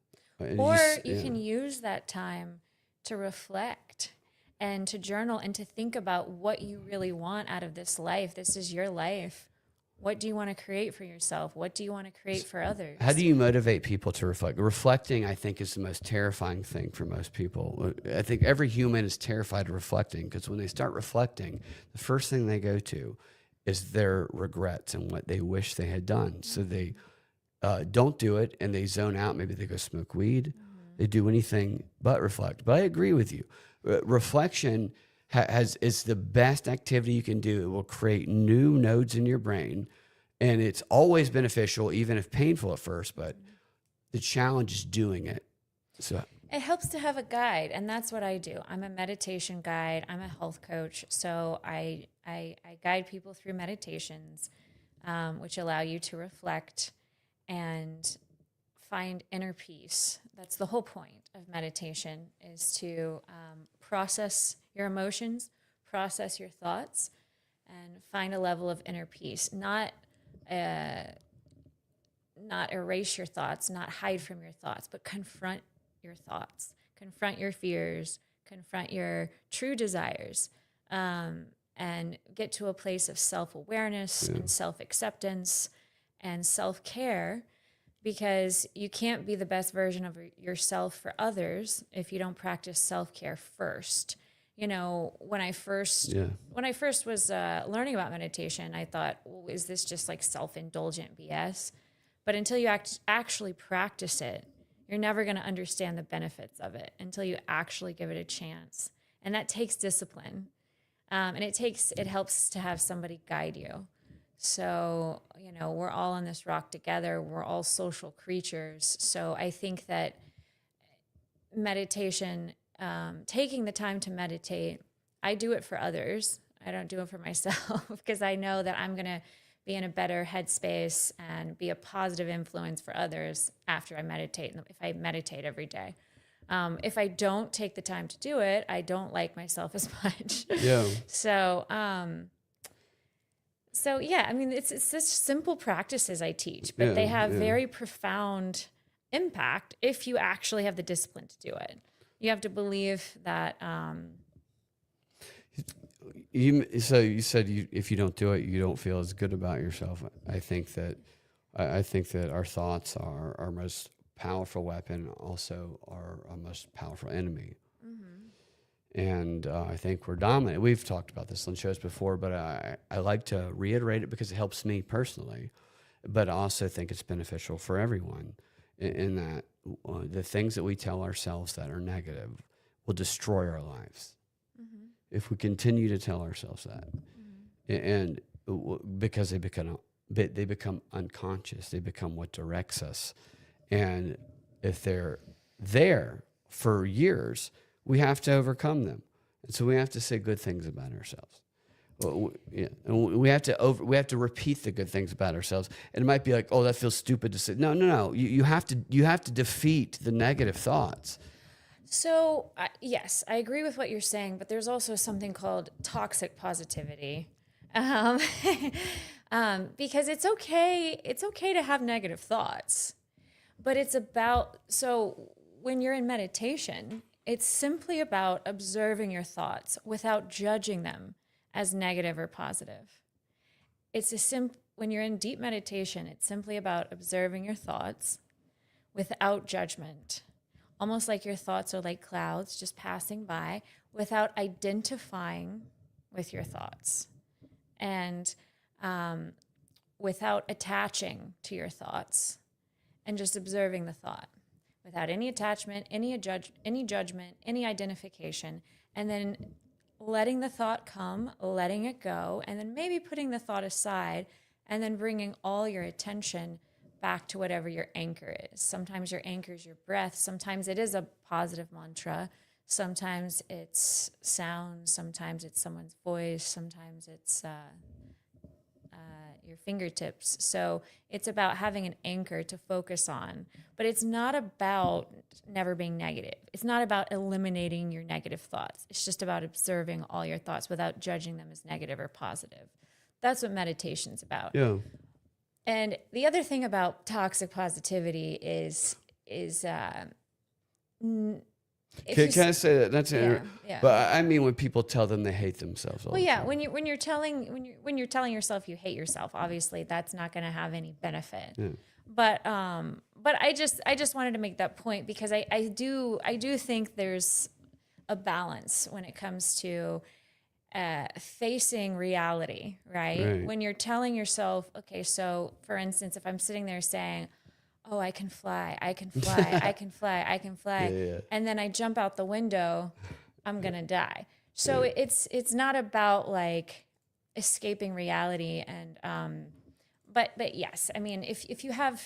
Speaker 3: Or you can use that time to reflect and to journal and to think about what you really want out of this life. This is your life. What do you want to create for yourself? What do you want to create for others?
Speaker 2: How do you motivate people to reflect? Reflecting, I think, is the most terrifying thing for most people. I think every human is terrified of reflecting, because when they start reflecting, the first thing they go to is their regrets and what they wish they had done. So they don't do it and they zone out. Maybe they go smoke weed. They do anything but reflect. But I agree with you. Reflection is the best activity you can do. It will create new nodes in your brain, and it's always beneficial, even if painful at first, but the challenge is doing it. So
Speaker 3: it helps to have a guide, and that's what I do. I'm a meditation guide. I'm a health coach, so I guide people through meditations, which allow you to reflect and find inner peace. That's the whole point of meditation, is to process your emotions, process your thoughts, and find a level of inner peace. Not erase your thoughts, not hide from your thoughts, but confront your thoughts, confront your fears, confront your true desires, and get to a place of self-awareness and self-acceptance and self-care, because you can't be the best version of yourself for others if you don't practice self-care first. You know, when I first was learning about meditation, I thought, well, is this just like self-indulgent BS? But until you actually practice it, you're never going to understand the benefits of it until you actually give it a chance. And that takes discipline. And it helps to have somebody guide you. So, you know, we're all on this rock together. We're all social creatures. So I think that meditation, taking the time to meditate, I do it for others. I don't do it for myself, because I know that I'm going to be in a better headspace and be a positive influence for others after I meditate, if I meditate every day. If I don't take the time to do it, I don't like myself as much.
Speaker 2: Yeah.
Speaker 3: So yeah, I mean, it's such simple practices I teach, but they have very profound impact if you actually have the discipline to do it. You have to believe that.
Speaker 2: You said if you don't do it, you don't feel as good about yourself. I think that our thoughts are our most powerful weapon, also our most powerful enemy. And I think we're dominant. We've talked about this on shows before, but I like to reiterate it because it helps me personally. But I also think it's beneficial for everyone in that the things that we tell ourselves that are negative will destroy our lives if we continue to tell ourselves that. And because they become unconscious, they become what directs us. And if they're there for years, we have to overcome them. And so we have to say good things about ourselves. And we have to repeat the good things about ourselves. And it might be like, oh, that feels stupid to say. No. You have to defeat the negative thoughts.
Speaker 3: So yes, I agree with what you're saying, but there's also something called toxic positivity, because it's okay to have negative thoughts, but it's about, so when you're in meditation, it's simply about observing your thoughts without judging them as negative or positive. When you're in deep meditation, it's simply about observing your thoughts without judgment. Almost like your thoughts are like clouds just passing by without identifying with your thoughts and without attaching to your thoughts and just observing the thought without any attachment, any judgment, any identification, and then letting the thought come, letting it go, and then maybe putting the thought aside and then bringing all your attention back to whatever your anchor is. Sometimes your anchor is your breath. Sometimes it is a positive mantra. Sometimes it's sound. Sometimes it's someone's voice. Sometimes it's your fingertips. So it's about having an anchor to focus on. But it's not about never being negative. It's not about eliminating your negative thoughts. It's just about observing all your thoughts without judging them as negative or positive. That's what meditation's about.
Speaker 2: Yeah.
Speaker 3: And the other thing about toxic positivity is
Speaker 2: Can I say that? That's
Speaker 3: yeah.
Speaker 2: But I mean, when people tell them they hate themselves.
Speaker 3: Well, yeah. When you're telling yourself you hate yourself, obviously that's not going to have any benefit. Yeah. But I just wanted to make that point because I do think there's a balance when it comes to facing reality, right? When you're telling yourself, okay, so for instance, if I'm sitting there saying, oh, I can fly, I can fly, I can fly, I can fly. Yeah. And then I jump out the window, I'm going to die. So it's not about like escaping reality. And, but yes, I mean, if you have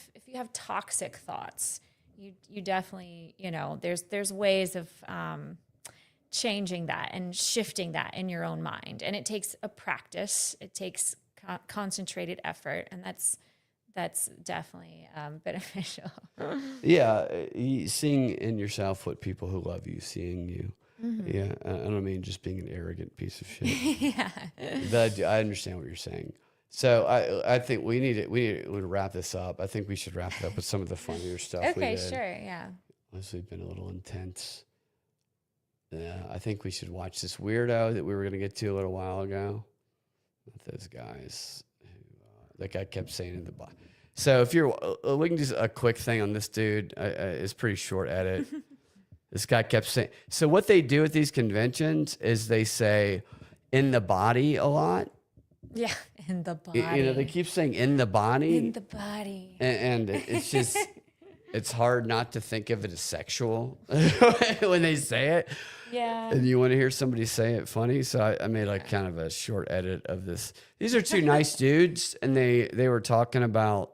Speaker 3: toxic thoughts, you definitely, there's ways of, changing that and shifting that in your own mind. And it takes a practice, it takes concentrated effort. And that's definitely beneficial.
Speaker 2: Yeah, seeing in yourself what people who love you, seeing you. Mm-hmm. Yeah, I don't mean just being an arrogant piece of shit.
Speaker 3: Yeah.
Speaker 2: But I understand what you're saying. So I think we need to wrap this up. I think we should wrap it up with some of the funnier stuff.
Speaker 3: Okay, sure, yeah.
Speaker 2: Unless we've been a little intense. Yeah, I think we should watch this weirdo that we were going to get to a little while ago. Not those guys. That guy kept saying in the box. So if you're, we can just a quick thing on this dude. It's pretty short edit. This guy kept saying. So what they do at these conventions is they say "in the body" a lot.
Speaker 3: Yeah, in the body.
Speaker 2: They keep saying "in the body."
Speaker 3: In the body.
Speaker 2: And it's just, it's hard not to think of it as sexual when they say it.
Speaker 3: Yeah.
Speaker 2: And you want to hear somebody say it funny. So I made like kind of a short edit of this. These are two nice dudes, and they were talking about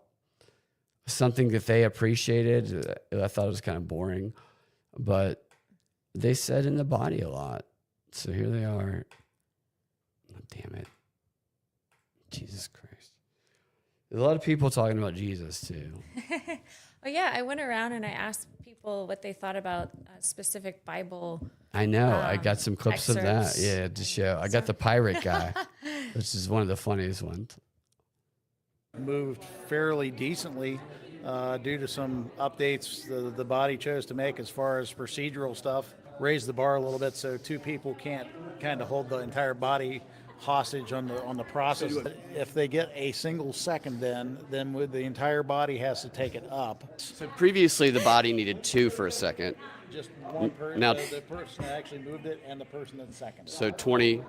Speaker 2: something that they appreciated. I thought it was kind of boring, but they said "in the body" a lot. So here they are. Oh, damn it. Jesus Christ. There's a lot of people talking about Jesus too.
Speaker 3: Well, yeah, I went around and I asked people what they thought about a specific Bible.
Speaker 2: I know. I got some clips
Speaker 3: excerpts.
Speaker 2: of that. Yeah, to show. I got the pirate guy, which is one of the funniest ones.
Speaker 12: Moved fairly decently due to some updates the body chose to make as far as procedural stuff. Raised the bar a little bit so two people can't kind of hold the entire body hostage on the process. If they get a single second, then with the entire body has to take it up.
Speaker 2: So previously the body needed 2 for a second.
Speaker 12: Just one person,
Speaker 2: Now-
Speaker 12: the person that actually moved it and the person that seconded.
Speaker 2: So 20,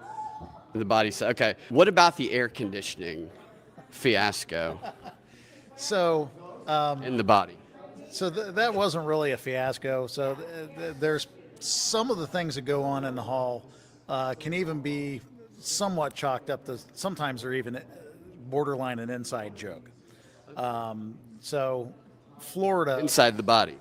Speaker 2: the body. Okay. What about the air conditioning fiasco
Speaker 12: So
Speaker 2: in the body?
Speaker 12: So that wasn't really a fiasco. So there's some of the things that go on in the hall can even be somewhat chalked up to, sometimes they're even borderline an inside joke. So Florida.
Speaker 2: Inside the body.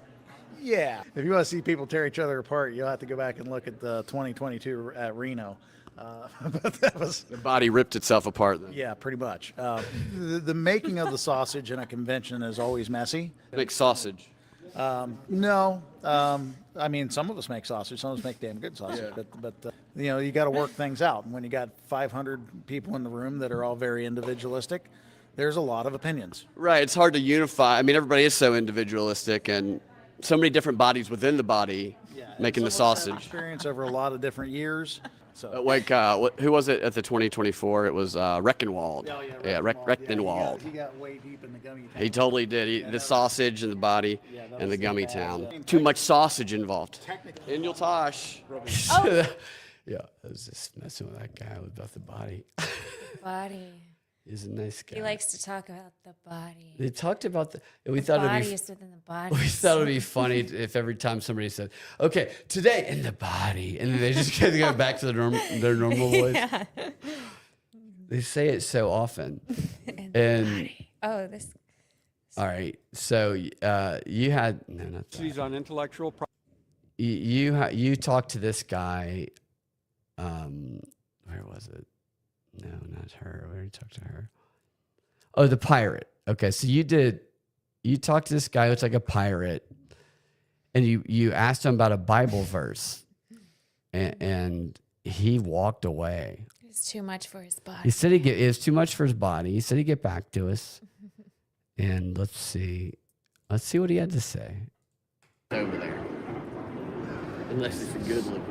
Speaker 12: Yeah. If you want to see people tear each other apart, you'll have to go back and look at the 2022 at Reno. But that was.
Speaker 2: The body ripped itself apart then.
Speaker 12: Yeah, pretty much. The making of the sausage in a convention is always messy.
Speaker 2: Make sausage.
Speaker 12: No. I mean, some of us make sausage. Some of us make damn good sausage.
Speaker 2: Yeah.
Speaker 12: But you know, you got to work things out. And when you got 500 people in the room that are all very individualistic, there's a lot of opinions.
Speaker 2: Right. It's hard to unify. I mean, everybody is so individualistic and so many different bodies within the body making the sausage.
Speaker 12: Experience over a lot of different years. So
Speaker 2: Like, who was it at the 2024? It was Reckenwald. Yeah, Reckenwald.
Speaker 12: He got way deep in the gummy town.
Speaker 2: He totally did. The sausage and the body and the gummy town. Too much sausage involved. And you'll tosh. Yeah, I was just messing with that guy about the body.
Speaker 3: Body.
Speaker 2: He's a nice guy.
Speaker 3: He likes to talk about the body.
Speaker 2: They talked about we
Speaker 3: The
Speaker 2: thought
Speaker 3: body
Speaker 2: it'd
Speaker 3: is within the body.
Speaker 2: we thought it'd be funny if every time somebody said, "Okay, today in the body," and then they just kind of go back to their normal voice.
Speaker 3: Yeah.
Speaker 2: They say it so often. And
Speaker 3: Oh, this.
Speaker 2: all right, so you had no, not that.
Speaker 13: She's on intellectual property.
Speaker 2: You talked to this guy. Where was it? No, not her. We already talked to her. Oh, the pirate. Okay, so you talked to this guy who looks like a pirate, and you asked him about a Bible verse, and he walked away.
Speaker 3: It's too much for his body.
Speaker 2: He said it was too much for his body. He said he'd get back to us, and let's see what he had to say. Over there, unless it's a good look.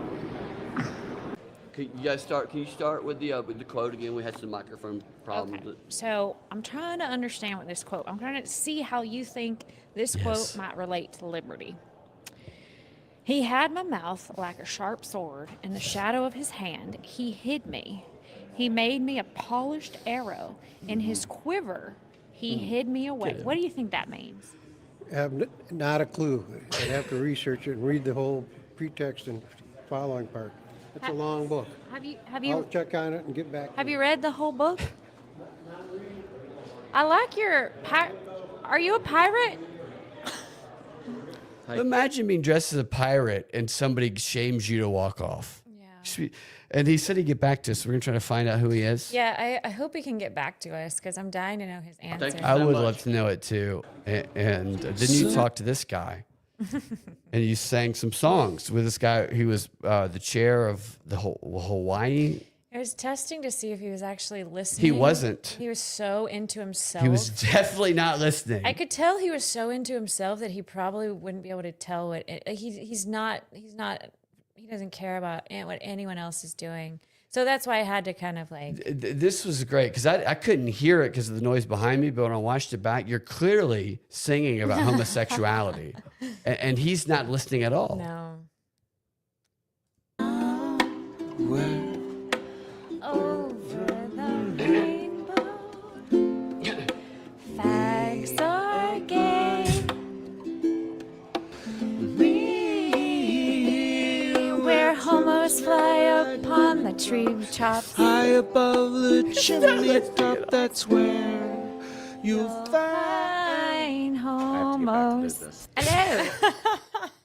Speaker 2: Can you start with the quote again? We had some microphone problems.
Speaker 5: Okay. So I'm trying to understand what this quote. I'm trying to see how you think this quote might relate to liberty. He had my mouth like a sharp sword. In the shadow of his hand, he hid me. He made me a polished arrow. In his quiver, he hid me away. What do you think that means?
Speaker 13: I have not a clue. I'd have to research it and read the whole pretext and following part. It's a long book.
Speaker 5: Have
Speaker 13: I'll
Speaker 5: you
Speaker 13: check on it and get back.
Speaker 5: have you read the whole book? I like your Are you a pirate?
Speaker 2: Imagine being dressed as a pirate and somebody shames you to walk off. Yeah. And he said he'd get back to us. We're going to try to find out who he is.
Speaker 3: Yeah, I hope he can get back to us because I'm dying to know his answer.
Speaker 2: I would love to know it too. And then you talked to this guy. And you sang some songs with this guy. He was the chair of the Hawaii.
Speaker 3: I was testing to see if he was actually listening.
Speaker 2: He wasn't.
Speaker 3: He was so into himself.
Speaker 2: He was definitely not listening.
Speaker 3: I could tell he was so into himself that he probably wouldn't be able to tell what he's not. He doesn't care about what anyone else is doing. So that's why I had to kind of like.
Speaker 2: This was great because I couldn't hear it because of the noise behind me. But when I watched it back, you're clearly singing about homosexuality, and he's not listening at all.
Speaker 3: No.
Speaker 5: Over the rainbow, fags are gay. Where homos fly upon the treetops,
Speaker 14: high above the chimney top, that's where you'll
Speaker 5: find homos. Hello.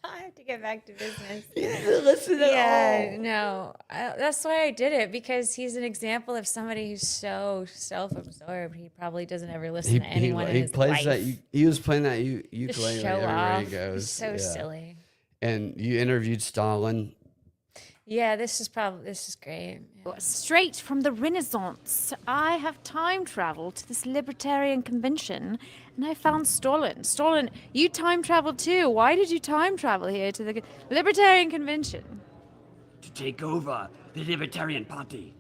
Speaker 3: I have to get back to business.
Speaker 2: Listen at all.
Speaker 3: No. That's why I did it, because he's an example of somebody who's so self-absorbed. He probably doesn't ever listen to anyone in his
Speaker 2: plays
Speaker 3: life.
Speaker 2: that. He was playing that ukulele
Speaker 3: show
Speaker 2: everywhere
Speaker 3: off.
Speaker 2: he goes.
Speaker 3: It's so silly.
Speaker 2: And you interviewed Stalin.
Speaker 3: Yeah, this is great. Yeah.
Speaker 5: Straight from the Renaissance, I have time traveled to this Libertarian convention, and I found Stalin. Stalin, you time traveled too. Why did you time travel here to the Libertarian convention?
Speaker 15: To take over the Libertarian Party.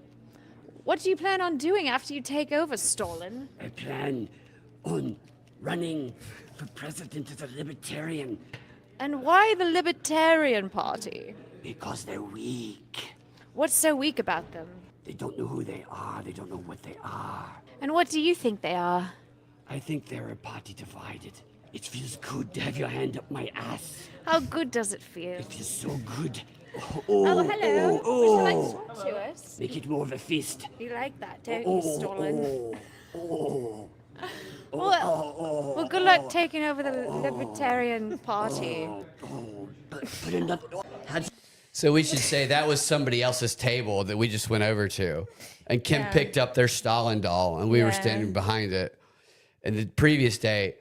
Speaker 5: What do you plan on doing after you take over, Stalin?
Speaker 2: I plan on running for president of the Libertarian
Speaker 5: And why the Libertarian Party?
Speaker 2: because they're weak.
Speaker 5: What's so weak about them?
Speaker 2: They don't know who they are. They don't know what they are.
Speaker 5: And what do you think they are?
Speaker 2: I think they're a party divided. It feels good to have your hand up my ass.
Speaker 5: How good does it feel?
Speaker 2: It feels so good.
Speaker 5: Oh, hello.
Speaker 2: oh,
Speaker 5: Would you like
Speaker 2: oh.
Speaker 5: to talk to us?
Speaker 2: Make it more of a feast.
Speaker 5: You like that, don't you, Stalin?
Speaker 2: Oh.
Speaker 5: Well, good luck taking over the Libertarian Party.
Speaker 2: So we should say that was somebody else's table that we just went over to. And Kim
Speaker 3: Yeah.
Speaker 2: picked up their Stalin doll, and we were
Speaker 3: Yeah.
Speaker 2: standing behind it. And the previous day,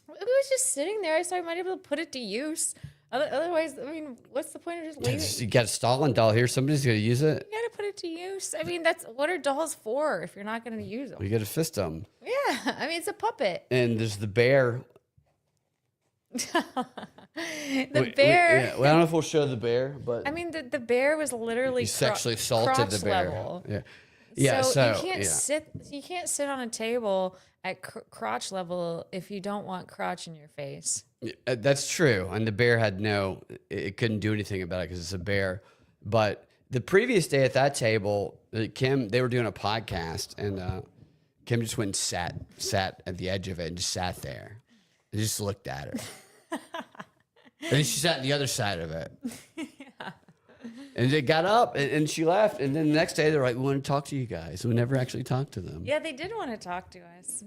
Speaker 3: It was just sitting there, so I might be able to put it to use. Otherwise, I mean, what's the point of just leaving?
Speaker 2: you got a Stalin doll here. Somebody's going to use it.
Speaker 3: You gotta put it to use. I mean, that's what are dolls for if you're not gonna use them?
Speaker 2: We got to fist them.
Speaker 3: Yeah, I mean, it's a puppet.
Speaker 2: And there's the bear.
Speaker 3: The bear.
Speaker 2: Well, I don't know if we'll show the bear, but
Speaker 3: I mean, the bear was literally
Speaker 2: you sexually assaulted
Speaker 3: crotch
Speaker 2: the bear.
Speaker 3: level.
Speaker 2: Yeah. Yeah,
Speaker 3: so,
Speaker 2: so,
Speaker 3: you can't
Speaker 2: yeah.
Speaker 3: sit. You can't sit on a table at crotch level if you don't want crotch in your face.
Speaker 2: That's true. And the bear had it couldn't do anything about it because it's a bear. But the previous day at that table, Kim, they were doing a podcast, and Kim just went and sat at the edge of it and just sat there and just looked at her. And then she sat on the other side of it. Yeah. And they got up and she left. And then the next day they're like, we want to talk to you guys. We never actually talked to them.
Speaker 3: Yeah, they did want to talk to us.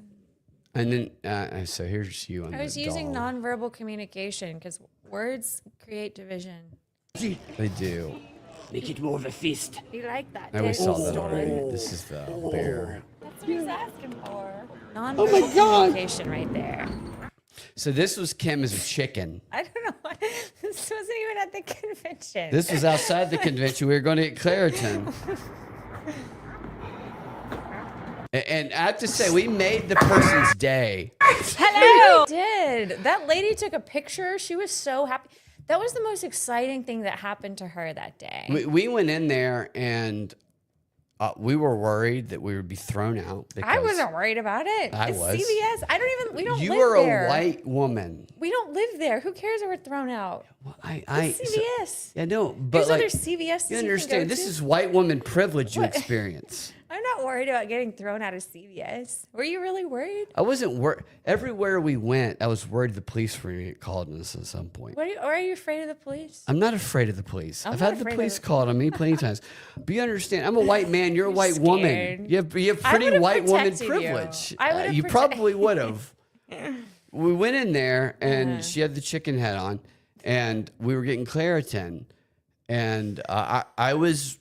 Speaker 2: And then, so here's you on
Speaker 3: I was
Speaker 2: the
Speaker 3: using
Speaker 2: doll.
Speaker 3: nonverbal communication because words create division.
Speaker 2: They do. Make it more of a feast.
Speaker 3: You like that?
Speaker 2: I always
Speaker 3: don't
Speaker 2: saw
Speaker 3: you,
Speaker 2: that
Speaker 3: Stalin?
Speaker 2: already. This is the bear.
Speaker 3: That's what he's asking for.
Speaker 2: Oh
Speaker 3: Nonverbal communication right there.
Speaker 2: So this was Kim as a chicken.
Speaker 3: I don't know why. This wasn't even at the convention.
Speaker 2: This was outside the convention. We were going to get Claritin. And I have to say, we made the person's day.
Speaker 3: Hello. We did. That lady took a picture. She was so happy. That was the most exciting thing that happened to her that day.
Speaker 2: We went in there and we were worried that we would be thrown out.
Speaker 3: I wasn't worried about it.
Speaker 2: I
Speaker 3: It's
Speaker 2: was.
Speaker 3: CVS. We don't
Speaker 2: You
Speaker 3: live
Speaker 2: were
Speaker 3: there.
Speaker 2: a white woman.
Speaker 3: We don't live there. Who cares if we're thrown out? It's CVS.
Speaker 2: Yeah, no, but
Speaker 3: There's
Speaker 2: like,
Speaker 3: other CVS
Speaker 2: you
Speaker 3: you can
Speaker 2: understand,
Speaker 3: go
Speaker 2: this
Speaker 3: to.
Speaker 2: is white woman privilege you
Speaker 3: What?
Speaker 2: experience.
Speaker 3: I'm not worried about getting thrown out of CVS. Were you really worried?
Speaker 2: I wasn't worried. Everywhere we went, I was worried the police were going to get called on us at some point.
Speaker 3: Are you afraid of the police?
Speaker 2: I'm not afraid of the police.
Speaker 3: I'm
Speaker 2: I've
Speaker 3: not
Speaker 2: had the
Speaker 3: afraid of
Speaker 2: police
Speaker 3: the
Speaker 2: called on me plenty of times. But you understand, I'm a white man. You're a white woman.
Speaker 3: scared.
Speaker 2: You have
Speaker 3: I
Speaker 2: pretty
Speaker 3: would've
Speaker 2: white woman
Speaker 3: protected you.
Speaker 2: privilege.
Speaker 3: I would've
Speaker 2: You
Speaker 3: protect-
Speaker 2: probably would have. We went in there, and she had the chicken head on, and we were getting Claritin. And I was,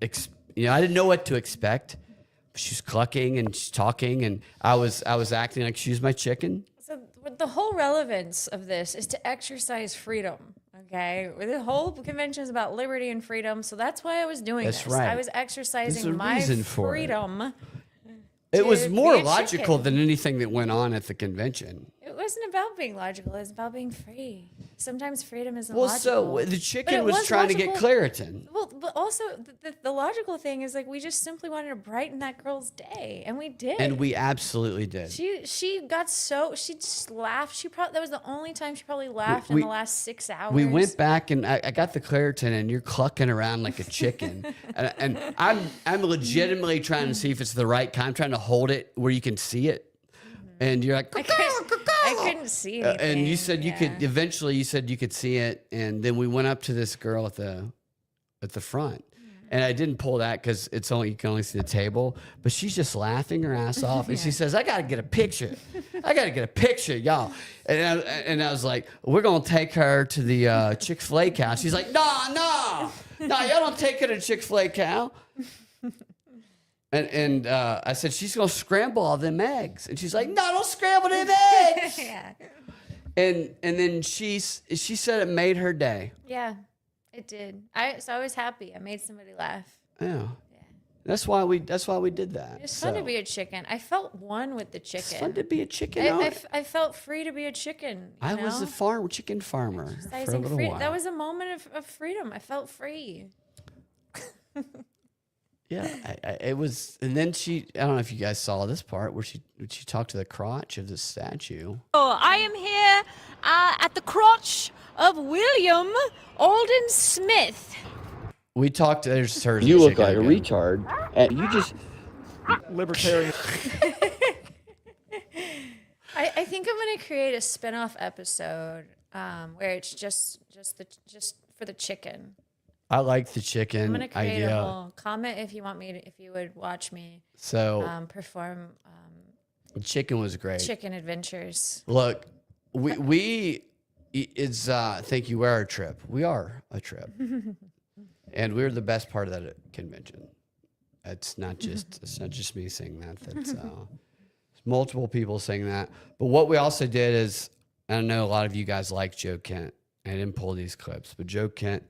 Speaker 2: I didn't know what to expect. She's clucking and she's talking, and I was acting like she was my chicken.
Speaker 3: So the whole relevance of this is to exercise freedom. Okay, the whole convention is about liberty and freedom, so that's why I was doing
Speaker 2: That's
Speaker 3: this.
Speaker 2: right.
Speaker 3: I was
Speaker 2: There's a
Speaker 3: exercising my
Speaker 2: reason for it.
Speaker 3: freedom.
Speaker 2: It was
Speaker 3: to
Speaker 2: more
Speaker 3: be a
Speaker 2: logical
Speaker 3: chicken.
Speaker 2: than anything that went on at the convention.
Speaker 3: It wasn't about being logical. It was about being free. Sometimes freedom isn't
Speaker 2: Well,
Speaker 3: logical.
Speaker 2: so the
Speaker 3: But
Speaker 2: chicken
Speaker 3: it
Speaker 2: was trying to get
Speaker 3: logical-
Speaker 2: Claritin.
Speaker 3: Well, but also the logical thing is like we just simply wanted to brighten that girl's day, and we did.
Speaker 2: And we absolutely did.
Speaker 3: She just laughed. That was the only time she probably laughed
Speaker 2: We-
Speaker 3: in the last 6 hours.
Speaker 2: We went back and I got the Claritin, and you're clucking around like a chicken. and I'm legitimately trying to see if it's the right kind. I'm trying to hold it where you can see it. And you're like,
Speaker 3: I couldn't see anything.
Speaker 2: and you said you
Speaker 3: yeah.
Speaker 2: could. Eventually, you said you could see it, and then we went up to this girl at the front, and I didn't pull that because you can only see the table. But she's just laughing her ass off, and she says, "I gotta get a picture. I gotta get a picture, y'all." And I was like, "We're gonna take her to the Chick-fil-A cow." She's like, "No, y'all don't take her to Chick-fil-A cow." And I said, she's going to scramble all them eggs. And she's like, no, don't scramble them eggs.
Speaker 3: Yeah.
Speaker 2: And then she said it made her day.
Speaker 3: Yeah, it did. So I was happy. I made somebody laugh.
Speaker 2: Yeah. That's why we did that.
Speaker 3: It's fun to be a chicken. I felt one with the chicken.
Speaker 2: It's fun to be a chicken.
Speaker 3: I felt free to be a chicken.
Speaker 2: I was a chicken farmer for a
Speaker 3: Exercising
Speaker 2: little
Speaker 3: free-
Speaker 2: while.
Speaker 3: That was a moment of freedom. I felt free.
Speaker 2: Yeah, it was, and then I don't know if you guys saw this part where she talked to the crotch of the statue.
Speaker 5: Oh, I am here at the crotch of William Alden Smith.
Speaker 2: We talked. There's her.
Speaker 9: You look like a retard, and you just
Speaker 10: Libertarian.
Speaker 3: I think I'm gonna create a spin-off episode where it's just for the chicken.
Speaker 2: I like the chicken
Speaker 3: I'm gonna create
Speaker 2: idea.
Speaker 3: a whole comment if you want me to, if you would watch me perform
Speaker 2: chicken was great.
Speaker 3: chicken adventures.
Speaker 2: Look, it's think you are a trip. We are a trip, and we're the best part of that convention. It's not just me saying that. That's multiple people saying that. But what we also did is, I know a lot of you guys like Joe Kent. I didn't pull these clips, but Joe Kent,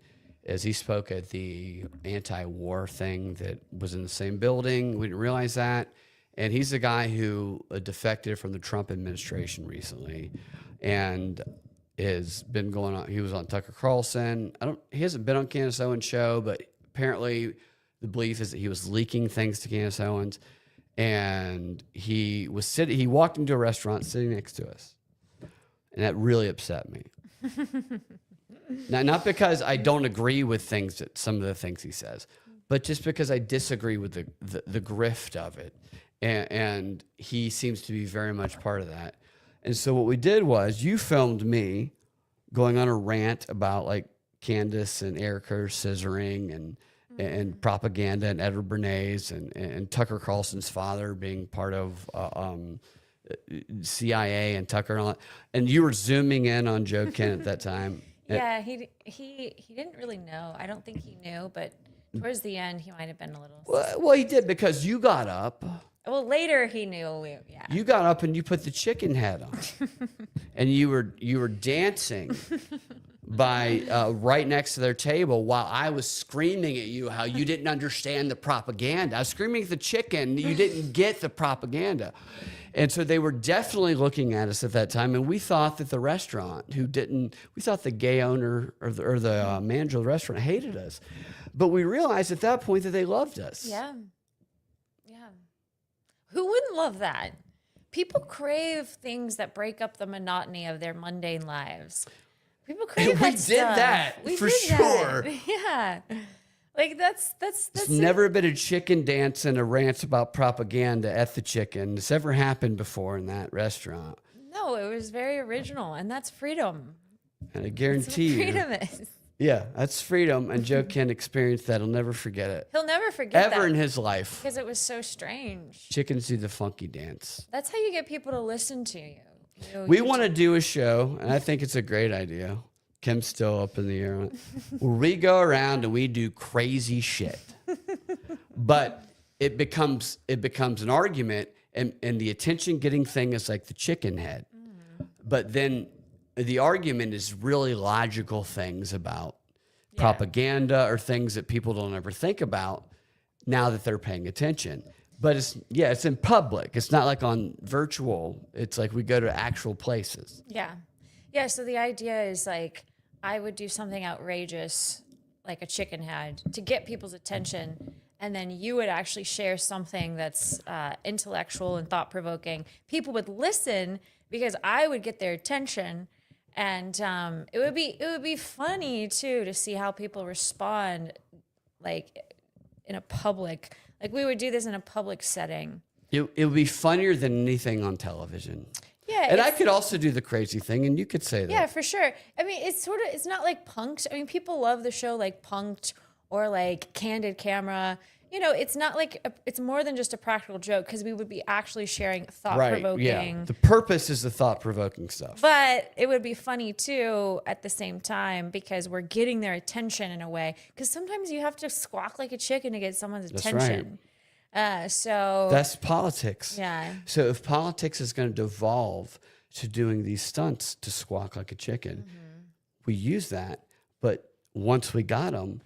Speaker 2: as he spoke at the anti-war thing that was in the same building, we didn't realize that. And he's the guy who defected from the Trump administration recently, and has been going on. He was on Tucker Carlson. He hasn't been on Candace Owens' show, but apparently the belief is that he was leaking things to Candace Owens. And he walked into a restaurant sitting next to us, and that really upset me. Now, not because I don't agree with some of the things he says, but just because I disagree with the grift of it. And he seems to be very much part of that. And so what we did was, you filmed me going on a rant about like Candace and Erica scissoring and propaganda and Edward Bernays and Tucker Carlson's father being part of CIA and Tucker and all that. And you were zooming in on Joe Kent at that time.
Speaker 3: Yeah, he didn't really know. I don't think he knew, but towards the end, he might have been a little.
Speaker 2: Well, he did, because you got up.
Speaker 3: Well, later he knew. Yeah.
Speaker 2: You got up and you put the chicken head on, and you were dancing by right next to their table while I was screaming at you how you didn't understand the propaganda. I was screaming at the chicken. You didn't get the propaganda. And so they were definitely looking at us at that time, and we thought that the restaurant we thought the gay owner or the manager of the restaurant hated us. But we realized at that point that they loved us.
Speaker 3: Yeah. Yeah. Who wouldn't love that? People crave things that break up the monotony of their mundane lives. People crave that stuff.
Speaker 2: We did that, for sure.
Speaker 3: Yeah. Like that's
Speaker 2: There's never been a chicken dance and a rant about propaganda at the chicken. It's ever happened before in that restaurant.
Speaker 3: No, it was very original, and that's freedom.
Speaker 2: And I guarantee you.
Speaker 3: Freedom is.
Speaker 2: Yeah, that's freedom, and Joe Kent experienced that. He'll never forget it.
Speaker 3: He'll never forget
Speaker 2: ever
Speaker 3: that
Speaker 2: in his life.
Speaker 3: because it was so strange.
Speaker 2: Chickens do the funky dance.
Speaker 3: That's how you get people to listen to you.
Speaker 2: We want to do a show, and I think it's a great idea. Kim's still up in the air on it. Where we go around and we do crazy shit, but it becomes an argument, and the attention getting thing is like the chicken head, but then the argument is really logical things about propaganda or things that people don't ever think about now that they're paying attention. But it's in public. It's not like on virtual. It's like we go to actual places.
Speaker 3: Yeah. Yeah. So the idea is like, I would do something outrageous, like a chicken head, to get people's attention. And then you would actually share something that's intellectual and thought provoking. People would listen because I would get their attention. And it would be funny too to see how people respond, like in a public, like we would do this in a public setting.
Speaker 2: It would be funnier than anything on television.
Speaker 3: Yeah,
Speaker 2: and I could also do the crazy thing, and you could say that.
Speaker 3: Yeah, for sure. I mean, it's not like Punk'd. I mean, people love the show like Punk'd or like Candid Camera. You know, it's not like it's more than just a practical joke, because we would be actually sharing thought-provoking.
Speaker 2: Right, yeah. The purpose is the thought-provoking stuff.
Speaker 3: But it would be funny too at the same time, because we're getting their attention in a way. Because sometimes you have to squawk like a chicken to get someone's attention.
Speaker 2: Right.
Speaker 3: So
Speaker 2: that's politics.
Speaker 3: Yeah.
Speaker 2: So if politics is going to devolve to doing these stunts to squawk like a chicken, we use that. But once we got them,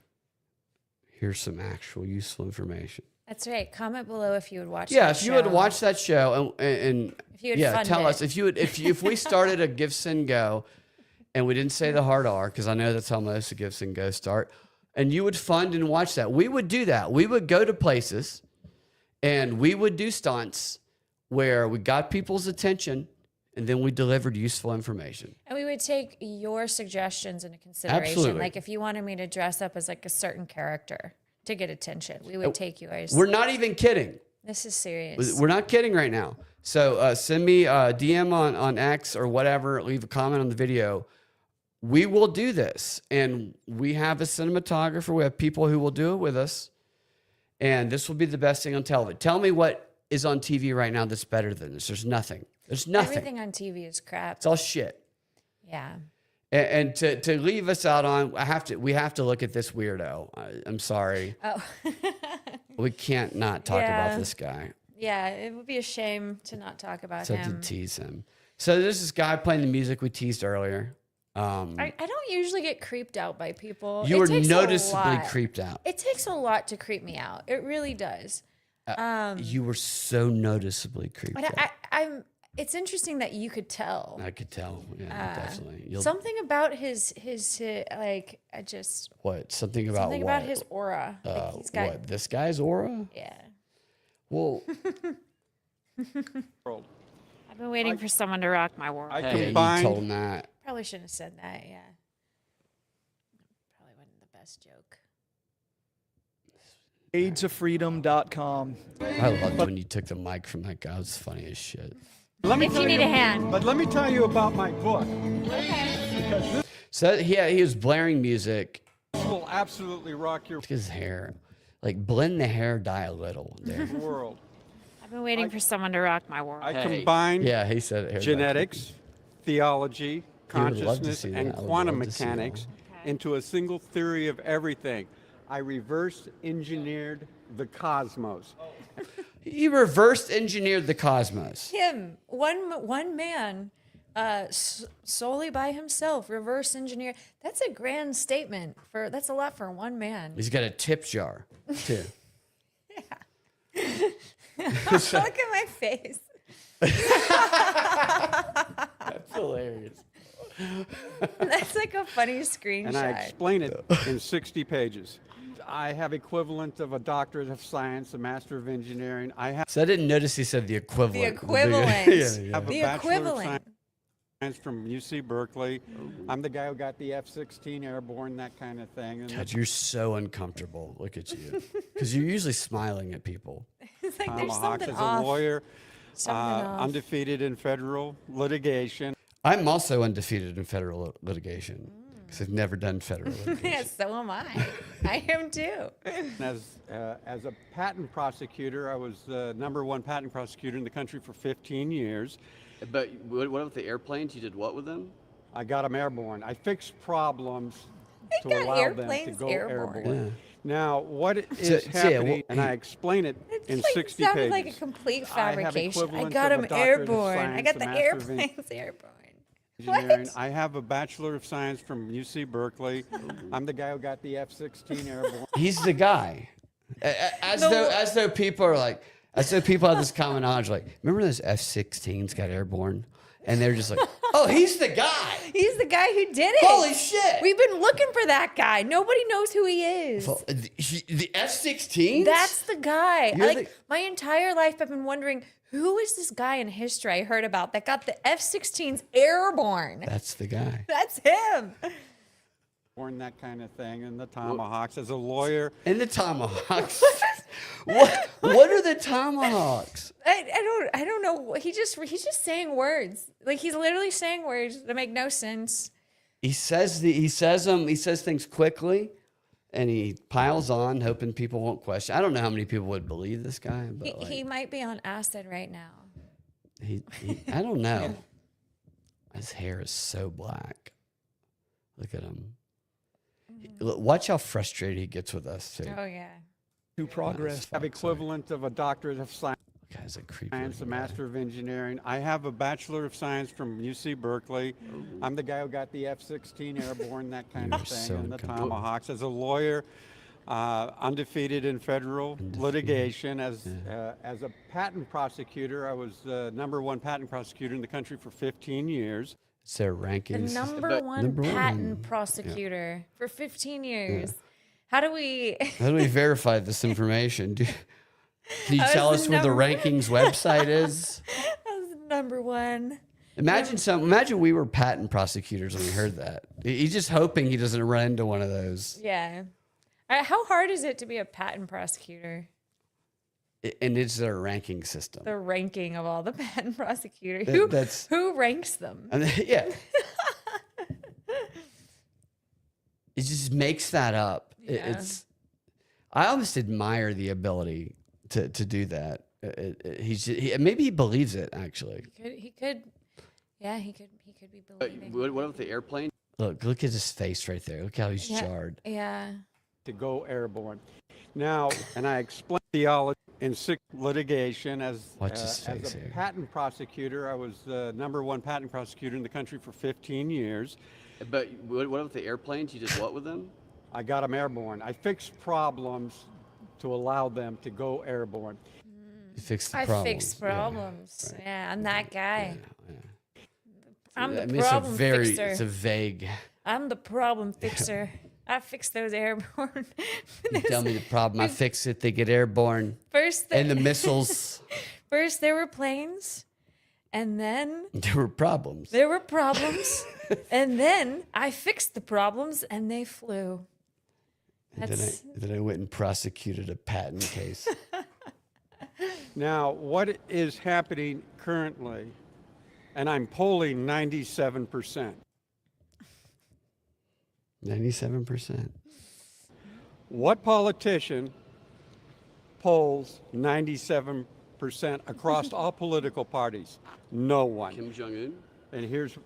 Speaker 2: here's some actual useful information.
Speaker 3: That's right. Comment below if you would watch.
Speaker 2: Yeah,
Speaker 3: that
Speaker 2: if you
Speaker 3: show.
Speaker 2: would watch that show, and
Speaker 3: if you would fund
Speaker 2: tell
Speaker 3: it.
Speaker 2: us if we started a Give Send Go, and we didn't say the hard R, because I know that's how most of Give Send Go start. and you would fund and watch that. We would do that. We would go to places and we would do stunts where we got people's attention and then we delivered useful information.
Speaker 3: And we would take your suggestions into consideration.
Speaker 2: Absolutely.
Speaker 3: Like if you wanted me to dress up as like a certain character to get attention, we would take yours.
Speaker 2: We're not even kidding.
Speaker 3: This is serious.
Speaker 2: We're not kidding right now. So send me a DM on X or whatever. Leave a comment on the video. We will do this. And we have a cinematographer. We have people who will do it with us. And this will be the best thing on television. Tell me what is on TV right now that's better than this. There's nothing. There's nothing.
Speaker 3: Everything on TV is crap.
Speaker 2: It's all shit.
Speaker 3: Yeah.
Speaker 2: And to leave us out on, we have to look at this weirdo. I'm sorry.
Speaker 3: Oh.
Speaker 2: We can't not talk
Speaker 3: Yeah.
Speaker 2: about this guy.
Speaker 3: Yeah, it would be a shame to not talk about
Speaker 2: So
Speaker 3: him.
Speaker 2: to tease him. So there's this guy playing the music we teased earlier.
Speaker 3: I don't usually get creeped out by people.
Speaker 2: You
Speaker 3: It
Speaker 2: were
Speaker 3: takes a
Speaker 2: noticeably
Speaker 3: lot.
Speaker 2: creeped out.
Speaker 3: It takes a lot to creep me out. It really does.
Speaker 2: You were so noticeably creeped
Speaker 3: But
Speaker 2: out.
Speaker 3: it's interesting that you could tell.
Speaker 2: I could tell. Yeah, definitely.
Speaker 3: Something about his like I just
Speaker 2: What? Something about
Speaker 3: something
Speaker 2: what?
Speaker 3: about his aura. Like he's got
Speaker 2: what? This guy's aura?
Speaker 3: yeah.
Speaker 2: Well,
Speaker 5: I've been waiting for someone to rock my world.
Speaker 2: hey, you told him that.
Speaker 3: Probably shouldn't have said that. Yeah. Probably wasn't the best joke.
Speaker 10: AidToFreedom.com.
Speaker 2: I loved when you took the mic from that guy. It was funny as shit.
Speaker 5: If you need a hand.
Speaker 15: But let me tell you about my book.
Speaker 2: So yeah, he was blaring music.
Speaker 15: This will absolutely rock your
Speaker 2: Look at his hair. Like blend the hair dye a little there.
Speaker 15: world.
Speaker 5: I've been waiting for someone to rock my world.
Speaker 15: I combine
Speaker 2: Yeah, he said hair dye.
Speaker 15: genetics, theology,
Speaker 2: He would love to
Speaker 15: consciousness,
Speaker 2: see
Speaker 15: and
Speaker 2: that. I would
Speaker 15: quantum
Speaker 2: love to see that.
Speaker 15: mechanics into a single theory of everything. I reverse engineered the cosmos.
Speaker 2: He reverse engineered the cosmos.
Speaker 3: Him, one man, solely by himself, reverse engineer. That's a grand statement. That's a lot for one man.
Speaker 2: He's got a tip jar too.
Speaker 3: Look at my face.
Speaker 2: That's hilarious.
Speaker 3: That's like a funny screenshot.
Speaker 15: And I explain it in 60 pages. I have equivalent of a doctorate of science, a master of engineering. I have
Speaker 2: So I didn't notice he said the equivalent.
Speaker 3: The equivalent.
Speaker 2: Yeah, yeah.
Speaker 15: have a
Speaker 3: The
Speaker 15: bachelor of
Speaker 3: equivalent.
Speaker 15: science from UC Berkeley. I'm the guy who got the F-16 airborne, that kind of thing. And
Speaker 2: God, you're so uncomfortable. Look at you. Because you're usually smiling at people.
Speaker 3: It's like there's
Speaker 15: Tomahawk
Speaker 3: something
Speaker 15: as
Speaker 3: off.
Speaker 15: a lawyer,
Speaker 3: Something off.
Speaker 15: undefeated in federal litigation.
Speaker 2: I'm also undefeated in federal litigation. Because I've never done federal litigation.
Speaker 3: Yeah, so am I. I am too.
Speaker 15: As a patent prosecutor, I was the #1 patent prosecutor in the country for 15 years.
Speaker 2: But what about the airplanes? You did what with them?
Speaker 15: I got them airborne. I fixed problems to
Speaker 3: got
Speaker 15: allow them to
Speaker 3: airplanes
Speaker 15: go
Speaker 3: airborne.
Speaker 15: airborne.
Speaker 2: Yeah.
Speaker 15: Now, what is
Speaker 2: So, yeah,
Speaker 15: happening, and I explain it in 60
Speaker 3: sounded
Speaker 15: pages.
Speaker 3: like a complete
Speaker 15: I have
Speaker 3: fabrication. I
Speaker 15: equivalent
Speaker 3: got
Speaker 15: of a
Speaker 3: them
Speaker 15: doctorate of
Speaker 3: airborne. I
Speaker 15: science,
Speaker 3: got
Speaker 15: a
Speaker 3: the
Speaker 15: master of
Speaker 3: airplanes airborne.
Speaker 15: engineering.
Speaker 3: What?
Speaker 15: I have a bachelor of science from UC Berkeley. I'm the guy who got the F-16 airborne.
Speaker 2: He's the guy. As though people are like, as though people have this common knowledge. Like, remember those F-16s got airborne? And they're just like, oh, he's the guy.
Speaker 3: He's the guy who did it.
Speaker 2: Holy shit.
Speaker 3: We've been looking for that guy. Nobody knows who he is.
Speaker 2: Well, the F-16s?
Speaker 3: That's the guy.
Speaker 2: You're
Speaker 3: Like my entire life, I've been wondering who is this guy in history I heard about that got the F-16s airborne.
Speaker 2: That's the guy.
Speaker 3: That's him.
Speaker 15: Born that kind of thing, and the Tomahawks. As a lawyer,
Speaker 2: And the Tomahawks. What are the Tomahawks?
Speaker 3: I don't know. He's just saying words. Like he's literally saying words that make no sense.
Speaker 2: He says things quickly, and he piles on, hoping people won't question. I don't know how many people would believe this guy, but
Speaker 3: He might be on acid right now.
Speaker 2: I don't know. His hair is so black. Look at him. Watch how frustrated he gets with us too.
Speaker 3: Oh yeah.
Speaker 10: To progress.
Speaker 15: I have equivalent of a doctorate of science.
Speaker 2: Guy's a creepy.
Speaker 15: Science, a master of engineering. I have a bachelor of science from UC Berkeley. I'm the guy who got the F-16 airborne, that kind of thing,
Speaker 2: so
Speaker 15: and the
Speaker 2: uncomfortable.
Speaker 15: Tomahawks. As a lawyer, undefeated in federal litigation. As a patent prosecutor, I was the #1 patent prosecutor in the country for 15 years.
Speaker 2: It's their
Speaker 3: The
Speaker 2: rankings.
Speaker 3: number one
Speaker 2: Number one.
Speaker 3: patent prosecutor for 15 years. How do we?
Speaker 2: How do we verify this information? Can you
Speaker 3: I was
Speaker 2: tell
Speaker 3: the
Speaker 2: us where the
Speaker 3: number-
Speaker 2: rankings website is?
Speaker 3: That was number one.
Speaker 2: Imagine we were patent prosecutors when we heard that. He's just hoping he doesn't run into one of those.
Speaker 3: Yeah. How hard is it to be a patent prosecutor?
Speaker 2: And it's their ranking system.
Speaker 3: The ranking of all the patent prosecutors.
Speaker 2: That's
Speaker 3: Who ranks them?
Speaker 2: and yeah. It just makes that up.
Speaker 3: Yeah.
Speaker 2: I almost admire the ability to do that. Maybe he believes it actually.
Speaker 3: He could. Yeah, he could be believing.
Speaker 9: What about the airplane?
Speaker 2: Look at his face right there. Look how he's jarred.
Speaker 3: Yeah.
Speaker 15: To go airborne. Now, and I explained theology in litigation as a
Speaker 2: here.
Speaker 15: patent prosecutor. I was the #1 patent prosecutor in the country for 15 years.
Speaker 9: But what about the airplanes? You did what with them?
Speaker 15: I got them airborne. I fixed problems to allow them to go airborne.
Speaker 2: You fix the
Speaker 3: I
Speaker 2: problems.
Speaker 3: fix problems. Yeah, I'm that guy. I'm the
Speaker 2: I mean,
Speaker 3: problem fixer.
Speaker 2: It's a vague.
Speaker 3: I'm the problem fixer. I fix those airborne.
Speaker 2: You tell me the problem, I fix it. They get airborne. And the missiles.
Speaker 3: First there were planes, and then
Speaker 2: There were problems.
Speaker 3: there were problems, and then I fixed the problems, and they flew.
Speaker 2: And then I went and prosecuted a patent case.
Speaker 15: Now, what is happening currently, and I'm polling 97%.
Speaker 2: 97%.
Speaker 15: What politician polls 97% across all political parties? No one.
Speaker 9: Kim Jong-un?
Speaker 15: And here's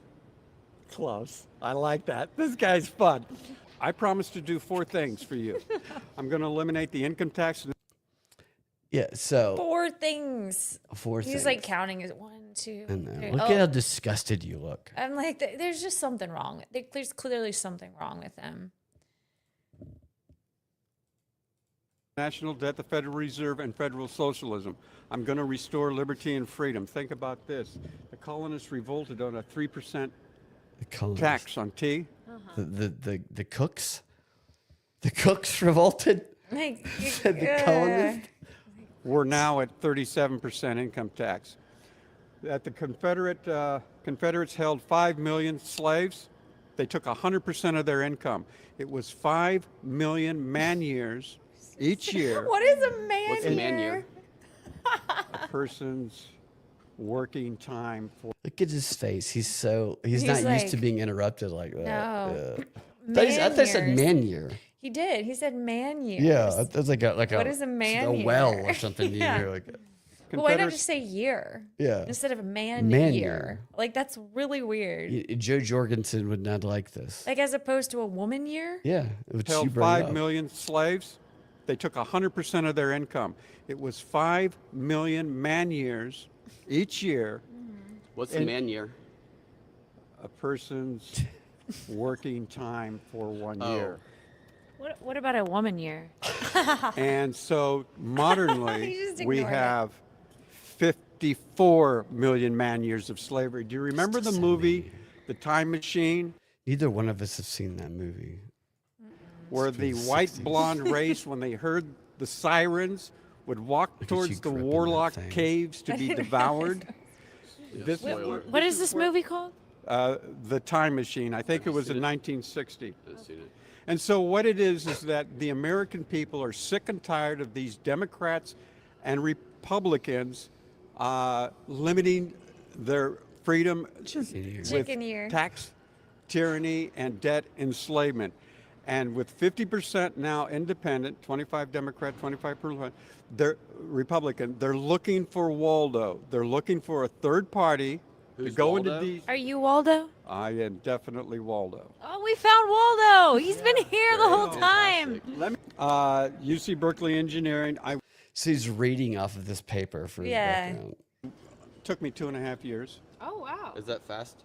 Speaker 15: close. I like that. This guy's fun. I promise to do 4 things for you. I'm going to eliminate the income tax.
Speaker 2: Yeah, so
Speaker 3: 4 things.
Speaker 2: 4
Speaker 3: He's
Speaker 2: things.
Speaker 3: like counting as 1, 2.
Speaker 2: I know.
Speaker 3: 3.
Speaker 2: Look at how disgusted you look.
Speaker 3: I'm like, there's just something wrong. There's clearly something wrong with him.
Speaker 15: National debt, the Federal Reserve, and federal socialism. I'm going to restore liberty and freedom. Think about this. The colonists revolted on a 3% tax on tea.
Speaker 2: The cooks? The cooks revolted?
Speaker 3: Like,
Speaker 2: Said the colonists?
Speaker 15: We're now at 37% income tax. That the Confederates held 5 million slaves. They took 100% of their income. It was 5 million man-years each year.
Speaker 3: What is a man
Speaker 9: What's a man year?
Speaker 15: A person's working time for.
Speaker 2: Look at his face. He's not
Speaker 3: He's
Speaker 2: used to
Speaker 3: like,
Speaker 2: being interrupted like that.
Speaker 3: No.
Speaker 2: Yeah. I thought he said man year.
Speaker 3: He did. He said man years.
Speaker 2: Yeah, that's like
Speaker 3: What is a man
Speaker 2: a
Speaker 3: year?
Speaker 2: well or something.
Speaker 3: Yeah.
Speaker 2: You're like,
Speaker 3: Well, why not just say year?
Speaker 2: Yeah.
Speaker 3: Instead of a man
Speaker 2: Man
Speaker 3: year.
Speaker 2: year.
Speaker 3: Like, that's really weird.
Speaker 2: Joe Jorgensen would not like this.
Speaker 3: Like, as opposed to a woman year?
Speaker 2: Yeah, which you
Speaker 15: held
Speaker 2: brought
Speaker 15: 5
Speaker 2: up.
Speaker 15: million slaves. They took 100% of their income. It was 5 million man-years each year.
Speaker 9: What's a man year?
Speaker 15: A person's working time for 1
Speaker 9: Oh.
Speaker 15: year.
Speaker 5: What about a woman year?
Speaker 15: And so modernly,
Speaker 3: You just
Speaker 15: we
Speaker 3: ignored it.
Speaker 15: have 54 million man-years of slavery. Do you remember the movie, The Time Machine?
Speaker 2: Neither one of us have seen that movie.
Speaker 15: Where the white blonde race, when they heard the sirens, would walk
Speaker 2: at
Speaker 15: towards
Speaker 2: you
Speaker 15: the
Speaker 2: gripping that
Speaker 15: Warlock
Speaker 2: thing.
Speaker 15: caves to be devoured. This,
Speaker 5: What is this movie called?
Speaker 15: The Time Machine. I think it was in 1960.
Speaker 9: I've seen it.
Speaker 15: And so what it is that the American people are sick and tired of these Democrats and Republicans limiting their freedom with
Speaker 3: Chicken ear.
Speaker 15: tax tyranny and debt enslavement. And with 50% now independent, 25 Democrat, 25% Republican, they're looking for Waldo. They're looking for a third party
Speaker 9: Who's
Speaker 15: to go
Speaker 9: Waldo?
Speaker 15: into these.
Speaker 5: Are you Waldo?
Speaker 15: I am definitely Waldo.
Speaker 5: Oh, we found Waldo. He's been here the whole time.
Speaker 15: Let me, UC Berkeley Engineering.
Speaker 2: So he's reading off of this paper for his
Speaker 3: Yeah.
Speaker 2: background.
Speaker 15: Took me 2.5 years.
Speaker 5: Oh, wow.
Speaker 9: Is that fast?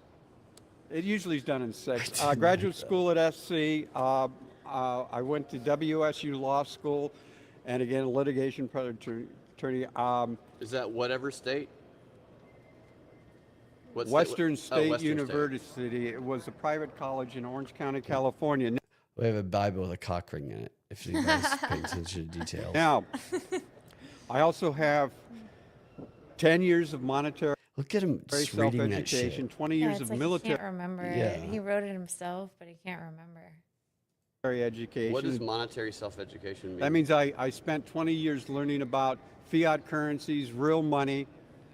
Speaker 15: It usually is done in 6. Graduate school at SC. I went to WSU Law School, and again, litigation attorney.
Speaker 9: Is that whatever state? What
Speaker 15: Western State
Speaker 9: Western
Speaker 15: University. It was a private college in Orange County, California.
Speaker 2: We have a Bible with a cock ring in it. if anybody's paying attention to details.
Speaker 15: Now, I also have 10 years of monetary
Speaker 2: Look at him just reading that
Speaker 15: self-education,
Speaker 2: shit.
Speaker 15: 20
Speaker 3: Yeah,
Speaker 15: years
Speaker 3: it's
Speaker 15: of
Speaker 3: like he
Speaker 15: military
Speaker 3: can't remember
Speaker 2: Yeah.
Speaker 3: it. He wrote it himself, but he can't remember.
Speaker 15: education.
Speaker 9: What does monetary self-education mean?
Speaker 15: That means I spent 20 years learning about fiat currencies, real money,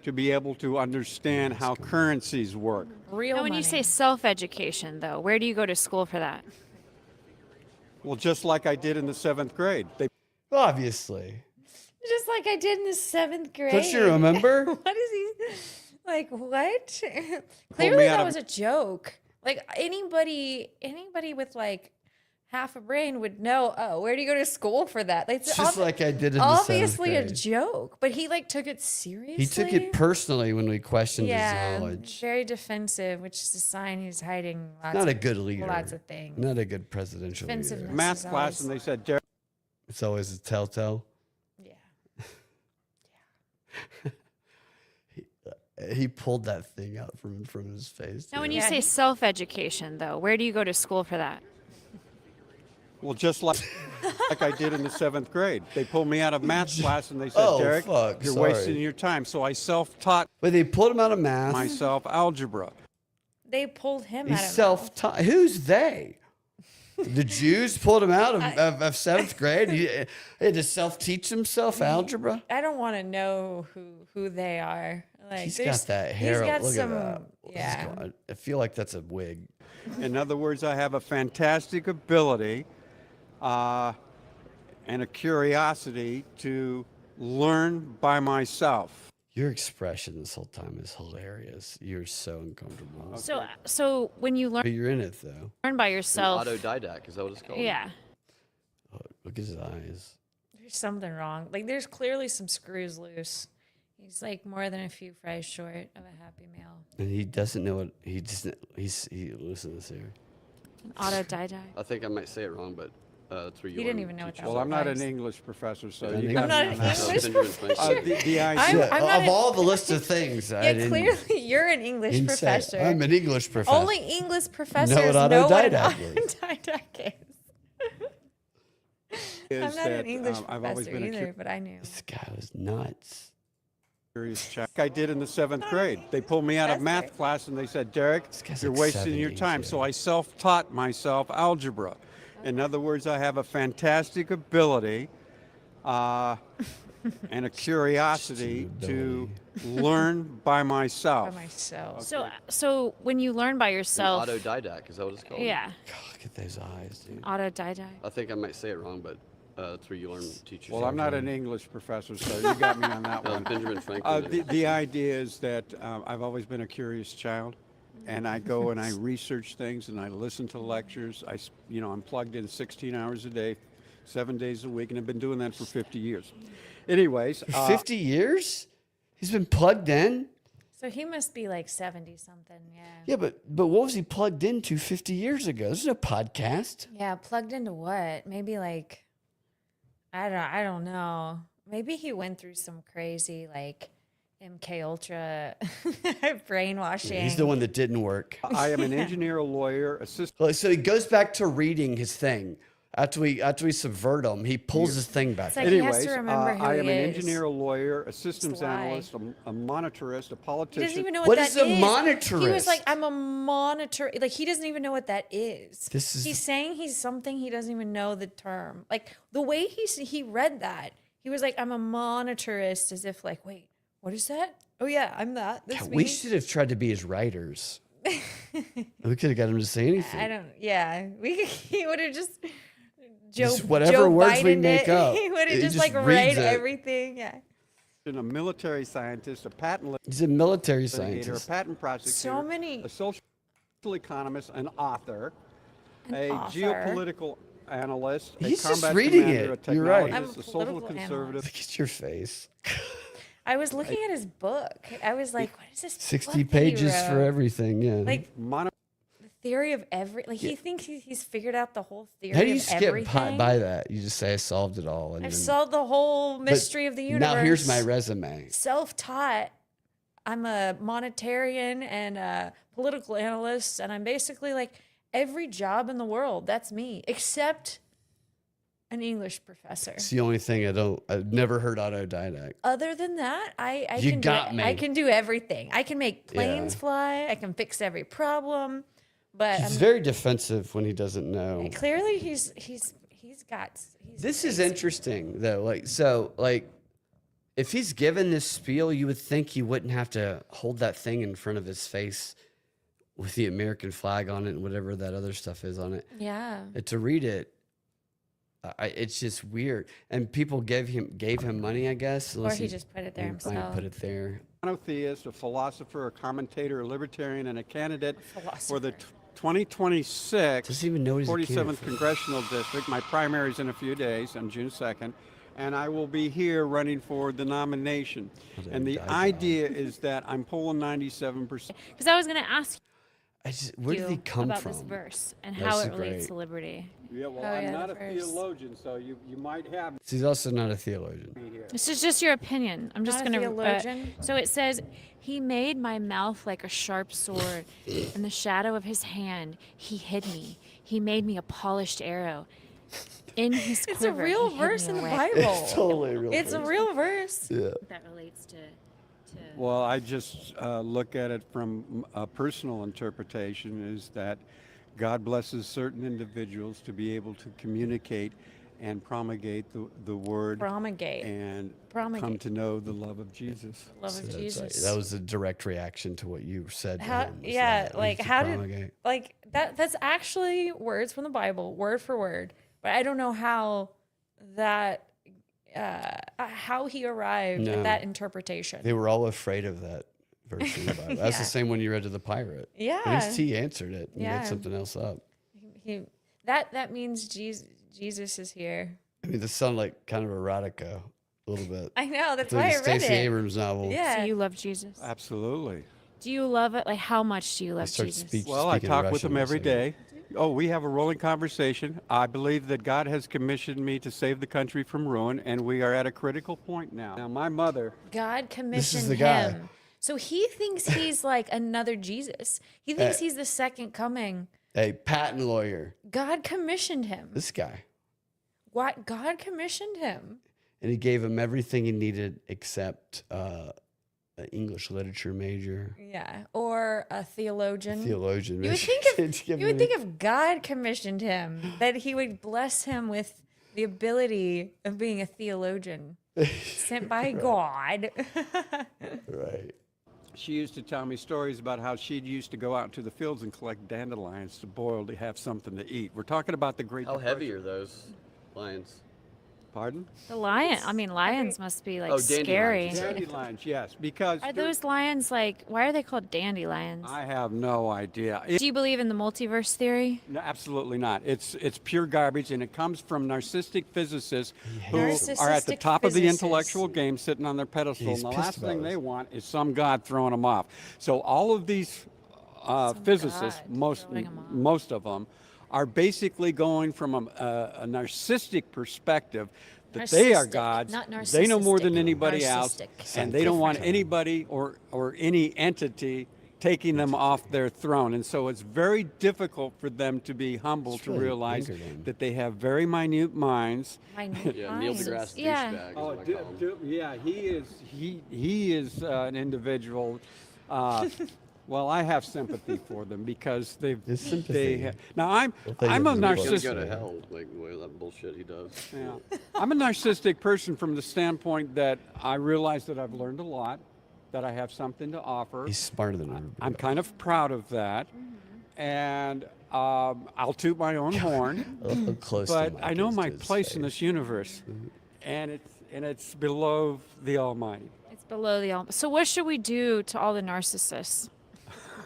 Speaker 15: to be able to understand how currencies work.
Speaker 3: Real
Speaker 5: Now, when you say self-education, though, where do you go to school for that?
Speaker 15: Well, just like I did in the 7th grade. They
Speaker 2: Obviously.
Speaker 3: Just like I did in the 7th grade.
Speaker 2: Don't you remember?
Speaker 3: What is he like? What?
Speaker 15: me
Speaker 3: Clearly,
Speaker 15: out
Speaker 3: that
Speaker 15: of-
Speaker 3: was a joke. Like anybody with like half a brain would know. Oh, where do you go to school for that? Like, it's
Speaker 2: Just like I did in the 7th
Speaker 3: obviously a
Speaker 2: grade.
Speaker 3: joke, but he like took it seriously.
Speaker 2: He took it personally when we questioned his knowledge.
Speaker 3: very defensive, which is a sign he's hiding lots
Speaker 2: Not
Speaker 3: of,
Speaker 2: a good leader.
Speaker 3: lots of things.
Speaker 2: Not a good presidential leader.
Speaker 3: Defensiveness
Speaker 15: math
Speaker 3: is
Speaker 15: class,
Speaker 3: always-
Speaker 15: and they said, Derek,
Speaker 2: It's always a telltale. He pulled that thing out from his face.
Speaker 5: Now, when
Speaker 2: too.
Speaker 5: you say self-education, though, where do you go to school for that?
Speaker 15: well, just like I did in the 7th grade. They pulled me out of math class, and they said,
Speaker 2: Oh,
Speaker 15: Derek,
Speaker 2: fuck,
Speaker 15: you're
Speaker 2: sorry.
Speaker 15: wasting your time. So I self-taught
Speaker 2: Wait, they pulled him out of math.
Speaker 15: myself algebra.
Speaker 3: They pulled him
Speaker 2: He's
Speaker 3: out of
Speaker 2: self-taught. Who's they? The Jews pulled him out of 7th grade. He had to self-teach himself algebra.
Speaker 3: I don't want to know who they are. Like
Speaker 2: He's
Speaker 3: there's-
Speaker 2: got that hair.
Speaker 3: He's got
Speaker 2: Look
Speaker 3: some,
Speaker 2: at that. What's
Speaker 3: yeah.
Speaker 2: going on? I feel like that's a wig.
Speaker 15: In other words, I have a fantastic ability and a curiosity to learn by myself.
Speaker 2: Your expression this whole time is hilarious. You're so uncomfortable.
Speaker 5: So when you
Speaker 2: But you're in it though.
Speaker 5: learn by
Speaker 9: An
Speaker 5: yourself,
Speaker 9: autodidact, is that what it's called?
Speaker 5: yeah.
Speaker 2: Oh, look at his eyes.
Speaker 3: There's something wrong. Like there's clearly some screws loose. He's like more than a few fries short of a happy meal.
Speaker 2: And he doesn't know what he just he listen to this here.
Speaker 5: An autodidact.
Speaker 9: I think I might say it wrong, but that's where you
Speaker 3: He didn't even know what that
Speaker 15: Well,
Speaker 3: was.
Speaker 15: I'm not an English professor, so
Speaker 2: An
Speaker 15: you
Speaker 2: English
Speaker 15: got
Speaker 3: I'm
Speaker 15: me
Speaker 3: not
Speaker 15: on
Speaker 3: an
Speaker 15: that.
Speaker 3: English
Speaker 9: Benjamin
Speaker 3: professor.
Speaker 15: The idea,
Speaker 3: I'm not
Speaker 2: of
Speaker 3: an-
Speaker 2: all the list of things, I
Speaker 3: Yeah,
Speaker 2: didn't.
Speaker 3: clearly you're an English
Speaker 2: insane.
Speaker 3: professor.
Speaker 2: I'm an English professor.
Speaker 3: Only English professors
Speaker 2: what
Speaker 3: know what an
Speaker 2: autodidact is.
Speaker 3: autodidact is.
Speaker 15: is
Speaker 3: I'm not
Speaker 15: that
Speaker 3: an English
Speaker 15: I've always
Speaker 3: professor
Speaker 15: been a
Speaker 3: either, but I knew.
Speaker 2: This guy was nuts.
Speaker 15: curious child. Like I did in the 7th grade. They pulled me out of math class, and they said, Derek,
Speaker 2: guy's
Speaker 15: you're
Speaker 2: like
Speaker 15: wasting your
Speaker 2: 70
Speaker 15: time.
Speaker 2: too.
Speaker 15: So I self-taught myself algebra. In other words, I have a fantastic ability and a curiosity to learn by myself.
Speaker 3: By myself.
Speaker 5: So when you learn by
Speaker 9: An
Speaker 5: yourself,
Speaker 9: autodidact, is that what it's called?
Speaker 5: yeah,
Speaker 2: God, look at those eyes, dude.
Speaker 5: autodidact.
Speaker 9: I think I might say it wrong, but that's where you learn to teach yourself.
Speaker 15: Well, I'm not an English professor, so you got me on that
Speaker 9: No,
Speaker 15: one.
Speaker 9: Benjamin Franklin.
Speaker 15: The idea is that I've always been a curious child, and I go and I research things and I listen to lectures. I'm plugged in 16 hours a day, 7 days a week, and I've been doing that for 50 years. Anyways,
Speaker 2: 50 years? He's been plugged in?
Speaker 3: So he must be like 70 something, yeah.
Speaker 2: Yeah, but what was he plugged into 50 years ago? There's no podcast.
Speaker 3: Yeah, plugged into what? Maybe like I don't know. Maybe he went through some crazy like MK Ultra brainwashing.
Speaker 2: He's the one that didn't work.
Speaker 15: I am an engineer, a lawyer, assistant.
Speaker 2: So he goes back to reading his thing. After we subvert him, he pulls his thing back.
Speaker 3: It's like he has
Speaker 15: Anyways,
Speaker 3: to remember who
Speaker 15: I
Speaker 3: he
Speaker 15: am an
Speaker 3: is.
Speaker 15: engineer, a lawyer, a systems
Speaker 3: lie.
Speaker 15: analyst, a monetarist, a
Speaker 3: He
Speaker 15: politician.
Speaker 3: doesn't even know what,
Speaker 2: What
Speaker 3: that
Speaker 2: is a
Speaker 3: He
Speaker 2: monetarist?
Speaker 3: was like, I'm a monitor. Like, he doesn't even know what that is.
Speaker 2: This is-
Speaker 3: He's saying he's something he doesn't even know the term. Like, the way he read that, he was like, I'm a monetarist, as if like, wait, what is that? Oh, yeah, I'm that. That's
Speaker 2: God,
Speaker 3: me.
Speaker 2: we should have tried to be his writers. We could have got him to say anything.
Speaker 3: I don't, yeah. He would have just,
Speaker 2: Just whatever words we make up,
Speaker 3: He would
Speaker 2: he
Speaker 3: have just
Speaker 2: just
Speaker 3: like
Speaker 2: reads
Speaker 3: read
Speaker 2: it.
Speaker 3: everything. Yeah.
Speaker 15: A military scientist, a patent
Speaker 2: He's a military
Speaker 15: litigator, a
Speaker 2: scientist.
Speaker 15: patent prosecutor,
Speaker 3: So many.
Speaker 15: a social economist, an author, a
Speaker 3: author.
Speaker 15: geopolitical analyst,
Speaker 2: He's
Speaker 15: a
Speaker 2: just
Speaker 15: combat
Speaker 2: reading
Speaker 15: commander,
Speaker 2: it.
Speaker 15: a
Speaker 2: You're right.
Speaker 15: technologist,
Speaker 3: I'm a
Speaker 15: a social
Speaker 3: political
Speaker 15: conservative.
Speaker 2: Look at your face.
Speaker 3: I was looking at his book. I was like, what is this?
Speaker 2: 60
Speaker 3: book that he
Speaker 2: pages for
Speaker 3: wrote?
Speaker 2: everything, yeah.
Speaker 3: Like,
Speaker 15: Mono-
Speaker 3: the theory of every, like, he thinks he's figured out the whole theory
Speaker 2: How do you
Speaker 3: of
Speaker 2: skip
Speaker 3: everything.
Speaker 2: by that? You just say I solved it all. And
Speaker 3: I've
Speaker 2: then-
Speaker 3: solved the whole
Speaker 2: But
Speaker 3: mystery of the universe.
Speaker 2: Now here's my resume.
Speaker 3: Self-taught. I'm a monetarian and a political analyst, and I'm basically like every job in the world. That's me, except an English professor.
Speaker 2: It's the only thing I've never heard autodidact.
Speaker 3: Other than that, I
Speaker 2: You
Speaker 3: can
Speaker 2: got
Speaker 3: do
Speaker 2: me.
Speaker 3: I can do everything. I can make planes
Speaker 2: Yeah.
Speaker 3: fly. I can fix every problem. But
Speaker 2: He's very defensive when he doesn't know.
Speaker 3: clearly he's got.
Speaker 2: This is interesting though. Like if he's given this spiel, you would think he wouldn't have to hold that thing in front of his face with the American flag on it and whatever that other stuff is on it.
Speaker 3: Yeah.
Speaker 2: And to read it, it's just weird. And people gave him money, I guess.
Speaker 3: Or he just put it there
Speaker 2: might
Speaker 3: himself.
Speaker 2: put it there.
Speaker 15: Monotheist, a philosopher, a commentator, a libertarian, and a candidate for the
Speaker 3: Philosopher.
Speaker 15: 2026
Speaker 2: Doesn't even know he's a
Speaker 15: 47th
Speaker 2: candidate for.
Speaker 15: Congressional District. My primary is in a few days on June 2nd. And I will be here running for the nomination. And the idea is that I'm polling 97%.
Speaker 5: Because I was going to ask
Speaker 2: Where did he come
Speaker 5: about
Speaker 2: from?
Speaker 5: this verse and
Speaker 2: That's
Speaker 5: how it
Speaker 2: the
Speaker 5: relates
Speaker 2: great-
Speaker 5: to liberty.
Speaker 15: Yeah, well,
Speaker 3: Oh,
Speaker 15: I'm
Speaker 3: yeah,
Speaker 15: not
Speaker 3: the
Speaker 15: a
Speaker 3: verse.
Speaker 15: theologian, so you might have
Speaker 2: He's also not a theologian.
Speaker 15: me here.
Speaker 5: This is just your opinion. I'm just
Speaker 3: Not a
Speaker 5: going to.
Speaker 3: theologian.
Speaker 5: So it says, He made my mouth like a sharp sword. In the shadow of his hand, He hid me. He made me a polished arrow. In His
Speaker 3: It's a
Speaker 5: quiver,
Speaker 3: real
Speaker 5: he hid
Speaker 3: verse
Speaker 5: me
Speaker 3: in the
Speaker 5: away.
Speaker 3: Bible.
Speaker 2: It's totally a real
Speaker 3: It's a
Speaker 2: verse.
Speaker 3: real verse.
Speaker 2: Yeah.
Speaker 5: That relates to.
Speaker 15: Well, I just look at it from a personal interpretation is that God blesses certain individuals to be able to communicate and promulgate the word
Speaker 3: Promulgate.
Speaker 15: and
Speaker 3: Promulgate.
Speaker 15: come to know the love of Jesus.
Speaker 3: Love
Speaker 2: So
Speaker 3: of
Speaker 2: that's
Speaker 3: Jesus.
Speaker 2: that was a direct reaction to what you said. to
Speaker 3: How,
Speaker 2: him, was
Speaker 3: yeah,
Speaker 2: that
Speaker 3: like
Speaker 2: he's
Speaker 3: how
Speaker 2: promulgate.
Speaker 3: did like that's actually words from the Bible, word for word. But I don't know how that how he arrived
Speaker 2: No.
Speaker 3: at that interpretation.
Speaker 2: They were all afraid of that verse in the Bible. That's
Speaker 3: Yeah.
Speaker 2: the same one you read to the pirate.
Speaker 3: Yeah.
Speaker 2: At least he answered it and
Speaker 3: Yeah.
Speaker 2: made something else up.
Speaker 3: He that means Jesus is here.
Speaker 2: I mean, this sounded like kind of erotica a little bit.
Speaker 3: I know, that's
Speaker 2: It's like
Speaker 3: why
Speaker 2: a
Speaker 3: I read
Speaker 2: Stacey
Speaker 3: it.
Speaker 2: Abrams novel.
Speaker 3: Yeah.
Speaker 5: So you love Jesus?
Speaker 15: Absolutely.
Speaker 5: Do you love it? Like, how much do you love
Speaker 2: start
Speaker 5: Jesus?
Speaker 2: speech-
Speaker 15: Well, I
Speaker 2: Speaking
Speaker 15: talk with
Speaker 2: Russian
Speaker 15: him
Speaker 2: for a
Speaker 15: every
Speaker 2: second.
Speaker 15: day. Oh, we have a rolling conversation. I believe that God has commissioned me to save the country from ruin, and we are at a critical point now. Now, my mother,
Speaker 3: God commissioned
Speaker 2: the guy.
Speaker 3: him. So he thinks he's like another Jesus. He thinks
Speaker 2: Hey.
Speaker 3: he's the second coming.
Speaker 2: A patent lawyer,
Speaker 3: God commissioned him.
Speaker 2: this guy.
Speaker 3: What? God commissioned him.
Speaker 2: And he gave him everything he needed except an English literature major,
Speaker 3: Yeah, or a theologian.
Speaker 2: theologian
Speaker 3: You would
Speaker 2: major.
Speaker 3: think
Speaker 2: It's
Speaker 3: if you
Speaker 2: giving
Speaker 3: would
Speaker 2: me-
Speaker 3: think if God commissioned him, that He would bless him with the ability of being a theologian sent by God.
Speaker 2: Right.
Speaker 15: she used to tell me stories about how she used to go out into the fields and collect dandelions to boil to have something to eat. We're talking about the Great
Speaker 9: How
Speaker 15: Depression.
Speaker 9: heavy are those lions?
Speaker 15: Pardon?
Speaker 5: The lion. I mean, lions must be like
Speaker 9: Oh,
Speaker 5: scary.
Speaker 9: dandelions.
Speaker 15: Dandelions, yes, because
Speaker 5: Are those lions like? Why are they called dandelions?
Speaker 15: I have no idea.
Speaker 5: Do you believe in the multiverse theory?
Speaker 15: No, absolutely not. It's pure garbage, and it comes from narcissistic physicists who are at the
Speaker 3: Narcissistic
Speaker 15: top of the
Speaker 3: physicists.
Speaker 15: intellectual game, sitting on their pedestal.
Speaker 2: He's
Speaker 15: And the
Speaker 2: pissed
Speaker 15: last thing
Speaker 2: about
Speaker 15: they
Speaker 2: us.
Speaker 15: want is some god throwing them off. So all of these physicists,
Speaker 5: god throwing 'em off.
Speaker 15: most of them, are basically going from a narcissistic perspective. That they are
Speaker 3: Narcissistic,
Speaker 15: gods,
Speaker 3: not
Speaker 15: they know more than
Speaker 3: narcissistic.
Speaker 15: anybody else,
Speaker 3: Narcissistic.
Speaker 15: and they don't want anybody or any entity taking them off their throne. And so it's very difficult for them to be humble
Speaker 2: It's
Speaker 15: to
Speaker 2: really
Speaker 15: realize
Speaker 2: angered him.
Speaker 15: that they have very minute minds.
Speaker 3: Minute
Speaker 9: Yeah, Neil
Speaker 3: minds.
Speaker 9: deGrasse
Speaker 5: Yeah.
Speaker 9: douchebag is
Speaker 15: Oh,
Speaker 9: what I call him.
Speaker 15: yeah, he is an individual. Well, I have sympathy for them because
Speaker 2: His sympathy.
Speaker 15: now I'm
Speaker 2: Well, they
Speaker 15: I'm a
Speaker 2: have no
Speaker 9: He's gonna go to
Speaker 15: narcissist.
Speaker 9: hell, like with that bullshit he does.
Speaker 15: Yeah. I'm a narcissistic person from the standpoint that I realize that I've learned a lot, that I have something to offer.
Speaker 2: He's smarter than everybody.
Speaker 15: I'm kind of proud of that, and I'll toot my own horn.
Speaker 2: A little close to
Speaker 15: But
Speaker 2: Mike
Speaker 15: I know
Speaker 2: is
Speaker 15: my
Speaker 2: to his
Speaker 15: place in
Speaker 2: face.
Speaker 15: this universe, and it's below the Almighty.
Speaker 5: It's below the. So what should we do to all the narcissists?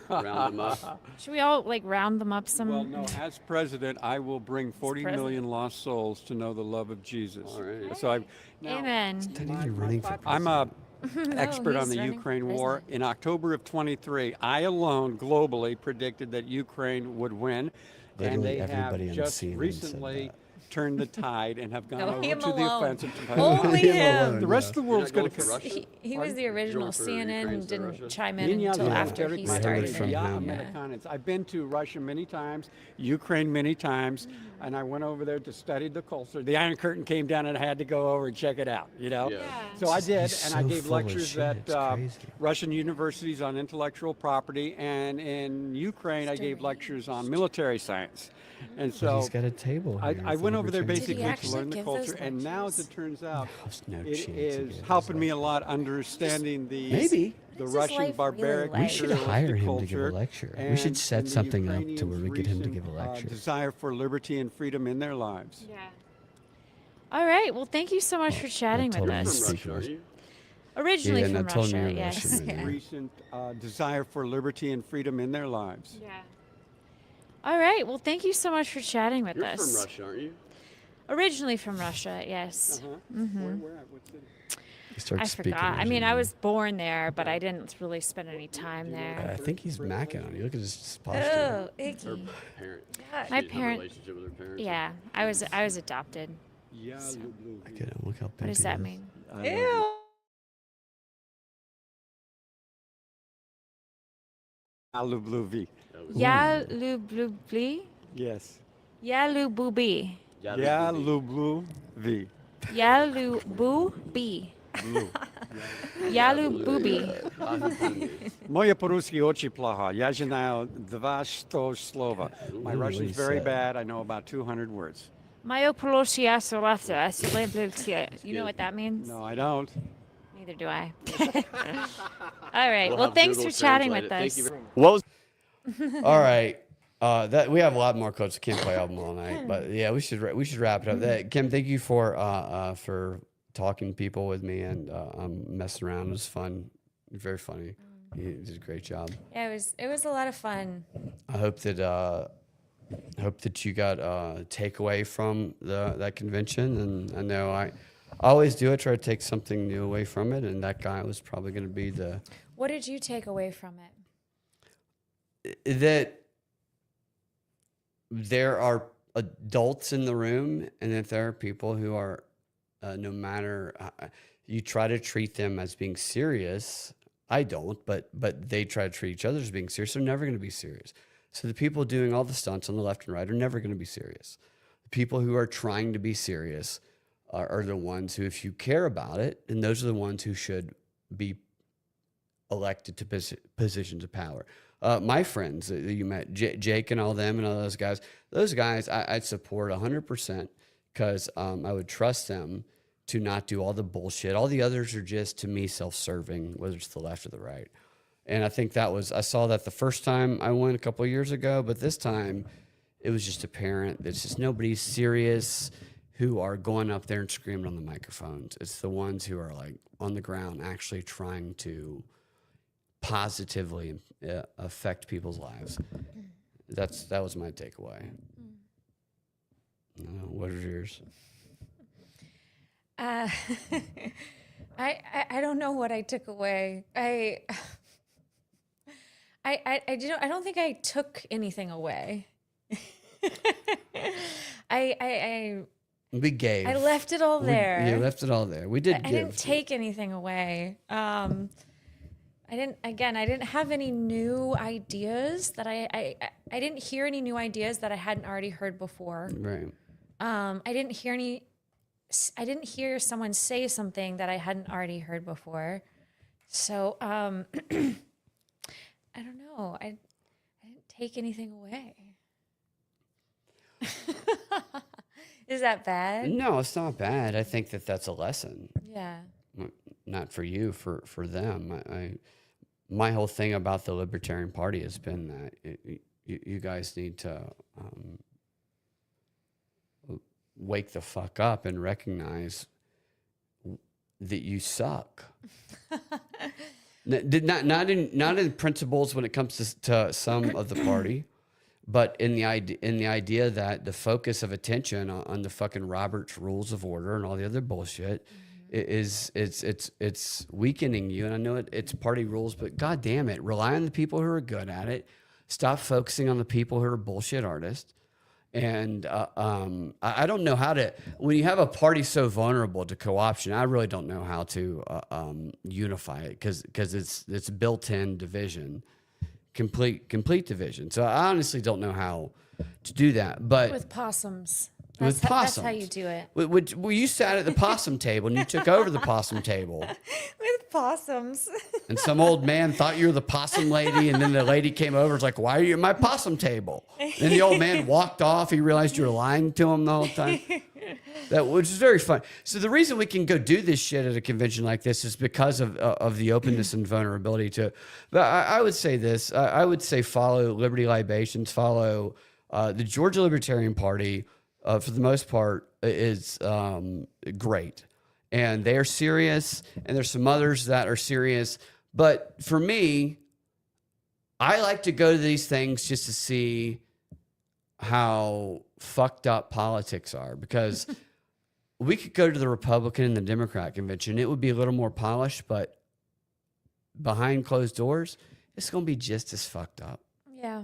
Speaker 9: Round them up.
Speaker 5: Should we all like round them up some?
Speaker 15: Well, no, as president, I will bring 40
Speaker 5: president.
Speaker 15: million lost souls to know the love of Jesus.
Speaker 9: All right.
Speaker 15: So now,
Speaker 5: Amen.
Speaker 2: Then he's running for
Speaker 15: I'm a
Speaker 2: president.
Speaker 15: expert on
Speaker 5: he's
Speaker 15: the
Speaker 5: running
Speaker 15: Ukraine
Speaker 5: for
Speaker 15: war.
Speaker 5: president.
Speaker 15: In October of 23, I alone globally predicted that Ukraine would win. And
Speaker 2: Literally
Speaker 15: they have
Speaker 2: everybody on
Speaker 15: just
Speaker 2: CNN said
Speaker 15: recently turned the tide and have gone
Speaker 3: No,
Speaker 15: over
Speaker 3: him
Speaker 15: to the
Speaker 3: alone.
Speaker 15: offensive.
Speaker 3: Only him.
Speaker 15: The rest of the world's going to
Speaker 9: Russia?
Speaker 3: He was the original CNN and didn't chime in
Speaker 15: Nin
Speaker 3: until
Speaker 15: ja
Speaker 3: after he started
Speaker 2: from
Speaker 3: it.
Speaker 2: him.
Speaker 15: Americanans. I've been to Russia many times, Ukraine many times, and I went over there to study the culture. The Iron Curtain came down, and I had to go over and check it out. So I did,
Speaker 2: He's
Speaker 15: and I
Speaker 2: so
Speaker 15: gave
Speaker 2: full of
Speaker 15: lectures
Speaker 2: shit,
Speaker 15: at
Speaker 2: it's crazy.
Speaker 15: Russian universities on intellectual property, and in Ukraine I gave lectures on military science. And
Speaker 2: But
Speaker 15: so
Speaker 2: he's got a table here.
Speaker 15: I
Speaker 2: with
Speaker 15: went over there
Speaker 2: libertarians.
Speaker 15: basically to
Speaker 3: actually
Speaker 15: learn the
Speaker 3: give those
Speaker 15: culture, and now as
Speaker 3: lectures?
Speaker 15: it turns out,
Speaker 2: There's no
Speaker 15: it
Speaker 2: chance he
Speaker 15: is
Speaker 2: gave
Speaker 15: helping
Speaker 2: those
Speaker 15: me a lot understanding the
Speaker 2: Maybe.
Speaker 15: the
Speaker 3: What's his
Speaker 15: Russian
Speaker 3: life really
Speaker 15: barbaric.
Speaker 3: like?
Speaker 2: We should
Speaker 15: materialistic
Speaker 2: hire him to give a
Speaker 15: culture
Speaker 2: lecture. We
Speaker 15: and-
Speaker 2: should set
Speaker 15: and the
Speaker 2: something up to where we get him to
Speaker 15: Ukrainians'
Speaker 2: give a lecture.
Speaker 15: Desire for liberty and freedom in their lives.
Speaker 5: Yeah. All right. Well, thank you so much for chatting with
Speaker 2: told him
Speaker 5: us.
Speaker 2: to speak
Speaker 9: Russia, aren't you?
Speaker 5: Originally
Speaker 2: Yeah, and
Speaker 5: from
Speaker 2: I told him
Speaker 5: Russia,
Speaker 2: you're
Speaker 5: yes.
Speaker 2: Russian, man.
Speaker 15: Recent desire for liberty and freedom in their lives.
Speaker 5: Yeah. All right. Well, thank you so much for chatting with
Speaker 9: You're
Speaker 5: us.
Speaker 9: from Russia, aren't you?
Speaker 5: Originally from Russia, yes.
Speaker 15: Where at? What city?
Speaker 2: He starts
Speaker 5: I
Speaker 2: speaking
Speaker 5: forgot. I
Speaker 2: Russian.
Speaker 5: mean, I was born there, but I didn't really spend any time
Speaker 2: I
Speaker 5: there.
Speaker 2: think he's macking on you. Look at his posture.
Speaker 3: Oh,
Speaker 9: Her
Speaker 3: icky.
Speaker 9: parent.
Speaker 5: My
Speaker 9: She didn't have a
Speaker 5: parent-
Speaker 9: relationship with her parents.
Speaker 5: Yeah, I was adopted.
Speaker 15: Yeah,
Speaker 2: Look at him. Look how big
Speaker 5: What does
Speaker 2: he
Speaker 5: that
Speaker 2: is.
Speaker 5: mean?
Speaker 3: Ew.
Speaker 15: Alubluvi.
Speaker 5: Ya lu blu bli?
Speaker 15: Yes.
Speaker 5: Ya lu bu bi.
Speaker 15: Yeah, Lubluvi.
Speaker 5: Ya lu bu bi.
Speaker 15: Blue.
Speaker 5: Ya lu bu bi.
Speaker 15: Moje по-русски очень плохо. Я знаю 200 слова. My
Speaker 2: Ooh,
Speaker 15: Russian's
Speaker 2: what he
Speaker 15: very
Speaker 2: said.
Speaker 15: bad. I know about 200 words.
Speaker 5: Mayo polosia solata. You know what that means?
Speaker 15: No, I don't.
Speaker 5: Neither do I. All right.
Speaker 9: We'll
Speaker 5: Well,
Speaker 9: have
Speaker 5: thanks
Speaker 9: Google
Speaker 5: for chatting
Speaker 9: translate
Speaker 5: with
Speaker 9: it. Thank
Speaker 5: us.
Speaker 9: you very-
Speaker 2: What was? All right. That we have a lot more quotes. Can't play all of them all night, but yeah, we should wrap it up. Kim, thank you for talking to people with me and messing around. It was fun, very funny. You did a great job.
Speaker 3: Yeah, it was a lot of fun.
Speaker 2: I hope that you got a takeaway from that convention, and I know I always do. I try to take something new away from it, and that guy was probably going to be
Speaker 3: What did you take away from it?
Speaker 2: that there are adults in the room, and that there are people who are, no matter you try to treat them as being serious. I don't, but they try to treat each other as being serious. They're never going to be serious. So the people doing all the stunts on the left and right are never going to be serious. The people who are trying to be serious are the ones who, if you care about it, and those are the ones who should be elected to positions of power. My friends that you met, Jake and all them and all those guys I'd support 100% because I would trust them to not do all the bullshit. All the others are just, to me, self-serving, whether it's the left or the right. And I think I saw that the first time I went a couple of years ago, but this time it was just apparent that it's just nobody's serious who are going up there and screaming on the microphones. It's the ones who are like on the ground actually trying to positively affect people's lives. That was my takeaway. What is yours?
Speaker 3: I don't know what I took away. I don't think I took anything away.
Speaker 2: We gave.
Speaker 3: I left it all there.
Speaker 2: You left it all there. We did
Speaker 3: I
Speaker 2: give.
Speaker 3: didn't take anything away. I didn't have any new ideas that I didn't hear any new ideas that I hadn't already heard before.
Speaker 2: Right.
Speaker 3: I didn't hear someone say something that I hadn't already heard before. So I don't know. I didn't take anything away. Is that bad?
Speaker 2: No, it's not bad. I think that's a lesson.
Speaker 3: Yeah.
Speaker 2: Not for you, for them. My whole thing about the Libertarian Party has been that you guys need to wake the fuck up and recognize that you suck. Not in principles when it comes to some of the party, but in the idea that the focus of attention on the fucking Robert's Rules of Order and all the other bullshit it's weakening you. And I know it's party rules, but god damn it, rely on the people who are good at it. Stop focusing on the people who are bullshit artists, And I don't know how to, when you have a party so vulnerable to co-option, I really don't know how to unify it because it's built-in division, complete division. So I honestly don't know how to do that. But
Speaker 3: With possums.
Speaker 2: with
Speaker 3: That's
Speaker 2: possums,
Speaker 3: how you do it.
Speaker 2: Well, you sat at the possum table and you took over the possum table.
Speaker 3: With possums.
Speaker 2: And some old man thought you were the possum lady, and then the lady came over and was like, "Why are you at my possum table?" And the old man walked off. He realized you were lying to him the whole time. Which is very fun. So the reason we can go do this shit at a convention like this is because of the openness and vulnerability to it. But I would say this. I would say follow Liberty Libations, follow the Georgia Libertarian Party. For the most part, is great. And they're serious, and there's some others that are serious. But for me, I like to go to these things just to see how fucked up politics are, because we could go to the Republican and the Democrat convention. It would be a little more polished, but behind closed doors, it's going to be just as fucked up.
Speaker 3: Yeah.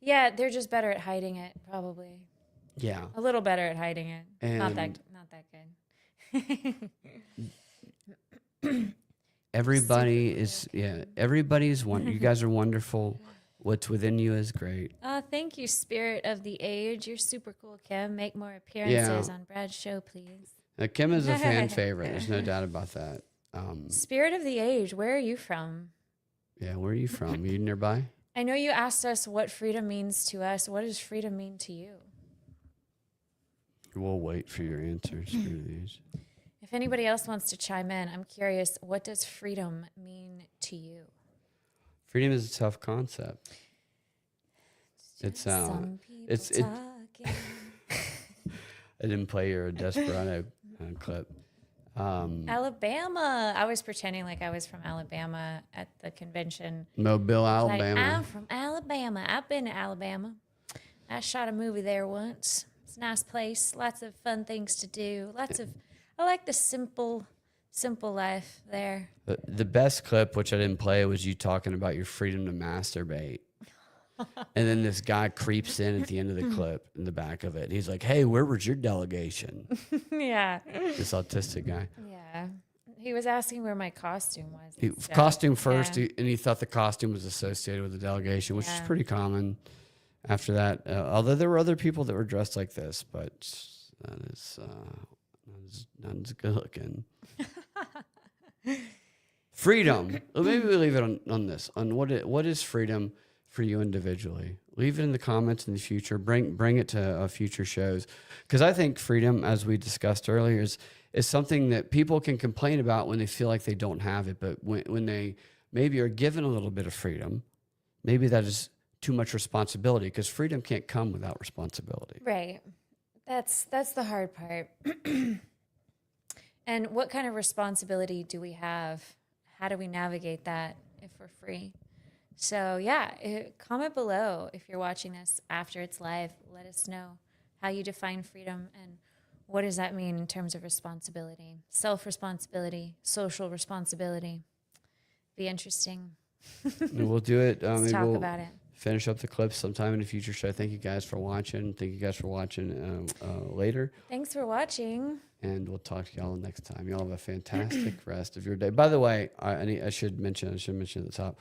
Speaker 3: Yeah, they're just better at hiding it, probably.
Speaker 2: Yeah.
Speaker 3: A little better at hiding it. Not that good.
Speaker 2: Everybody's one. You guys are wonderful. What's within you is great.
Speaker 3: Thank you, Spirit of the Age. You're super cool, Kim. Make more appearances on Brad's show, please.
Speaker 2: Kim is a fan favorite. There's no doubt about that.
Speaker 3: Spirit of the Age, where are you from?
Speaker 2: Yeah, where are you from? Are you nearby?
Speaker 3: I know you asked us what freedom means to us. What does freedom mean to you?
Speaker 2: We'll wait for your answers.
Speaker 3: If anybody else wants to chime in, I'm curious, what does freedom mean to you?
Speaker 2: Freedom is a tough concept. It's
Speaker 3: talking.
Speaker 2: I didn't play your Desperado clip.
Speaker 3: Alabama. I was pretending like I was from Alabama at the convention.
Speaker 2: Mobile,
Speaker 3: Like,
Speaker 2: Alabama.
Speaker 3: I'm from Alabama. I've been to Alabama. I shot a movie there once. It's a nice place. Lots of fun things to do. I like the simple life there.
Speaker 2: The best clip, which I didn't play, was you talking about your freedom to masturbate. And then this guy creeps in at the end of the clip in the back of it. And he's like, "Hey, where was your delegation?"
Speaker 3: Yeah.
Speaker 2: This autistic guy.
Speaker 3: Yeah. He was asking where my costume was.
Speaker 2: Costume first,
Speaker 3: Yeah.
Speaker 2: and he thought the costume was associated with the delegation, which is pretty common. After that, although there were other people that were dressed like this, but that is not as good looking. Freedom. Well, maybe we leave it on this. On what is freedom for you individually? Leave it in the comments in the future. Bring it to future shows, because I think freedom, as we discussed earlier, is something that people can complain about when they feel like they don't have it. But when they maybe are given a little bit of freedom, maybe that is too much responsibility, because freedom can't come without responsibility.
Speaker 3: Right. That's the hard part. And what kind of responsibility do we have? How do we navigate that if we're free? So yeah, comment below if you're watching this after it's live. Let us know how you define freedom and what does that mean in terms of responsibility, self-responsibility, social responsibility. Be interesting.
Speaker 2: And we'll do it.
Speaker 3: Let's talk about it.
Speaker 2: Finish up the clips sometime in the future show. Thank you guys for watching. Thank you guys for watching later.
Speaker 3: Thanks for watching.
Speaker 2: And we'll talk to y'all next time. Y'all have a fantastic rest of your day. By the way, I should mention at the top,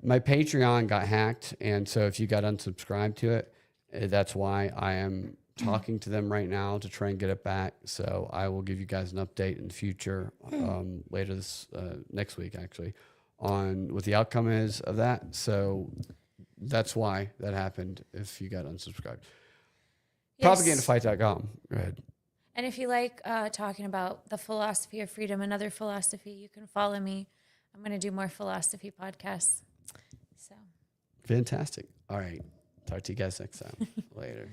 Speaker 2: my Patreon got hacked, and so if you got unsubscribed to it, that's why I am talking to them right now to try and get it back. So I will give you guys an update in the future, later this next week actually, on what the outcome is of that. So that's why that happened if you got unsubscribed.
Speaker 3: Yes.
Speaker 2: Propagandafight.com. Go ahead.
Speaker 3: And if you like talking about the philosophy of freedom, another philosophy, you can follow me. I'm going to do more philosophy podcasts. So
Speaker 2: Fantastic. All right. Talk to you guys next time. Later.